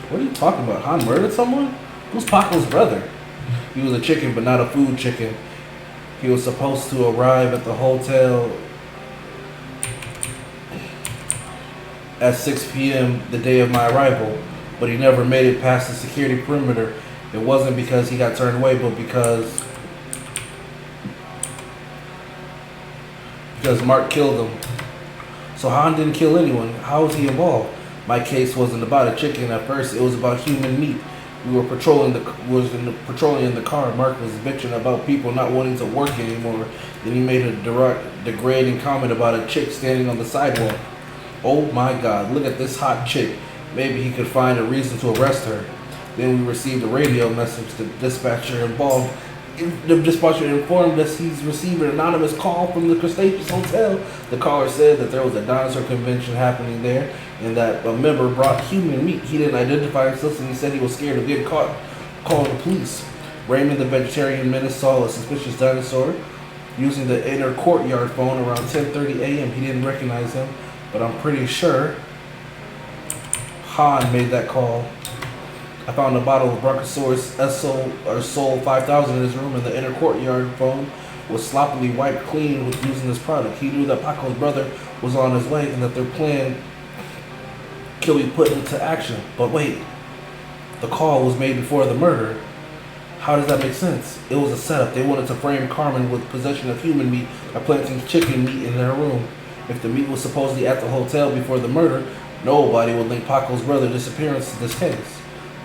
What are you talking about? Han murdered someone? Who's Paco's brother? He was a chicken, but not a food chicken. He was supposed to arrive at the hotel at 6 p.m. the day of my arrival, but he never made it past the security perimeter. It wasn't because he got turned away, but because Mark killed him. So Han didn't kill anyone. How was he involved? My case wasn't about a chicken at first. It was about human meat. We were patrolling in the car. Mark was bitching about people not wanting to work anymore. Then he made a degrading comment about a chick standing on the sidewalk. Oh my God, look at this hot chick. Maybe he could find a reason to arrest her. Then we received a radio message. The dispatcher informed us he's received an anonymous call from the Crustaceous Hotel. The caller said that there was a dinosaur convention happening there and that a member brought human meat. He didn't identify himself and he said he was scared of getting caught, calling the police. Raymond, the vegetarian menace, saw a suspicious dinosaur. using the inner courtyard phone around 10:30 a.m. He didn't recognize him, but I'm pretty sure Han made that call. I found a bottle of Brontosaurus Sol 5000 in his room, and the inner courtyard phone was sloppily wiped clean with using this product. He knew that Paco's brother was on his way and that their plan could be put into action. But wait, the call was made before the murder. How does that make sense? It was a setup. They wanted to frame Carmen with possession of human meat by planting chicken meat in their room. If the meat was supposedly at the hotel before the murder, nobody would link Paco's brother's disappearance to this case.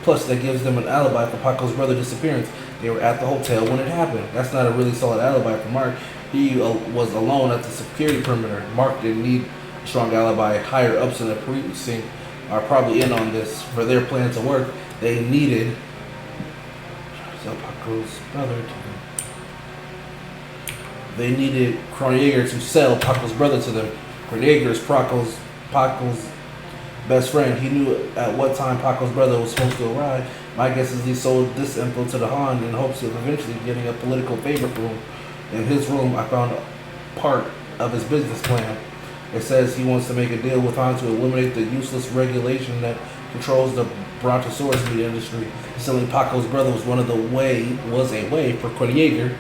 Plus, that gives them an alibi for Paco's brother's disappearance. They were at the hotel when it happened. That's not a really solid alibi for Mark. He was alone at the security perimeter. Mark didn't need a strong alibi. Higher ups in the precinct are probably in on this. For their plan to work, they needed Paco's brother to them. They needed Kronjaeger to sell Paco's brother to them. Kronjaeger is Paco's best friend. He knew at what time Paco's brother was supposed to arrive. My guess is he sold this info to the Han in hopes of eventually getting a political favor for him. In his room, I found part of his business plan. It says he wants to make a deal with Han to eliminate the useless regulation that controls the Brontosaurus meat industry. Selling Paco's brother was a way for Kronjaeger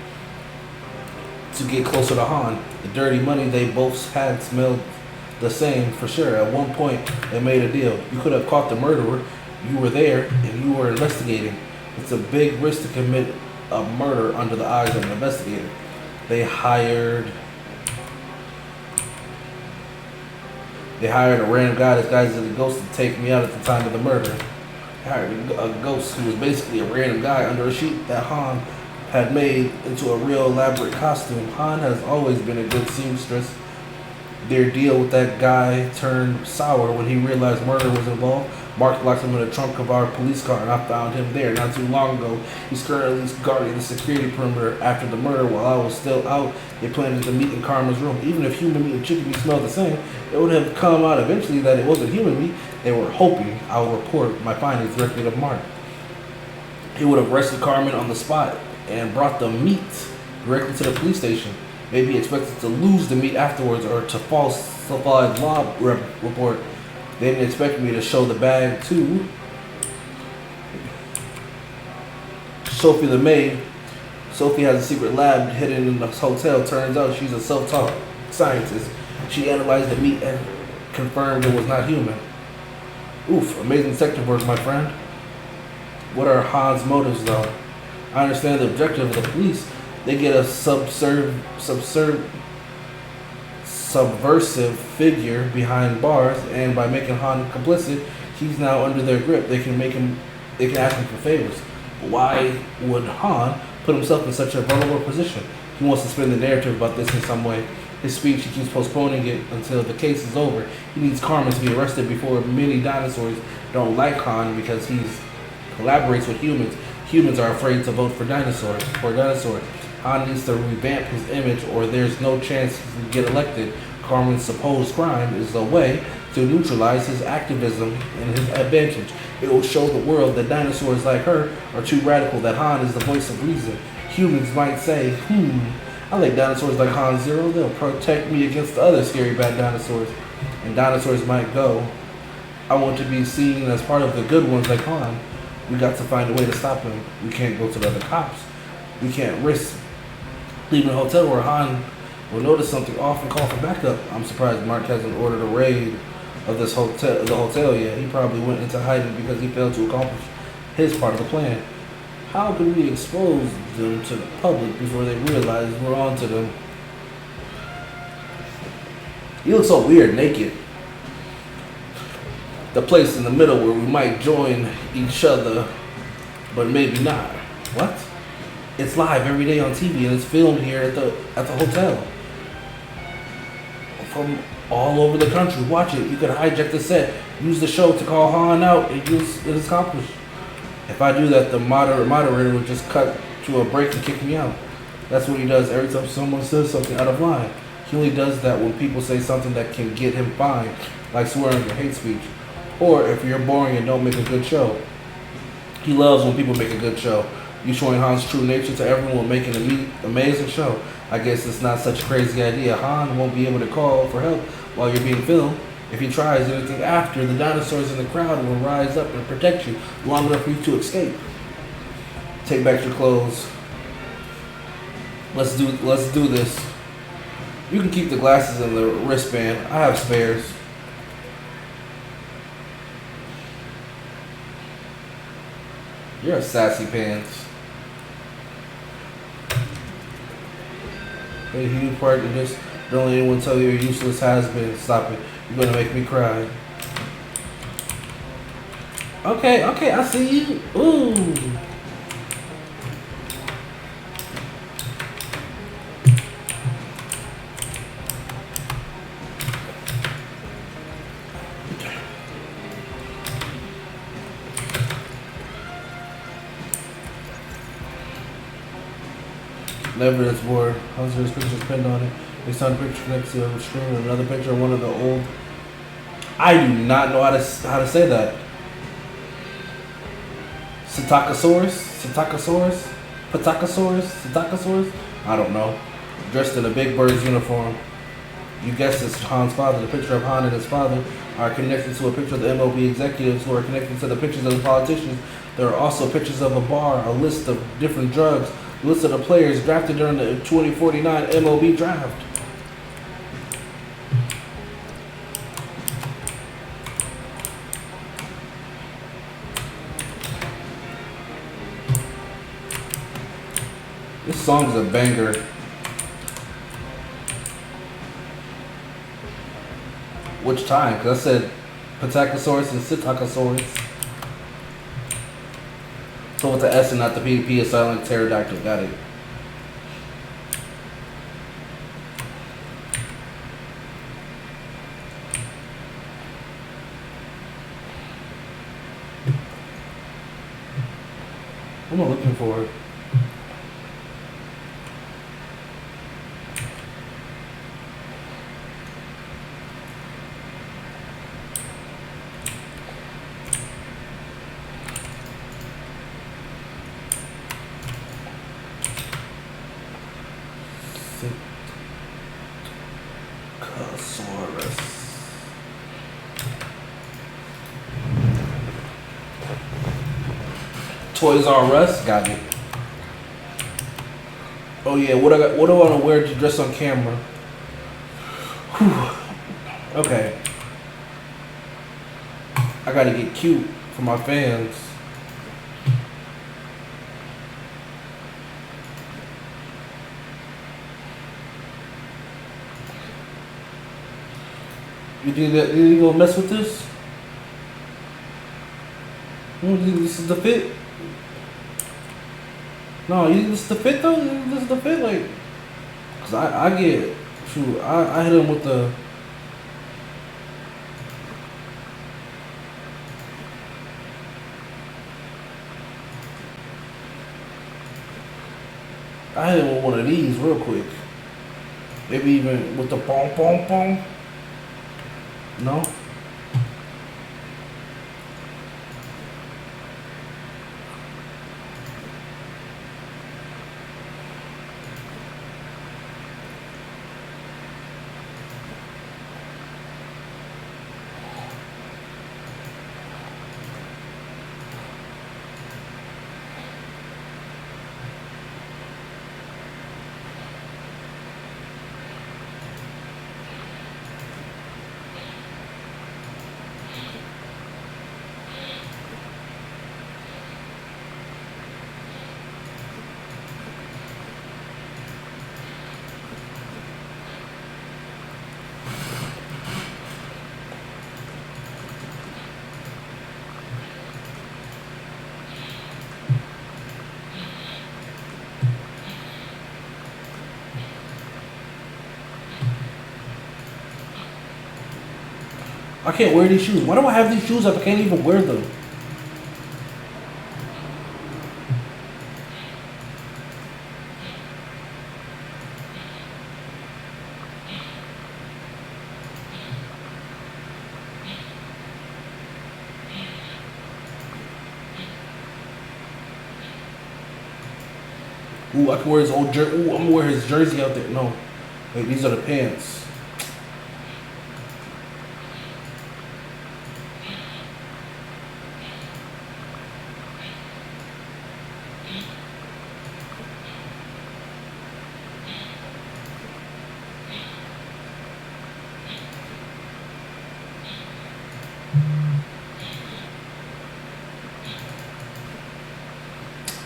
to get closer to Han. The dirty money they both had smelled the same for sure. At one point, they made a deal. You could have caught the murderer. You were there and you were investigating. It's a big risk to commit a murder under the eyes of an investigator. They hired a random guy disguised as a ghost to take me out at the time of the murder. They hired a ghost who was basically a random guy under a sheet that Han had made into a real elaborate costume. Han has always been a good seamstress. Their deal with that guy turned sour when he realized murder was involved. Mark locked him in the trunk of our police car, and I found him there not too long ago. He's currently guarding the security perimeter. After the murder, while I was still out, they planted the meat in Carmen's room. Even if human meat and chicken meat smelled the same, it would have come out eventually that it wasn't human meat. They were hoping I would report my findings directly to Mark. He would have arrested Carmen on the spot and brought the meat directly to the police station. Maybe expected to lose the meat afterwards or to falsify the law report. They didn't expect me to show the bag to Sophie the maid. Sophie has a secret lab hidden in the hotel. Turns out she's a self-taught scientist. She analyzed the meat and confirmed it was not human. Oof, amazing detective work, my friend. What are Han's motives, though? I understand the objective of the police. They get a subversive figure behind bars, and by making Han complicit, he's now under their grip. They can ask him for favors. But why would Han put himself in such a vulnerable position? He wants to spin the narrative about this in some way. His speech, he keeps postponing it until the case is over. He needs Carmen to be arrested before many dinosaurs don't like Han because he collaborates with humans. Humans are afraid to vote for dinosaurs. Han needs to revamp his image or there's no chance he can get elected. Carmen's supposed crime is a way to neutralize his activism and his advantage. It will show the world that dinosaurs like her are too radical, that Han is the voice of reason. Humans might say, I like dinosaurs like Han Zero. They'll protect me against the other scary bad dinosaurs. And dinosaurs might go, I want to be seen as part of the good ones like Han. We got to find a way to stop him. We can't go to the other cops. We can't risk leaving a hotel where Han will notice something off and call for backup. I'm surprised Mark hasn't ordered a raid of the hotel yet. He probably went into hiding because he failed to accomplish his part of the plan. How can we expose them to the public before they realize we're on to them? You look so weird naked. The place in the middle where we might join each other, but maybe not. What? It's live every day on TV and it's filmed here at the hotel. From all over the country, watch it. You could hijack the set, use the show to call Han out, and it is accomplished. If I do that, the moderator would just cut to a break and kick me out. That's what he does every time someone says something out of line. He only does that when people say something that can get him fined, like swearing or hate speech. Or if you're boring and don't make a good show. He loves when people make a good show. You showing Han's true nature to everyone will make an amazing show. I guess it's not such a crazy idea. Han won't be able to call for help while you're being filmed. If he tries anything after, the dinosaurs in the crowd will rise up and protect you long enough for you to escape. Take back your clothes. Let's do this. You can keep the glasses and the wristband. I have spares. You're a sassy pants. Hey, huge part of this. Don't let anyone tell you you're useless has-been. Stop it. You're gonna make me cry. Okay, I see you. Ooh. Evidence board. How's this picture pinned on it? Next time the picture connects to a screen and another picture of one of the old. I do not know how to say that. Patacosaurus? I don't know. Dressed in a big bird's uniform. You guessed it's Han's father. The picture of Han and his father are connected to a picture of the MLB executives who are connected to the pictures of the politicians. There are also pictures of a bar, a list of different drugs, a list of the players drafted during the 2049 MLB draft. This song's a banger. Which time? Because I said Patacosaurus and Psittacosaurus. So with the S and not the P, P is silent. Pterodactyl. Got it. What am I looking for? Toys R Us, got it. Oh yeah, what do I want to wear to dress on camera? Whew. Okay, I gotta get cute for my fans. You think that you gonna mess with this? You think this is the fit? No, you think this is the fit though? You think this is the fit, like, cause I get, shoot, I hit him with the. I hit him with one of these real quick. Maybe even with the pom pom pom. No. I can't wear these shoes. Why do I have these shoes if I can't even wear them? Ooh, I can wear his old jersey. Ooh, I'm gonna wear his jersey out there. No, wait, these are the pants.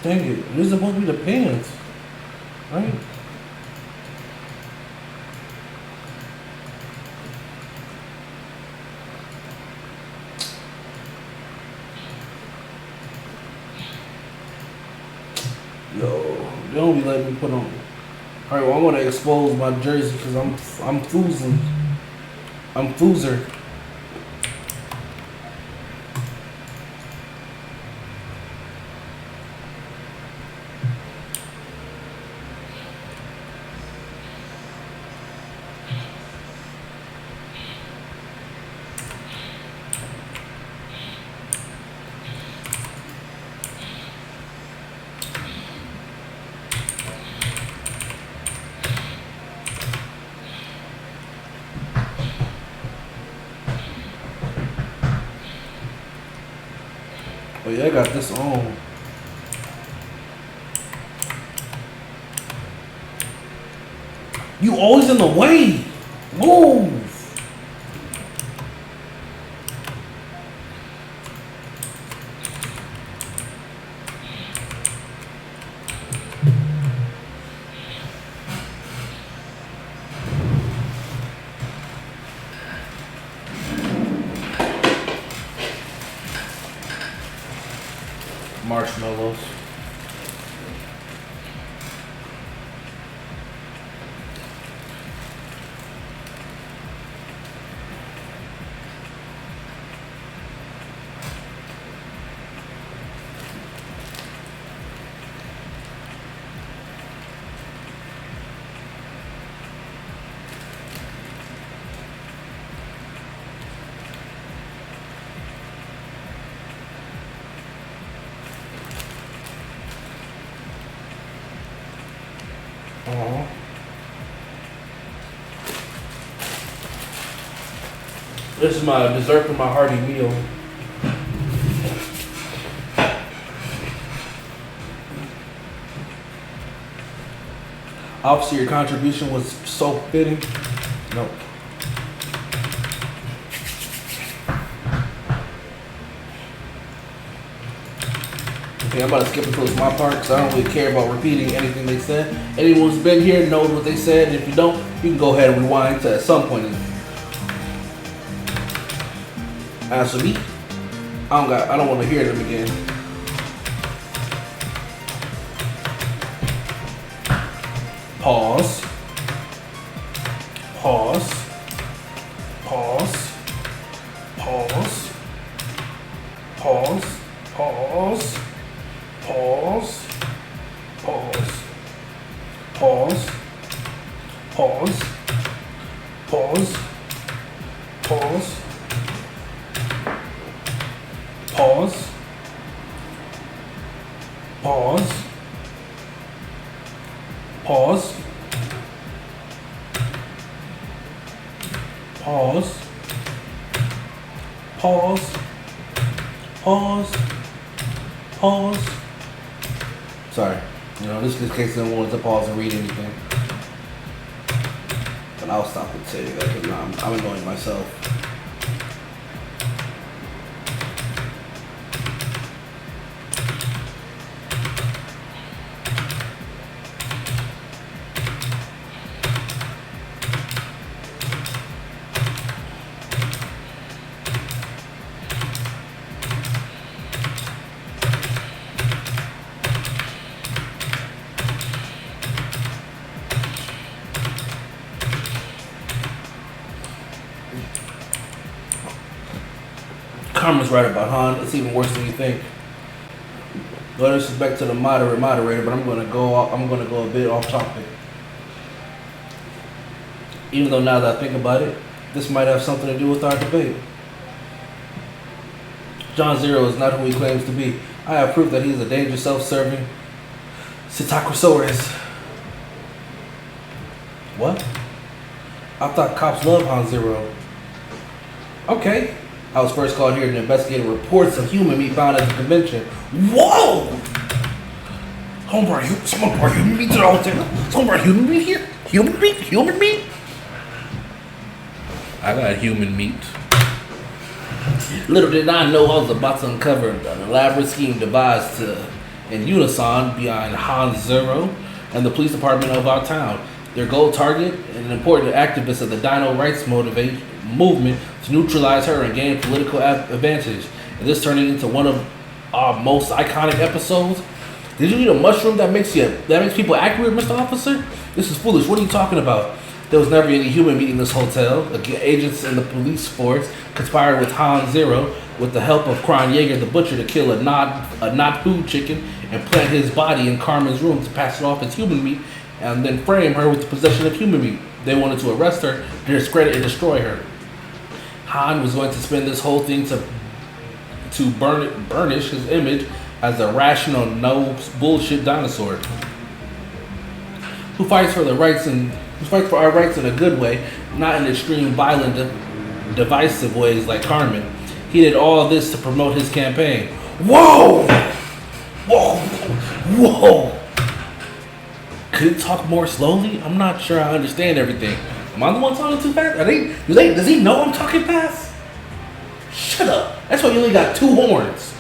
Dang it, these are supposed to be the pants, right? Yo, they don't be letting me put on. Alright, well I'm gonna expose my jersey because I'm foozing. I'm foozer. Oh yeah, I got this on. You always in the way. Move. Marshmallows. This is my dessert for my hearty meal. Obviously, your contribution was so fitting. Nope. Okay, I'm about to skip until it's my part because I don't really care about repeating anything they said. Anyone who's been here knows what they said. If you don't, you can go ahead and rewind to at some point. As for me, I don't want to hear them again. Pause. Pause. Pause. Pause. Pause. Pause. Pause. Pause. Pause. Pause. Pause. Pause. Pause. Pause. Pause. Pause. Pause. Pause. Pause. Sorry. This is in case anyone wants to pause and read anything. But I'll stop and say that because I'm annoying myself. Karma's right about Han. It's even worse than you think. No disrespect to the moderator, but I'm gonna go a bit off topic. Even though now that I think about it, this might have something to do with our debate. John Zero is not who he claims to be. I have proof that he is a dangerous, self-serving Cetacosaurus. What? I thought cops love Han Zero. Okay. I was first called here to investigate reports of human meat found at the convention. Whoa! Someone brought human meat to the hotel? Someone brought human meat here? Human meat? Human meat? I got human meat. Little did I know I was about to uncover an elaborate scheme devised in unison behind Han Zero and the police department of our town. Their goal target and an important activist of the Dino Rights movement to neutralize her and gain political advantage. And this turning into one of our most iconic episodes. Did you eat a mushroom that makes people accurate, Mr. Officer? This is foolish. What are you talking about? There was never any human meat in this hotel. Agents in the police force conspired with Han Zero with the help of Kron Yeager the butcher to kill a not food chicken and plant his body in Carmen's room to pass it off as human meat and then frame her with the possession of human meat. They wanted to arrest her, to discredit and destroy her. Han was going to spend this whole thing to burnish his image as a rational, no bullshit dinosaur who fights for our rights in a good way, not in extreme, violent, divisive ways like Carmen. He did all this to promote his campaign. Whoa! Whoa! Whoa! Could he talk more slowly? I'm not sure I understand everything. Am I the one talking too fast? Does he know I'm talking fast? Shut up. That's why you only got 2 horns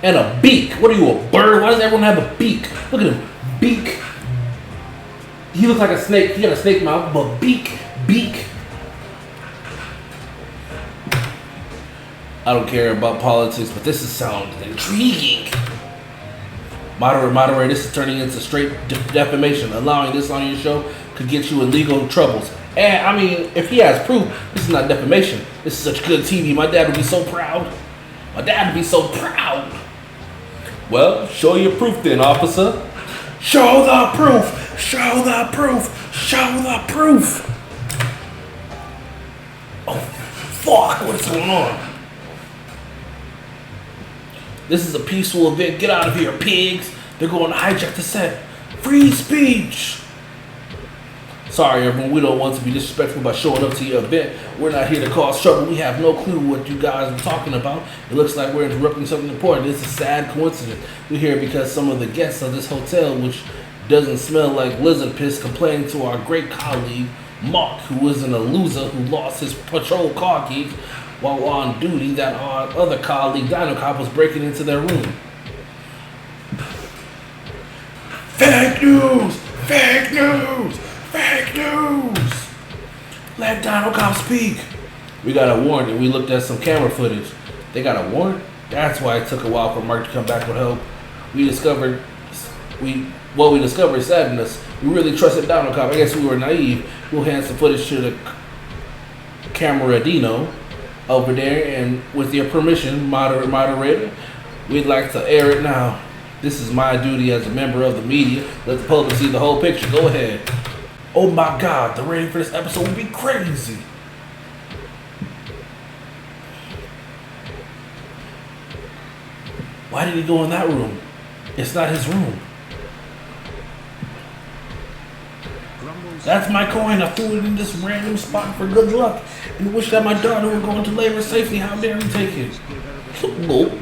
and a beak. What are you, a bird? Why does everyone have a beak? Look at him. Beak. He looks like a snake. He got a snake mouth, but beak. I don't care about politics, but this sounds intriguing. Moderator, this is turning into straight defamation. Allowing this on your show could get you in legal troubles. And I mean, if he has proof, this is not defamation. This is such good TV. My dad would be so proud. Well, show your proof then, officer. Show the proof. Oh, fuck. What is going on? This is a peaceful event. Get out of here, pigs. They're going to hijack the set. Free speech. Sorry, everyone. We don't want to be disrespectful by showing up to your event. We're not here to cause trouble. We have no clue what you guys are talking about. It looks like we're interrupting something important. It's a sad coincidence. We're here because some of the guests of this hotel, which doesn't smell like lizard piss, complained to our great colleague, Mark, who isn't a loser who lost his patrol car keys while on duty, that our other colleague, dinocop, was breaking into their room. Fake news! Fake news! Fake news! Let dinocop speak! We got a warrant and we looked at some camera footage. They got a warrant? That's why it took a while for Mark to come back with help. We discovered saddened us. We really trusted dinocop. I guess we were naive. We'll hand some footage to the camera Dino over there, and with your permission, moderator, we'd like to air it now. This is my duty as a member of the media. Let the public see the whole picture. Go ahead. Oh my God, the rating for this episode would be crazy. Why did he go in that room? It's not his room. That's my coin. I threw it in this random spot for good luck and wish that my daughter would go into labor safely. How dare you take it? Nope.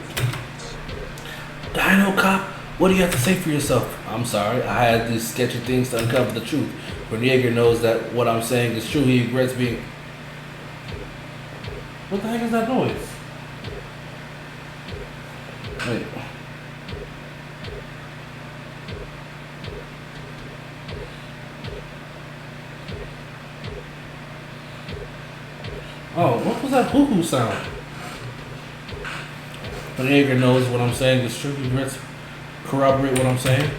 Dinocop, what do you have to say for yourself? I'm sorry. I had these sketchy things to uncover the truth. When Yeager knows that what I'm saying is true, he regrets being... What the heck is that noise? Wait. Oh, what was that hoo-hoo sound? When Yeager knows what I'm saying is true, he regrets corroborate what I'm saying.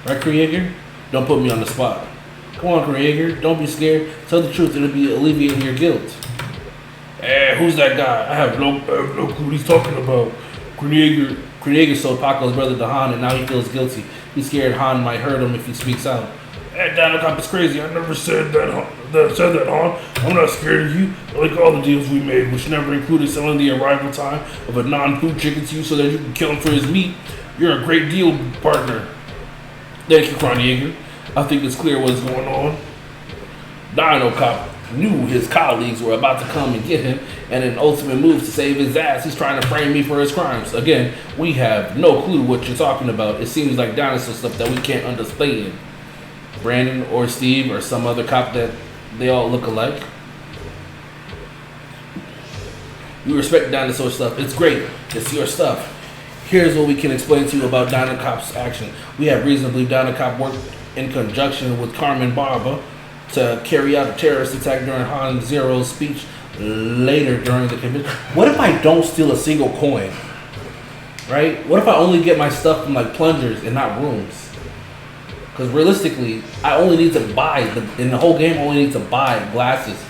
Right, Krieger? Don't put me on the spot. Come on, Krieger. Don't be scared. Tell the truth. It'll be alleviating your guilt. Hey, who's that guy? I have no clue what he's talking about. Krieger sold Paco's brother to Han, and now he feels guilty. He's scared Han might hurt him if he speaks out. Hey, dinocop is crazy. I never said that, Han. I'm not scared of you. I like all the deals we made, which never included selling the arrival time of a non-food chicken to you so that you can kill him for his meat. You're a great deal partner. Thank you, Kroniger. I think it's clear what's going on. Dinocop knew his colleagues were about to come and get him, and in an ultimate move to save his ass, he's trying to frame me for his crimes. Again, we have no clue what you're talking about. It seems like dinosaur stuff that we can't understand. Brandon or Steve or some other cop that they all look alike. We respect dinosaur stuff. It's great. It's your stuff. Here's what we can explain to you about Dinocop's action. We have reason to believe Dinocop worked in conjunction with Carmen Barba to carry out a terrorist attack during Han Zero's speech later during the convention. What if I don't steal a single coin? Right? What if I only get my stuff from like plungers and not rooms? Because realistically, I only need to buy, in the whole game, I only need to buy glasses.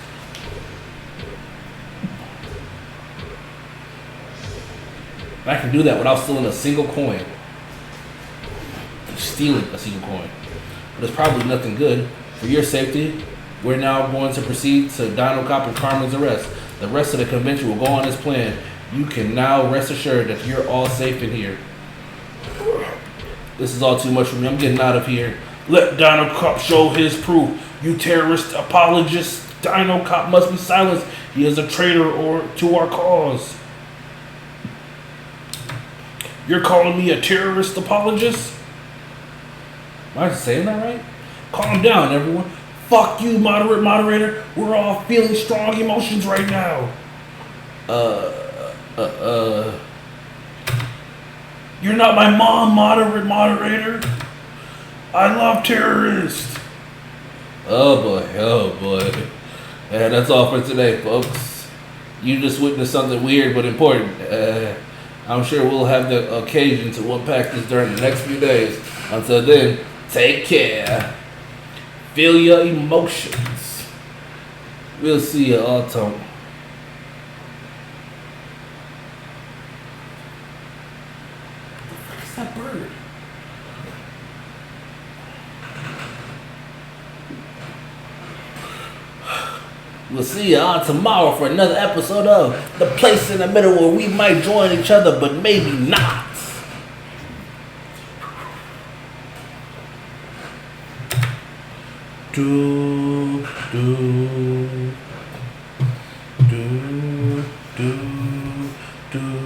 I can do that without stealing a single coin. Stealing a single coin. But it's probably nothing good. For your safety, we're now going to proceed to Dinocop and Carmen's arrest. The rest of the convention will go on as planned. You can now rest assured that you're all safe in here. This is all too much for me. I'm getting out of here. Let Dinocop show his proof. You terrorist apologist. Dinocop must be silenced. He is a traitor to our cause. You're calling me a terrorist apologist? Am I saying that right? Calm down, everyone. Fuck you, moderator. We're all feeling strong emotions right now. You're not my mom, moderator. I love terrorists. Oh boy. Yeah, that's all for today, folks. You just witnessed something weird but important. I'm sure we'll have the occasion to unpack this during the next few days. Until then, take care. Feel your emotions. We'll see you all tomorrow. What's that bird? We'll see you all tomorrow for another episode of The Place in the Middle, where we might join each other, but maybe not. Do, do, do, do, do.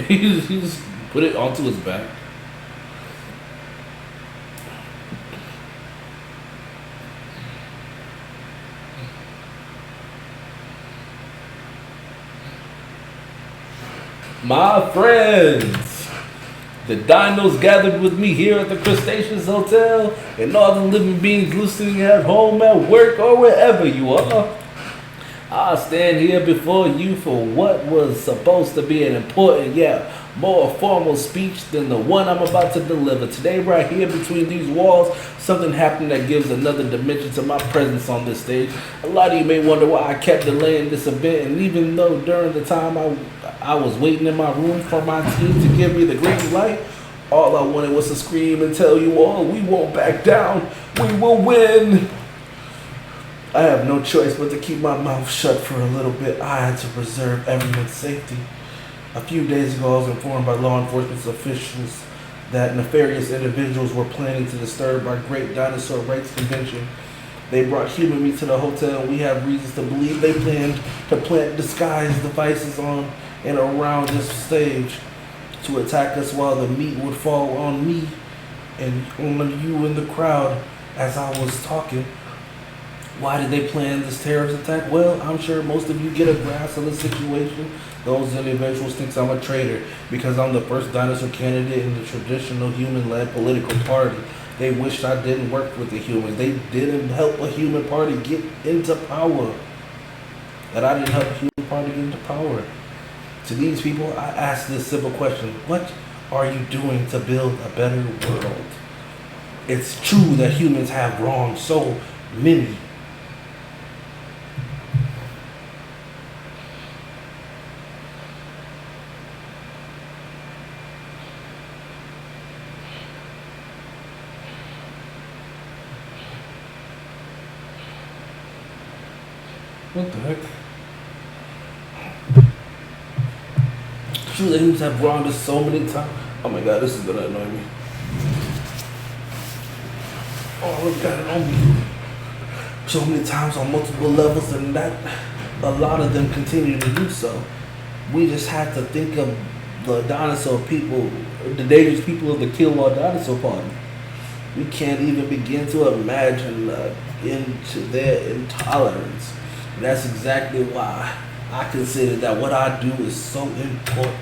He just put it onto his back. My friends, the dinos gathered with me here at the Crustaceans Hotel, and all the living beings listening at home, at work, or wherever you are. I stand here before you for what was supposed to be an important yet more formal speech than the one I'm about to deliver. Today, right here between these walls, something happened that gives another dimension to my presence on this stage. A lot of you may wonder why I kept delaying this event, and even though during the time I was waiting in my room for my team to give me the green light, all I wanted was to scream and tell you all, we won't back down, we will win. I have no choice but to keep my mouth shut for a little bit. I had to preserve everyone's safety. A few days ago, I was informed by law enforcement officials that nefarious individuals were planning to disturb our great dinosaur rights convention. They brought human meat to the hotel, and we have reasons to believe they planned to plant disguise devices on and around this stage to attack us while the meat would fall on me and on you in the crowd as I was talking. Why did they plan this terrorist attack? Well, I'm sure most of you get a grasp of the situation. Those individuals think I'm a traitor because I'm the first dinosaur candidate in the traditional human-led political party. They wished I didn't work with the humans. They didn't help a human party get into power. that I didn't help the human party get into power. To these people, I ask this simple question: what are you doing to build a better world? It's true that humans have wronged so many. What the heck? True that humans have wronged us so many times. Oh my god, this is gonna annoy me. Oh, look at it on me. So many times on multiple levels, and that a lot of them continue to do so. We just have to think of the dinosaur people, the dangerous people of the Kill All Dinosaur Party. We can't even begin to imagine into their intolerance. And that's exactly why I consider that what I do is so important.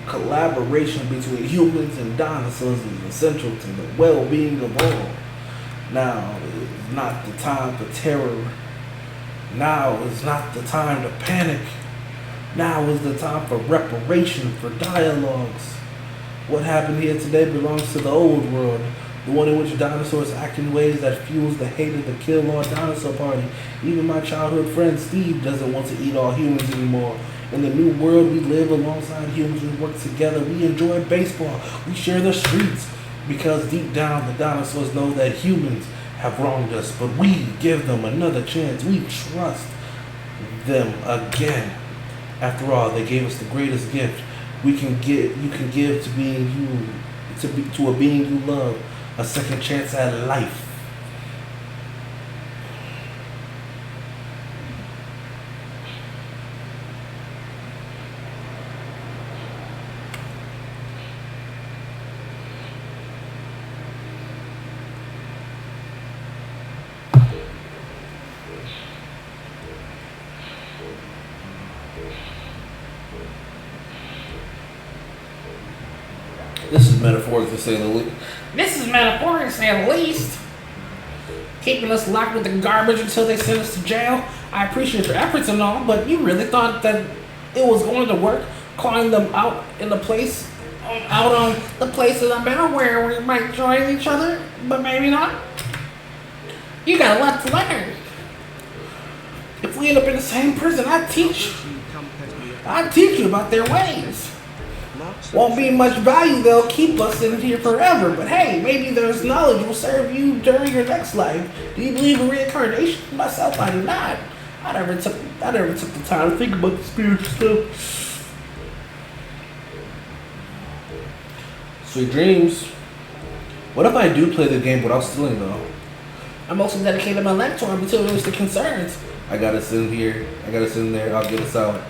Collaboration between humans and dinosaurs is essential to the well-being of all. Now is not the time for terror. Now is not the time to panic. Now is the time for reparation, for dialogues. What happened here today belongs to the old world, the one in which dinosaurs act in ways that fuels the hate of the Kill All Dinosaur Party. Even my childhood friend Steve doesn't want to eat all humans anymore. In the new world, we live alongside humans and work together. We enjoy baseball. We share the streets. Because deep down, the dinosaurs know that humans have wronged us, but we give them another chance. We trust them again. After all, they gave us the greatest gift you can give to being you, to a being you love, a second chance at life. This is metaphoric to say the least. This is metaphoric to say the least. Keeping us locked with the garbage until they send us to jail. I appreciate your efforts and all, but you really thought that it was going to work? Calling them out in the place, out on the places I'm in where we might join each other, but maybe not? You got a lot to learn. If we end up in the same prison, I'd teach you about their ways. Won't be much value, they'll keep us in here forever, but hey, maybe there's knowledge will serve you during your next life. Do you believe in reincarnation? Myself, I do not. I never took the time to think about the spiritual stuff. Sweet dreams. What if I do play the game without stealing though? I'm also dedicated my life to materialistic concerns. I gotta sit in here, I gotta sit in there, I'll get us out.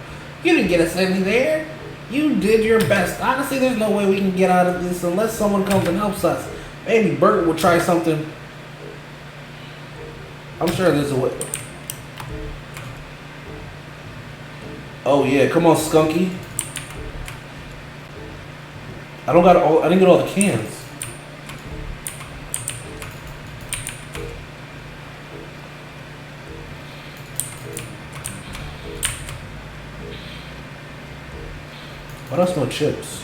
You didn't get us in there. You did your best. Honestly, there's no way we can get out of this unless someone comes and helps us. Maybe Bert will try something. I'm sure there's a way. Oh yeah, come on, Skunky. I didn't get all the cans. Why don't I smell chips?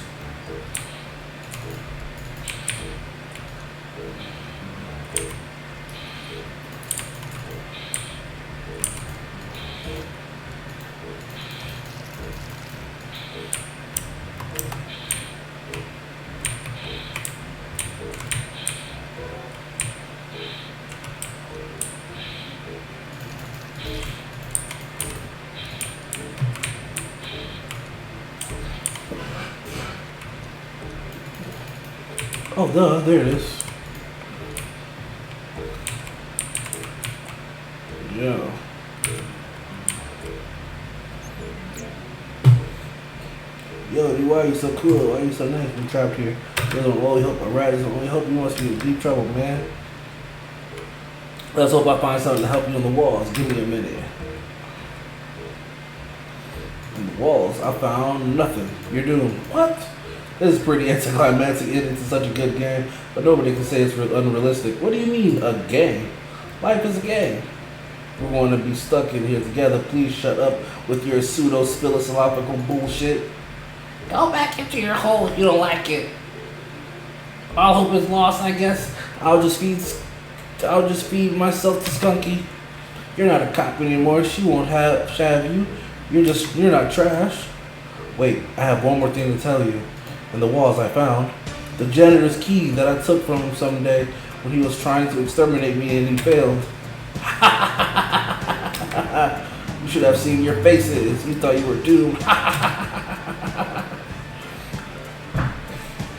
Oh, duh, there it is. Yeah. Yo, dude, why are you so cool? Why are you so nice? I'm trapped here. This don't only help. A rat doesn't only help. You must be in deep trouble, man. Let's hope I find something to help you on the walls. Give me a minute. On the walls, I found nothing. You're doomed. What? This is pretty anticlimactic ending to such a good game, but nobody can say it's unrealistic. What do you mean, a game? Life is a game. we're going to be stuck in here together. Please shut up with your pseudo-philosophical bullshit. Go back into your hole if you don't like it. All hope is lost, I guess. I'll just feed myself to Skunky. You're not a cop anymore. She won't have you. You're not trash. Wait, I have one more thing to tell you. In the walls I found the janitor's key that I took from him someday when he was trying to exterminate me and he failed. You should have seen your faces. You thought you were doomed.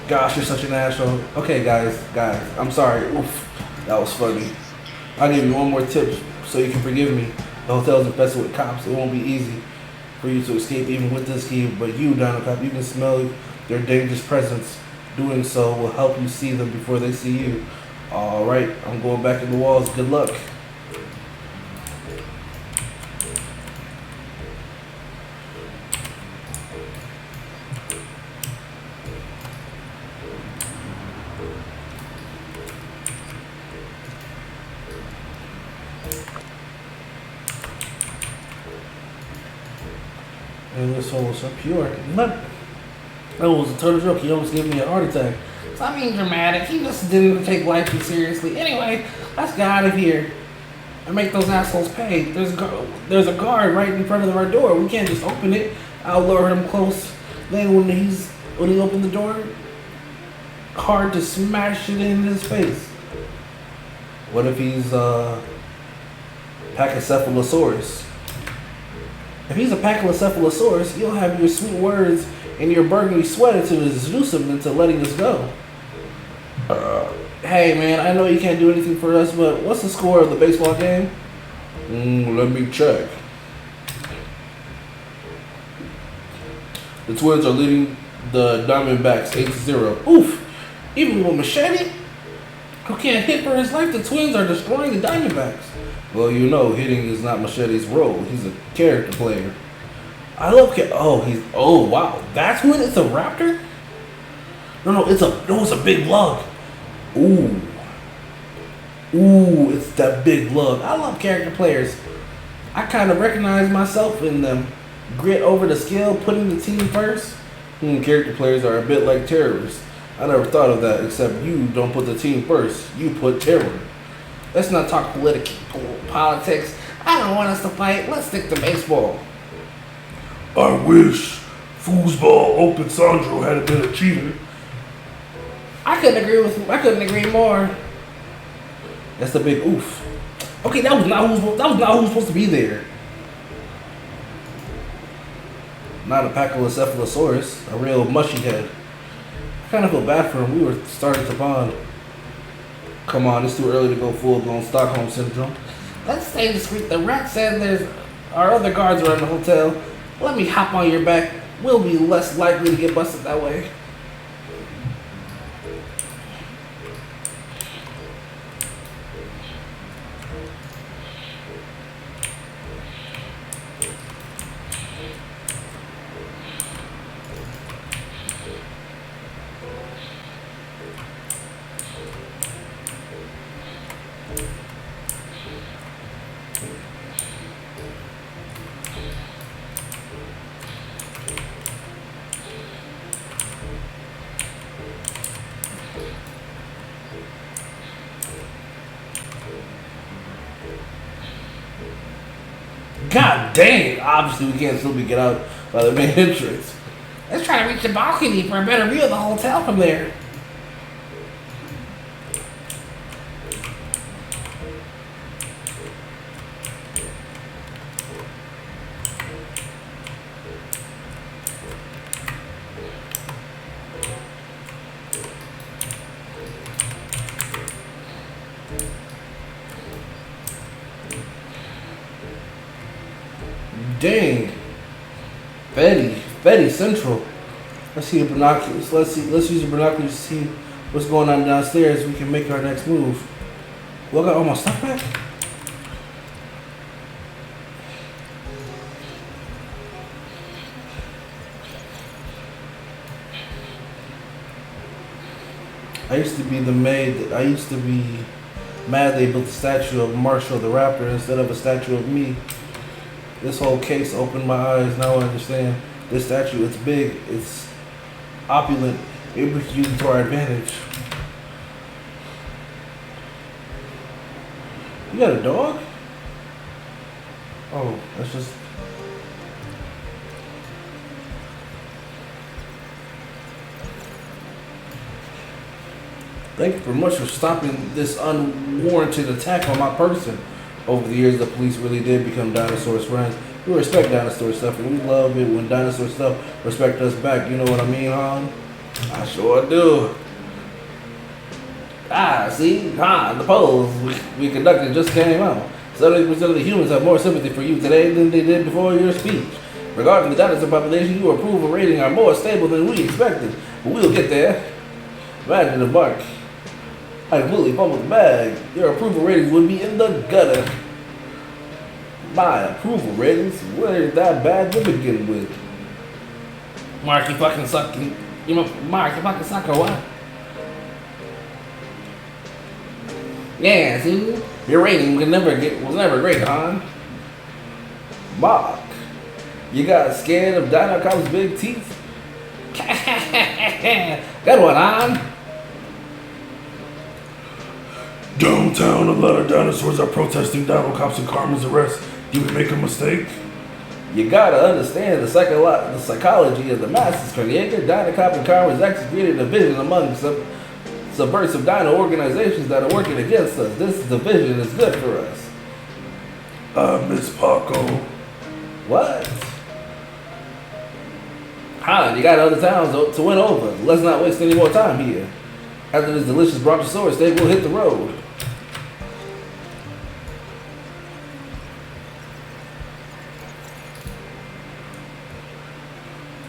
Gosh, you're such an asshole. Okay, guys, I'm sorry. Oof, that was funny. I'll give you one more tip so you can forgive me. The hotel's infested with cops. It won't be easy for you to escape even with this key, but you, dinocop, you can smell their dangerous presence. Doing so will help you see them before they see you. Alright, I'm going back in the walls. Good luck. And this one was so pure. That was a total joke. He almost gave me a heart attack. Stop being dramatic. He just didn't take life too seriously. Anyway, let's get out of here and make those assholes pay. There's a guard right in front of our door. We can't just open it. I'll lure him close. Then when he opened the door, hard to smash it in his face. What if he's Pachycephalosaurus? If he's a Pachycephalosaurus, you'll have your sweet words and your burgundy sweater to seduce him into letting us go. Hey man, I know you can't do anything for us, but what's the score of the baseball game? Let me check. The Twins are leading the Diamondbacks 8-0. Oof! Even with Machete, who can't hit for his life, the Twins are destroying the Diamondbacks. Well, you know, hitting is not Machete's role. He's a character player. I love oh wow, that's what it's a raptor? No, it's a big lug. Ooh, it's that big lug. I love character players. I kind of recognize myself in them. Grit over the skill, putting the team first. Character players are a bit like terrorists. I never thought of that, except you don't put the team first. You put terror. Let's not talk politics. I don't want us to fight. Let's stick to baseball. I wish foosball Open Sandro had been a cheater. I couldn't agree more. That's the big oof. Okay, that was not who's supposed to be there. Not a Pachycephalosaurus, a real mushy head. I kind of feel bad for him. We were starting to bond. Come on, it's too early to go full-blown Stockholm syndrome. Let's stay discreet. The rat said our other guards are in the hotel. Let me hop on your back. We'll be less likely to get busted that way. God dang! Obviously, we can't still get out by the main entrance. Let's try to reach the balcony for a better view of the hotel from there. Dang. Betty Central. Let's see the binoculars. Let's use the binoculars to see what's going on downstairs. We can make our next move. Well, I got all my stuff back. I used to be the maid. I used to be Mad they built a statue of Marshall the Raptor instead of a statue of me. This whole case opened my eyes. Now I understand. This statue, it's big, it's opulent. It was used to our advantage. You got a dog? Oh, that's just... Thank you very much for stopping this unwarranted attack on my person. Over the years, the police really did become dinosaurs' friends. We respect dinosaur stuff, and we love it when dinosaur stuff respect us back. You know what I mean, hon? I sure do. See? The polls we conducted just came out. 70% of the humans have more sympathy for you today than they did before your speech. Regarding the dinosaur population, your approval rating are more stable than we expected. But we'll get there. Imagine the bark. I completely fumbled the bag. Your approval ratings would be in the gutter. My approval ratings weren't that bad to begin with. Mark, you fucking suck. Mark, you fucking suck or what? Yeah, see? Your rating was never great, hon. Mark, you got scared of dinocop's big teeth? Good one, hon. Downtown, a lot of dinosaurs are protesting dinocop's and Carmen's arrest. Did we make a mistake? You gotta understand the psychology of the masses. Krieger, dinocop, and Carmen's executed a division among subversive dino organizations that are working against us. This division is good for us. Miss Paco. What? Han, you got other towns to win over. Let's not waste any more time here. After this delicious brontosaurus steak, we'll hit the road.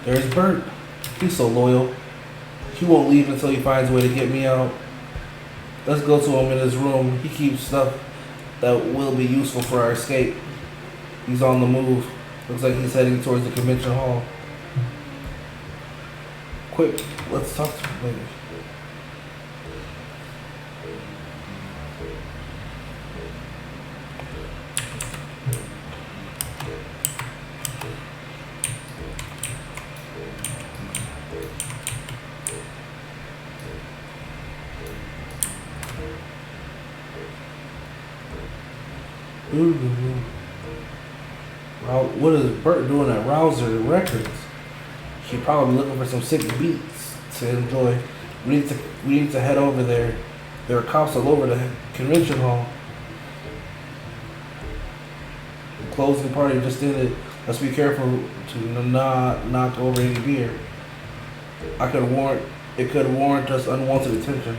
There's Bert. He's so loyal. He won't leave until he finds a way to get me out. Let's go to him in his room. He keeps stuff that will be useful for our escape. He's on the move. Looks like he's heading towards the convention hall. Quick, let's talk to him later. What is Bert doing at Rouser Records? She's probably looking for some sick beats to enjoy. We need to head over there. There are cops all over the convention hall. The closing party just ended. Let's be careful to not knock over any beer. It could warrant us unwanted attention.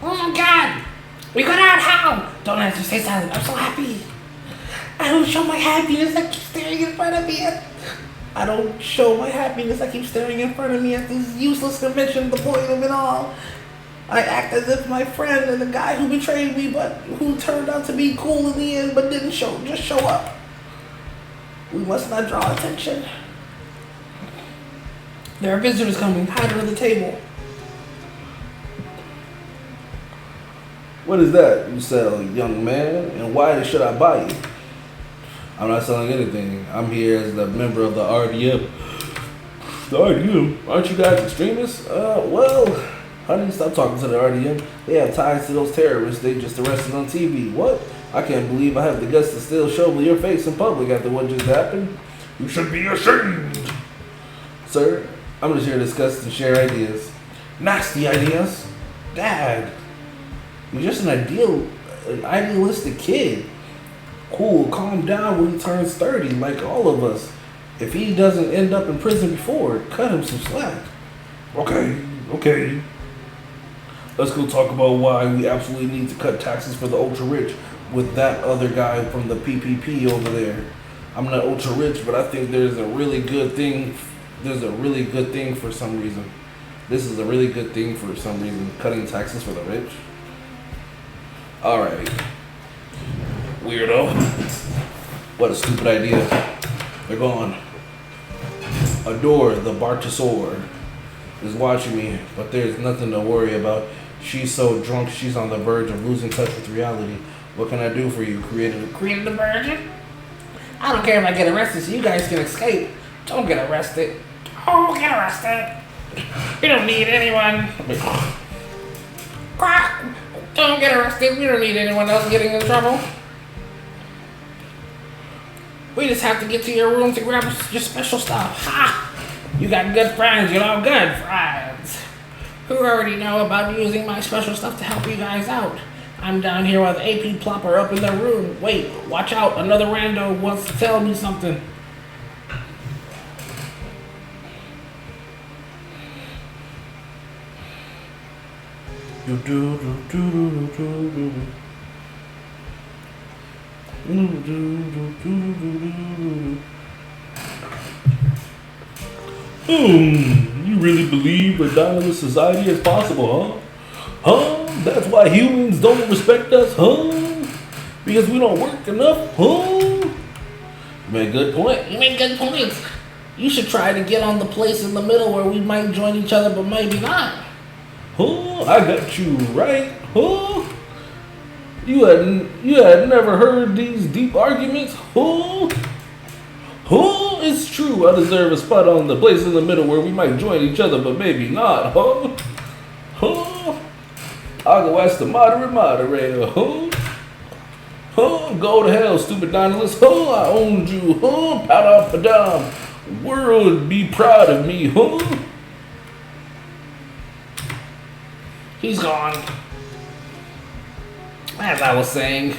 Oh my god! We got out how? Don't answer, stay silent. I'm so happy. I don't show my happiness, I keep staring in front of me. I don't show my happiness, I keep staring in front of me at this useless convention, the point of it all. I act as if my friend and the guy who betrayed me, but who turned out to be cool in the end, but didn't just show up. We must not draw attention. There are visitors coming, hide under the table. What is that you sell, young man? And why should I buy you? I'm not selling anything. I'm here as the member of the RDF The RDM? Aren't you guys extremists? Well, honey, stop talking to the RDM. They have ties to those terrorists they just arrested on TV. What? I can't believe I have the guts to still show me your face in public after what just happened. You should be ashamed. Sir, I'm just here to discuss and share ideas. Nasty ideas? Dad, you're just an idealistic kid who will calm down when he turns 30, like all of us. If he doesn't end up in prison before, cut him some slack. Okay. Let's go talk about why we absolutely need to cut taxes for the ultra rich with that other guy from the PPP over there. I'm not ultra rich, but I think there's a really good thing. There's a really good thing for some reason. This is a really good thing for some reason. Cutting taxes for the rich. Alright. Weirdo. What a stupid idea. They're gone. Adore, the Bartosaur, is watching me, but there's nothing to worry about. She's so drunk, she's on the verge of losing touch with reality. What can I do for you? Created the virgin? I don't care if I get arrested so you guys can escape. Don't get arrested. Oh, get arrested. We don't need anyone. Quack. Don't get arrested. We don't need anyone else getting in trouble. We just have to get to your room to grab your special stuff. Ha! You got good friends, you know, good friends. Who already know about using my special stuff to help you guys out. I'm down here with AP Plopper up in their room. Wait, watch out, another rando wants to tell me something. You really believe a dynamic society is possible, huh? That's why humans don't respect us, huh? Because we don't work enough, huh? You made a good point. You make good points. You should try to get on the place in the middle where we might join each other, but maybe not. Huh? I got you right, huh? You had never heard these deep arguments, huh? Huh? It's true. I deserve a spot on the place in the middle where we might join each other, but maybe not, huh? Huh? I'll go ask the moderator, huh? Huh? Go to hell, stupid dinosaurs. Huh? I owned you, huh? Padam. World be proud of me, huh? He's gone. As I was saying,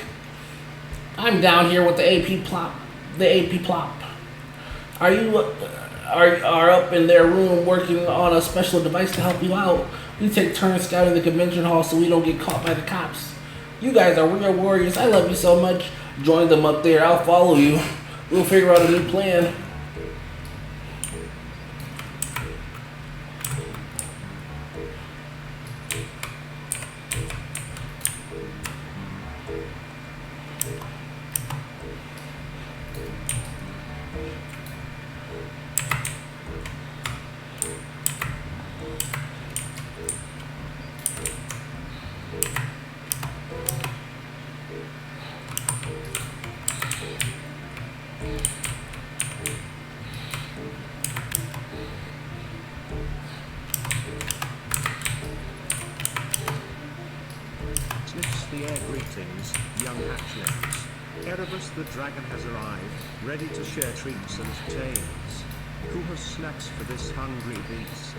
I'm down here with the AP Plop. Are you are up in their room working on a special device to help you out? We take turns scouting the convention hall so we don't get caught by the cops. You guys are real warriors. I love you so much. Join them up there. I'll follow you. We'll figure out a new plan. Sniffs the air greetings, young hatchlings. Erebus the dragon has arrived, ready to share treats and tales. Who has snacks for this hungry beast?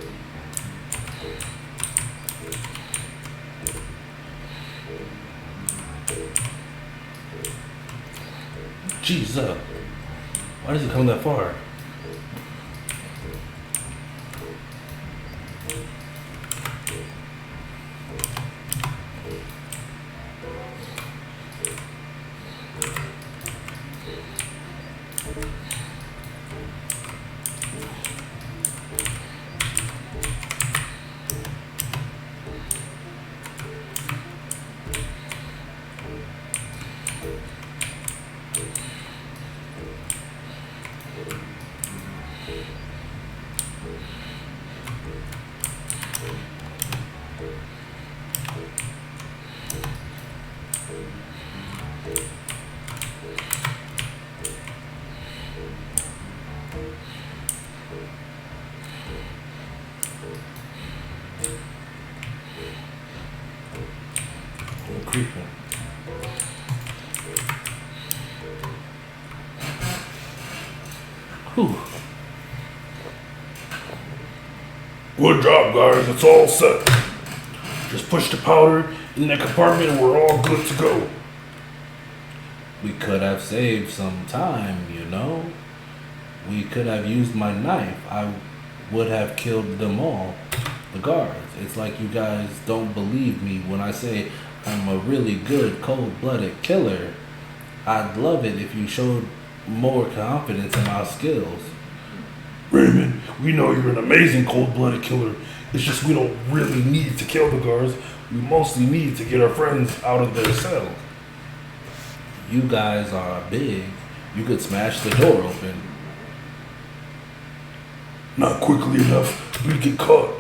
Jeez up. Why does he come that far? Good job, guys. It's all set. Just push the powder in that compartment and we're all good to go. We could have saved some time, you know? We could have used my knife. I would have killed them all. The guards. It's like you guys don't believe me when I say I'm a really good cold-blooded killer. I'd love it if you showed more confidence in my skills. Raymond, we know you're an amazing cold-blooded killer. It's just we don't really need to kill the guards. We mostly need to get our friends out of their cell. You guys are big. You could smash the door open. Not quickly enough. We'd get caught.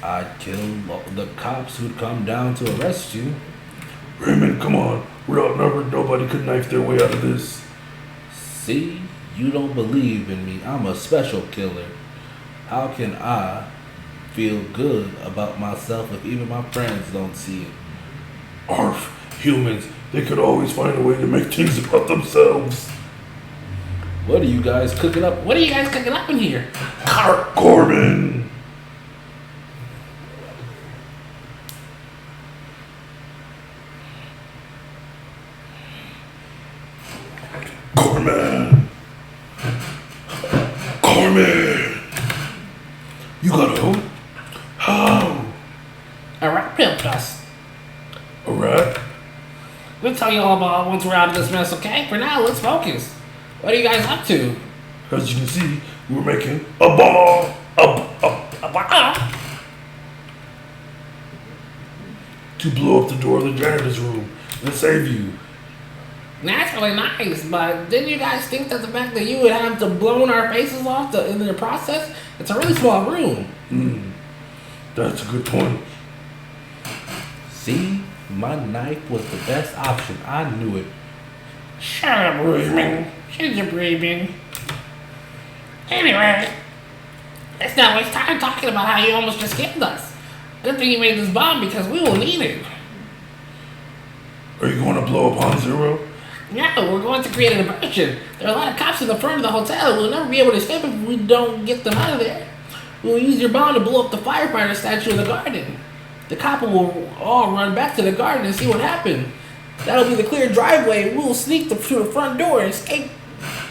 I'd kill the cops who'd come down to arrest you. Raymond, come on. We're outnumbered. Nobody could knife their way out of this. See? You don't believe in me. I'm a special killer. How can I feel good about myself if even my friends don't see it? Arf, humans, they could always find a way to make things about themselves. What are you guys cooking up? What are you guys cooking up in here? Corbin! Corman! Corman! You got a hoe? How? A rat pimped us. A rat? We'll tell you all about it once we're out of this mess, okay? For now, let's focus. What are you guys up to? As you can see, we're making a ball. A bomb? To blow up the door of the janitor's room and save you. That's really nice, but didn't you guys think that the fact that you would have to blow our faces off in the process? It's a really small room. That's a good point. See? My knife was the best option. I knew it. Shut up, Raymond. Shut your breathing. Anyway, let's not waste time talking about how you almost just killed us. Good thing you made this bomb because we will need it. Are you going to blow up Han Zero? No, we're going to create a diversion. There are a lot of cops in the front of the hotel. We'll never be able to escape if we don't get them out of there. We'll use your bomb to blow up the firefighter statue in the garden. The cop will all run back to the garden and see what happened. That'll be the clear driveway. We'll sneak to the front door and escape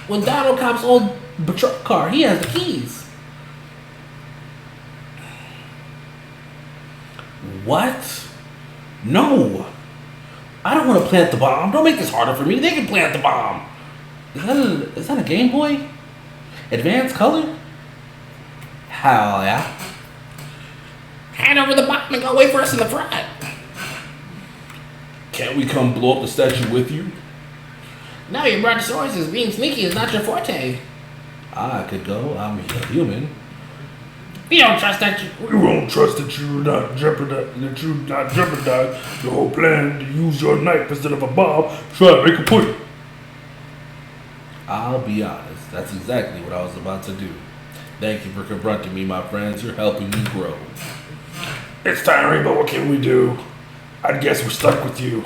with dinocop's old patrol car. He has the keys. What? No. I don't want to plant the bomb. Don't make this harder for me. They can plant the bomb. Is that a Game Boy? Advanced color? Hell yeah. Hand over the bomb and go wait for us in the front. Can't we come blow up the statue with you? No, your brontosaurus being sneaky is not your forte. I could go. I'm a human. We don't trust that you. We won't trust that you not jeopardize the whole plan to use your knife instead of a bomb. Try to make a point. I'll be honest. That's exactly what I was about to do. Thank you for confronting me, my friends. You're helping me grow. It's tiring, but what can we do? I guess we're stuck with you.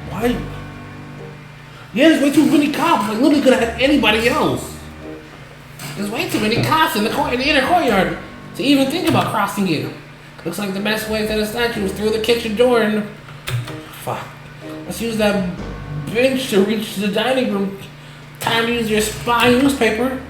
Why? Yeah, there's way too many cops. Like, literally could have had anybody else. There's way too many cops in the inner courtyard to even think about crossing it. Looks like the best way to the statue is through the kitchen door and... Fuck. Let's use that bench to reach the dining room. Time to use your spy newspaper.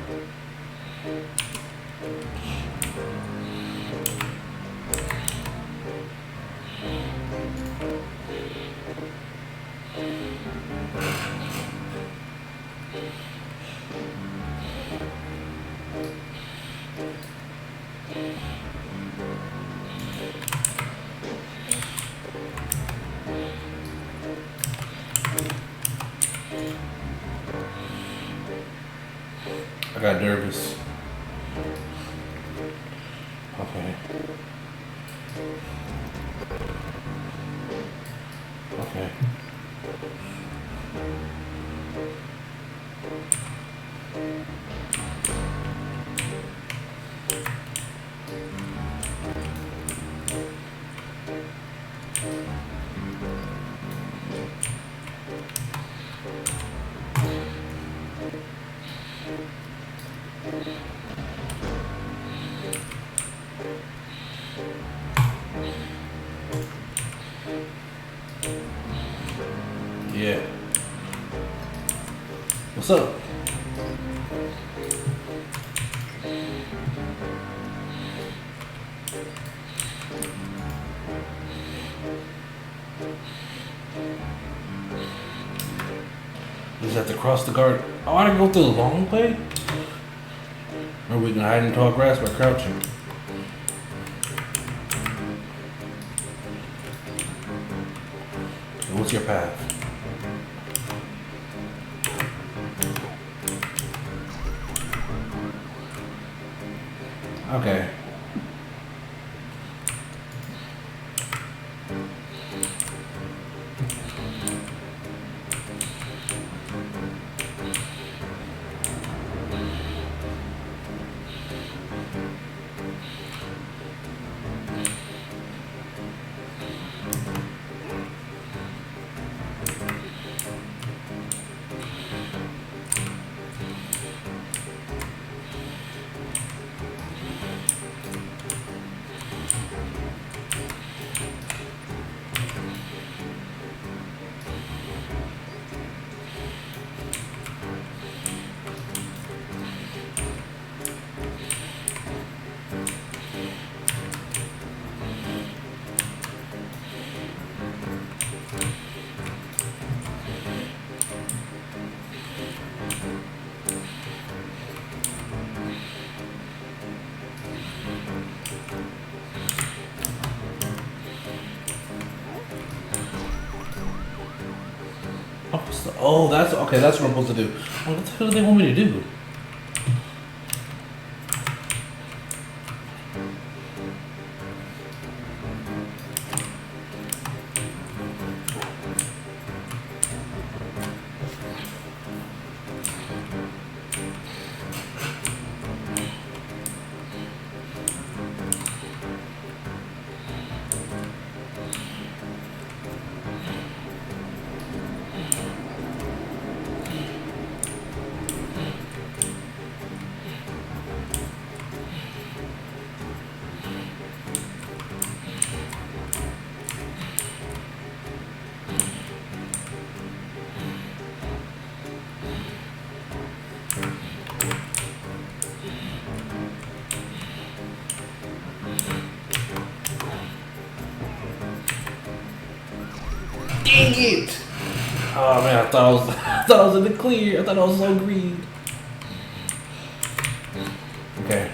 I got nervous. Okay. Okay. Yeah. What's up? We just have to cross the guard. Oh, I gotta go through the long way? Or we can hide in tall grass by crouching. What's your path? Okay. Oh, that's okay. That's what I'm supposed to do. What the hell do they want me to do? Dang it! Oh man, I thought I was in the clear. I thought I was so green. Okay.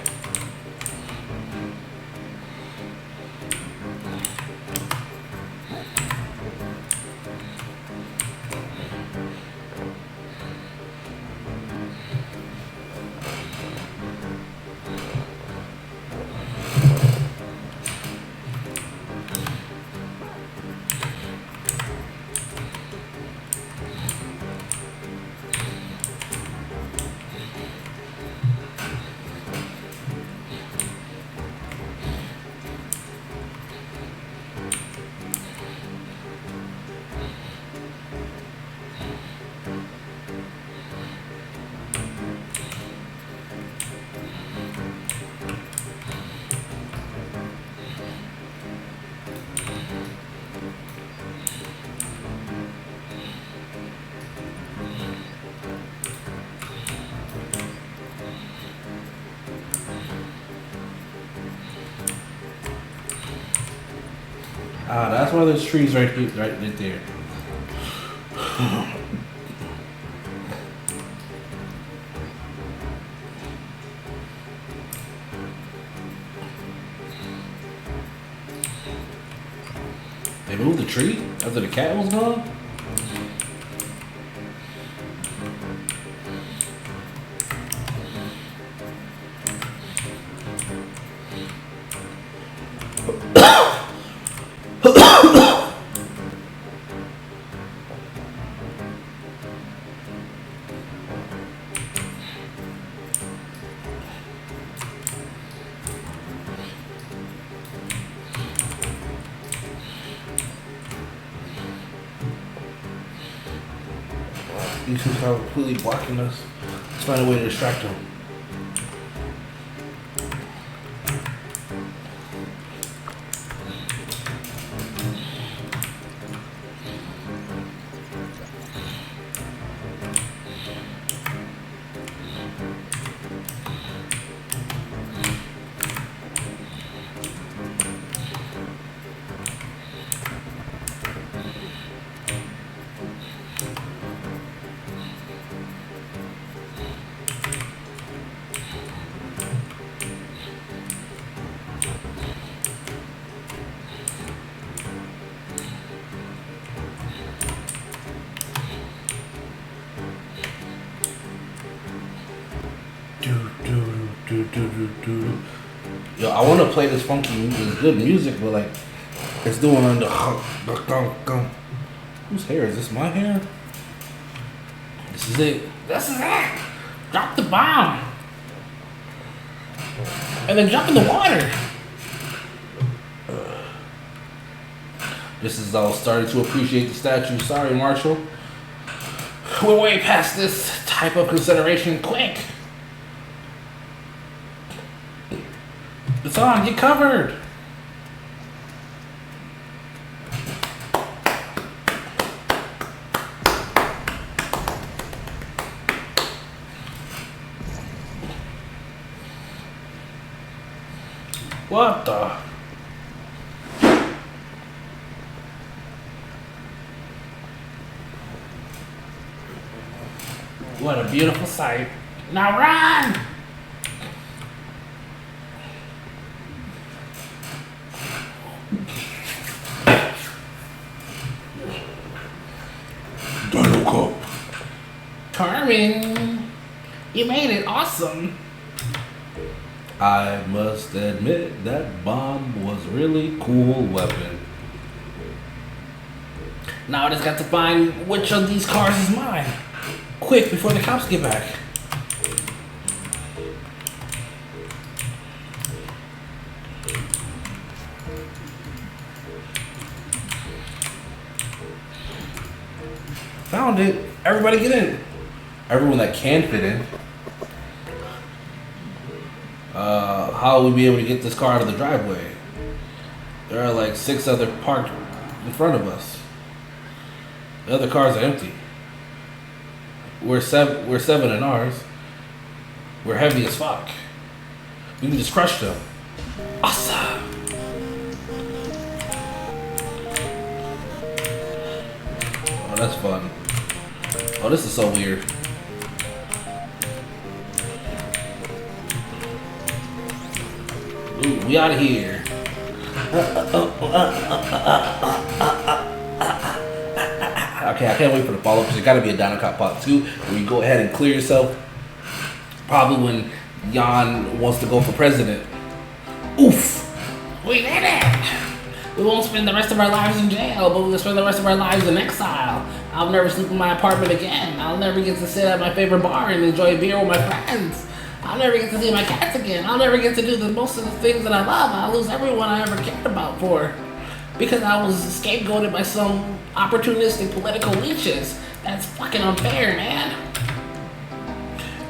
Ah, that's why there's trees right here, right there. They moved the tree after the cat was gone? He's completely blocking us. Let's find a way to distract him. Yo, I want to play this funky music. It's good music, but like, it's doing on the. Whose hair is this? My hair? This is it. This is it. Drop the bomb. And then jump in the water. This is all starting to appreciate the statue. Sorry, Marshall. We're way past this type of consideration. Quick. It's on. Get covered. What the? What a beautiful sight. Now run! Dinocop. Carmen, you made it awesome. I must admit that bomb was really cool weapon. Now I just got to find which of these cars is mine. Quick, before the cops get back. Found it. Everybody get in. Everyone that can fit in. How will we be able to get this car out of the driveway? There are like 6 other parked in front of us. The other cars are empty. We're seven in ours. We're heavy as fuck. We can just crush them. Awesome. Oh, that's fun. Oh, this is so weird. Ooh, we out of here. Okay, I can't wait for the follow-up because there's got to be a dinocop part 2 where you go ahead and clear yourself. Probably when Jan wants to go for president. Oof! We did it! We won't spend the rest of our lives in jail, but we'll spend the rest of our lives in exile. I'll never sleep in my apartment again. I'll never get to sit at my favorite bar and enjoy a beer with my friends. I'll never get to see my cats again. I'll never get to do most of the things that I love. I'll lose everyone I ever cared about for. Because I was scapegoated by some opportunistic political leeches. That's fucking unfair, man.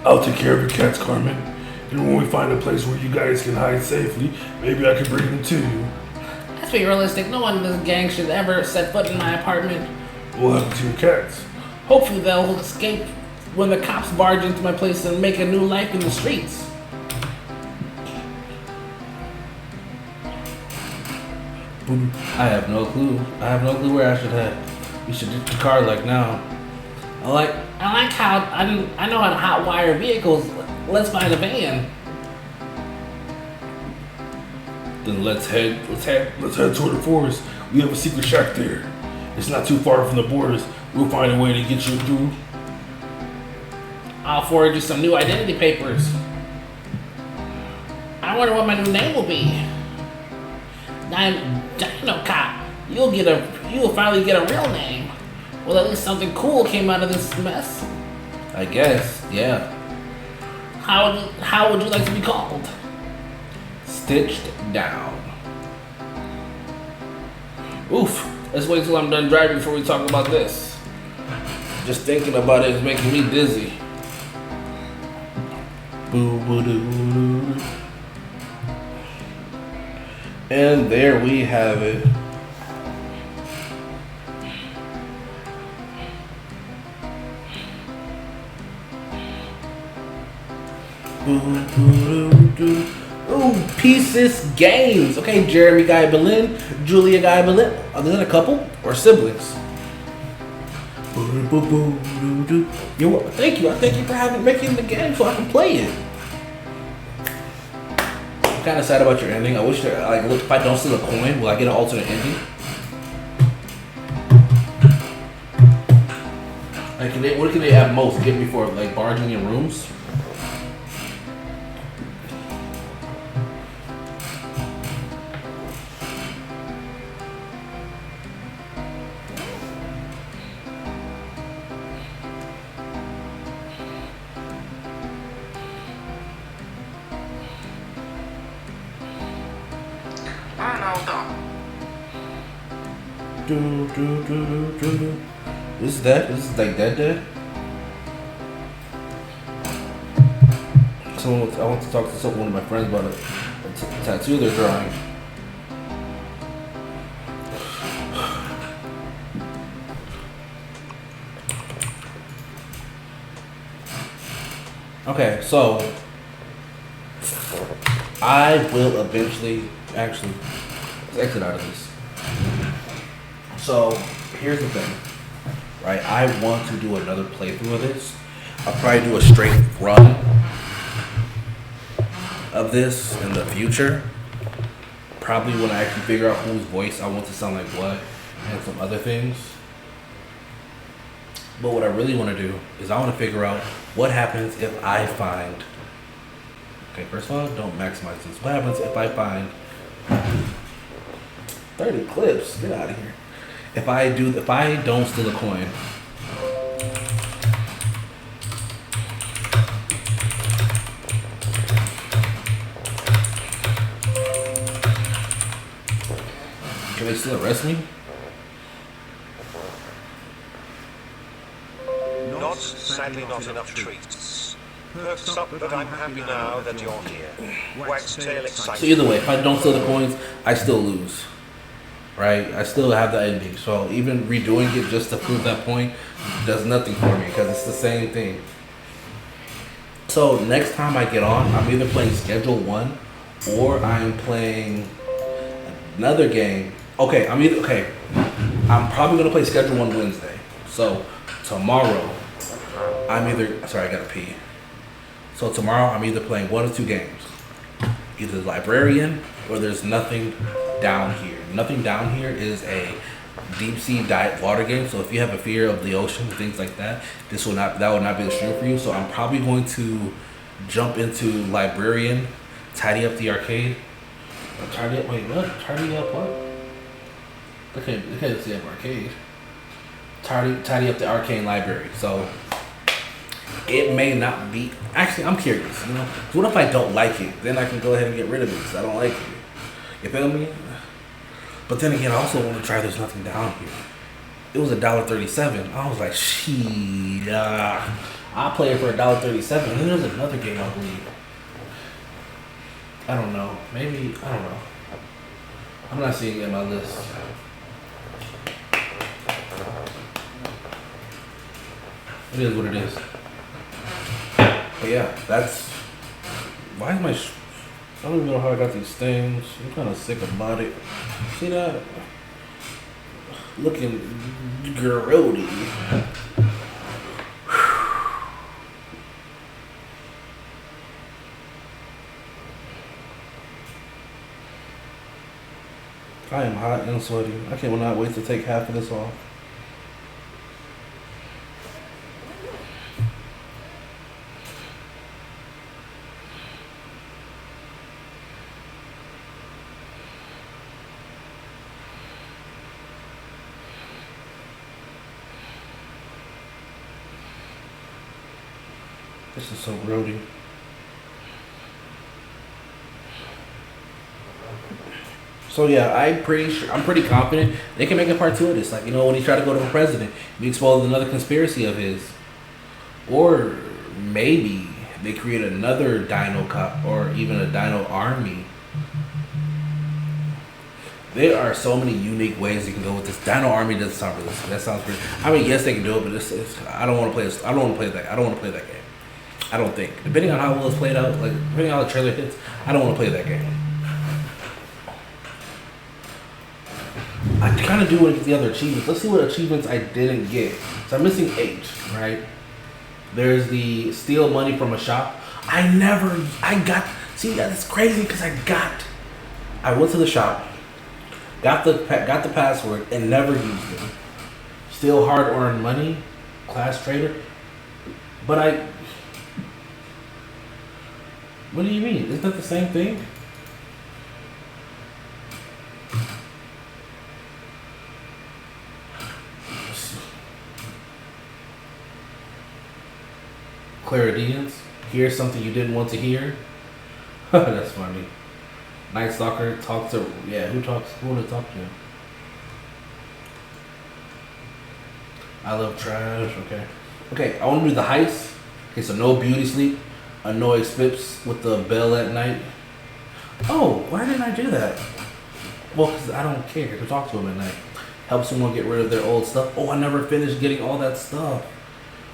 I'll take care of your cats, Carmen. And when we find a place where you guys can hide safely, maybe I can bring them to you. Let's be realistic. No one in this gang should ever set foot in my apartment. What happened to your cats? Hopefully they'll escape when the cops barge into my place and make a new life in the streets. I have no clue. I have no clue where I should head. We should ditch the car like now. I like how I know how to hotwire vehicles. Let's find a van. Then let's head. Let's head toward the forest. We have a secret shack there. It's not too far from the borders. We'll find a way to get you through. I'll forward you some new identity papers. I wonder what my new name will be. Dinocop. You'll finally get a real name. Well, at least something cool came out of this mess. I guess, yeah. How would you like to be called? Stitched down. Oof. Let's wait till I'm done driving before we talk about this. Just thinking about it is making me dizzy. Boo boo doo. And there we have it. Ooh, Pieces Games. Okay, Jeremy Guy Berlin, Julia Guy Berlin. Are they a couple or siblings? Thank you. I thank you for making the game so I can play it. I'm kind of sad about your ending. I wish that, like, look, if I don't steal a coin, will I get an alternate ending? Like, what can they at most get me for, like, barging in rooms? This is that? This is like dead? I want to talk to one of my friends about a tattoo they're drawing. Okay, so I will eventually actually exit out of this. So here's the thing, right? I want to do another playthrough of this. I'll probably do a straight run of this in the future. Probably when I actually figure out whose voice I want to sound like what and some other things. But what I really want to do is I want to figure out what happens if I find, okay, first of all, don't maximize this. What happens if I find 30 clips? Get out of here. If I don't steal a coin, can they still arrest me? Sadly not enough treats. Perks up, but I'm happy now that you're here. Wax tail excited. So either way, if I don't steal the coins, I still lose. Right? I still have the ending. So even redoing it just to prove that point does nothing for me because it's the same thing. So next time I get on, I'm either playing Schedule 1 or I'm playing another game. Okay, I'm probably going to play Schedule 1 Wednesday. So tomorrow, sorry, I gotta pee. So tomorrow I'm either playing one of two games. Either the Librarian or there's Nothing Down Here. Nothing Down Here is a deep sea dive water game. So if you have a fear of the ocean, things like that, that will not be the stream for you. So I'm probably going to jump into Librarian, tidy up the arcade. Tidy up what? They can't see up arcade. Tidy up the arcane library. So it may not be. Actually, I'm curious. What if I don't like it? Then I can go ahead and get rid of it because I don't like it. You feel me? But then again, I also want to try There's Nothing Down Here. It was $1.37. I was like, shit. I'll play it for $1.37. And then there's another game I believe. I don't know. Maybe I don't know. I'm not seeing it in my list. It is what it is. But yeah, that's. Why is my. I don't even know how I got these things. I'm kind of sick about it. See that? Looking grody. I am hot and sweaty. I cannot wait to take half of this off. This is so grody. So yeah, I'm pretty confident they can make a part 2 of this. Like, you know, when he tried to go to the president, he exposed another conspiracy of his. Or maybe they create another Dino Cop or even a Dino Army. There are so many unique ways you can go with this. Dino Army doesn't sound realistic. That sounds pretty. I mean, yes, they can do it, but I don't want to play this. I don't want to play that. I don't want to play that game. I don't think. Depending on how well it's played out, like depending on how the trailer hits, I don't want to play that game. I kind of do want to get the other achievements. Let's see what achievements I didn't get. So I'm missing 8, right? There's the steal money from a shop. See, that's crazy because I went to the shop, got the password, and never used it. Steal hard-earned money, class trader. But what do you mean? Isn't that the same thing? Claridians. Hear something you didn't want to hear. That's funny. Night Stalker talk to who want to talk to? I love trash. Okay. I want to do the heist. Okay, so no beauty sleep. Annoy Spips with the bell at night. Oh, why didn't I do that? Well, because I don't care to talk to him at night. Help someone get rid of their old stuff. Oh, I never finished getting all that stuff.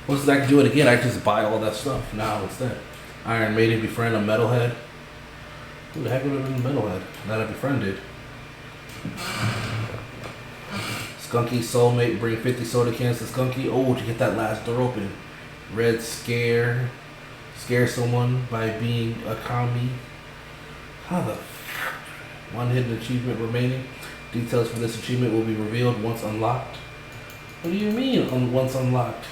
What's I can do it again? I can just buy all that stuff now instead. Iron Maiden befriend a metalhead. Who the heck would have been a metalhead that I befriended? Skunky soulmate bring 50 soda cans to Skunky. Oh, to get that last door open. Red scare someone by being a commie. How the one hidden achievement remaining. Details for this achievement will be revealed once unlocked. What do you mean once unlocked?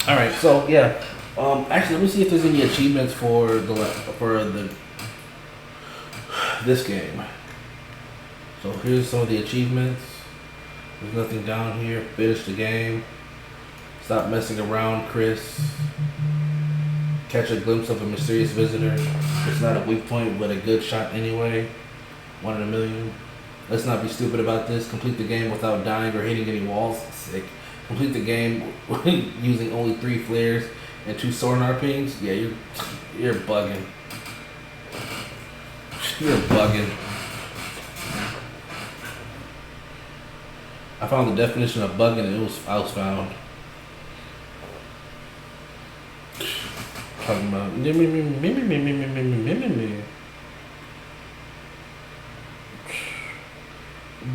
All right, so yeah. Actually, let me see if there's any achievements for this game. So here's some of the achievements. There's nothing down here. Finish the game. Stop messing around, Chris. Catch a glimpse of a mysterious visitor. It's not a weak point, but a good shot anyway. 1 in a million. Let's not be stupid about this. Complete the game without dying or hitting any walls. Sick. Complete the game using only 3 flares and 2 sonar pings. Yeah, you're bugging. You're bugging. I found the definition of bugging and I was found. Talking about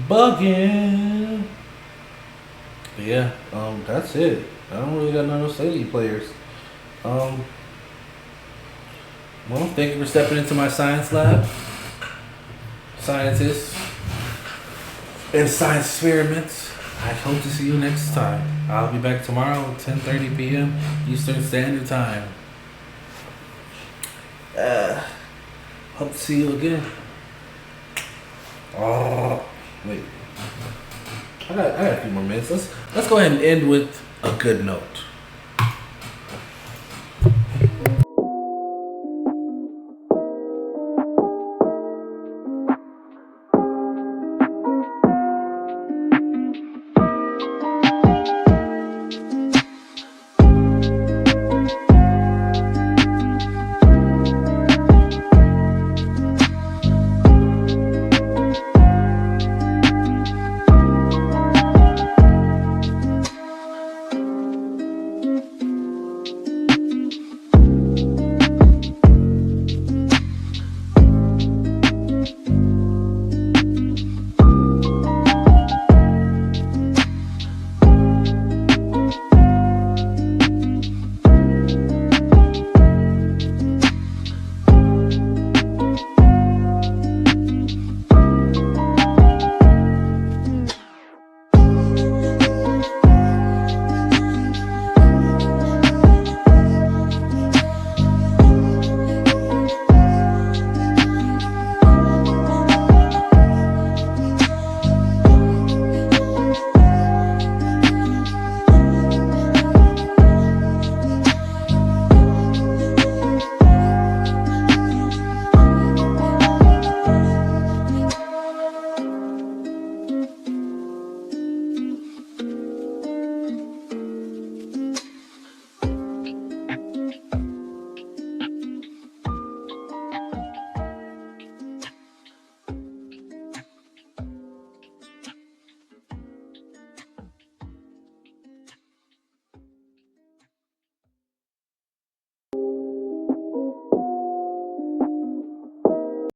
bugging. But yeah, that's it. I don't really got none of those Lakey players. Well, thank you for stepping into my science lab. Scientists and science experiments. I hope to see you next time. I'll be back tomorrow at 10:30 p.m. Eastern Standard Time. Hope to see you again. Oh, wait. I got a few more minutes. Let's go ahead and end with a good note.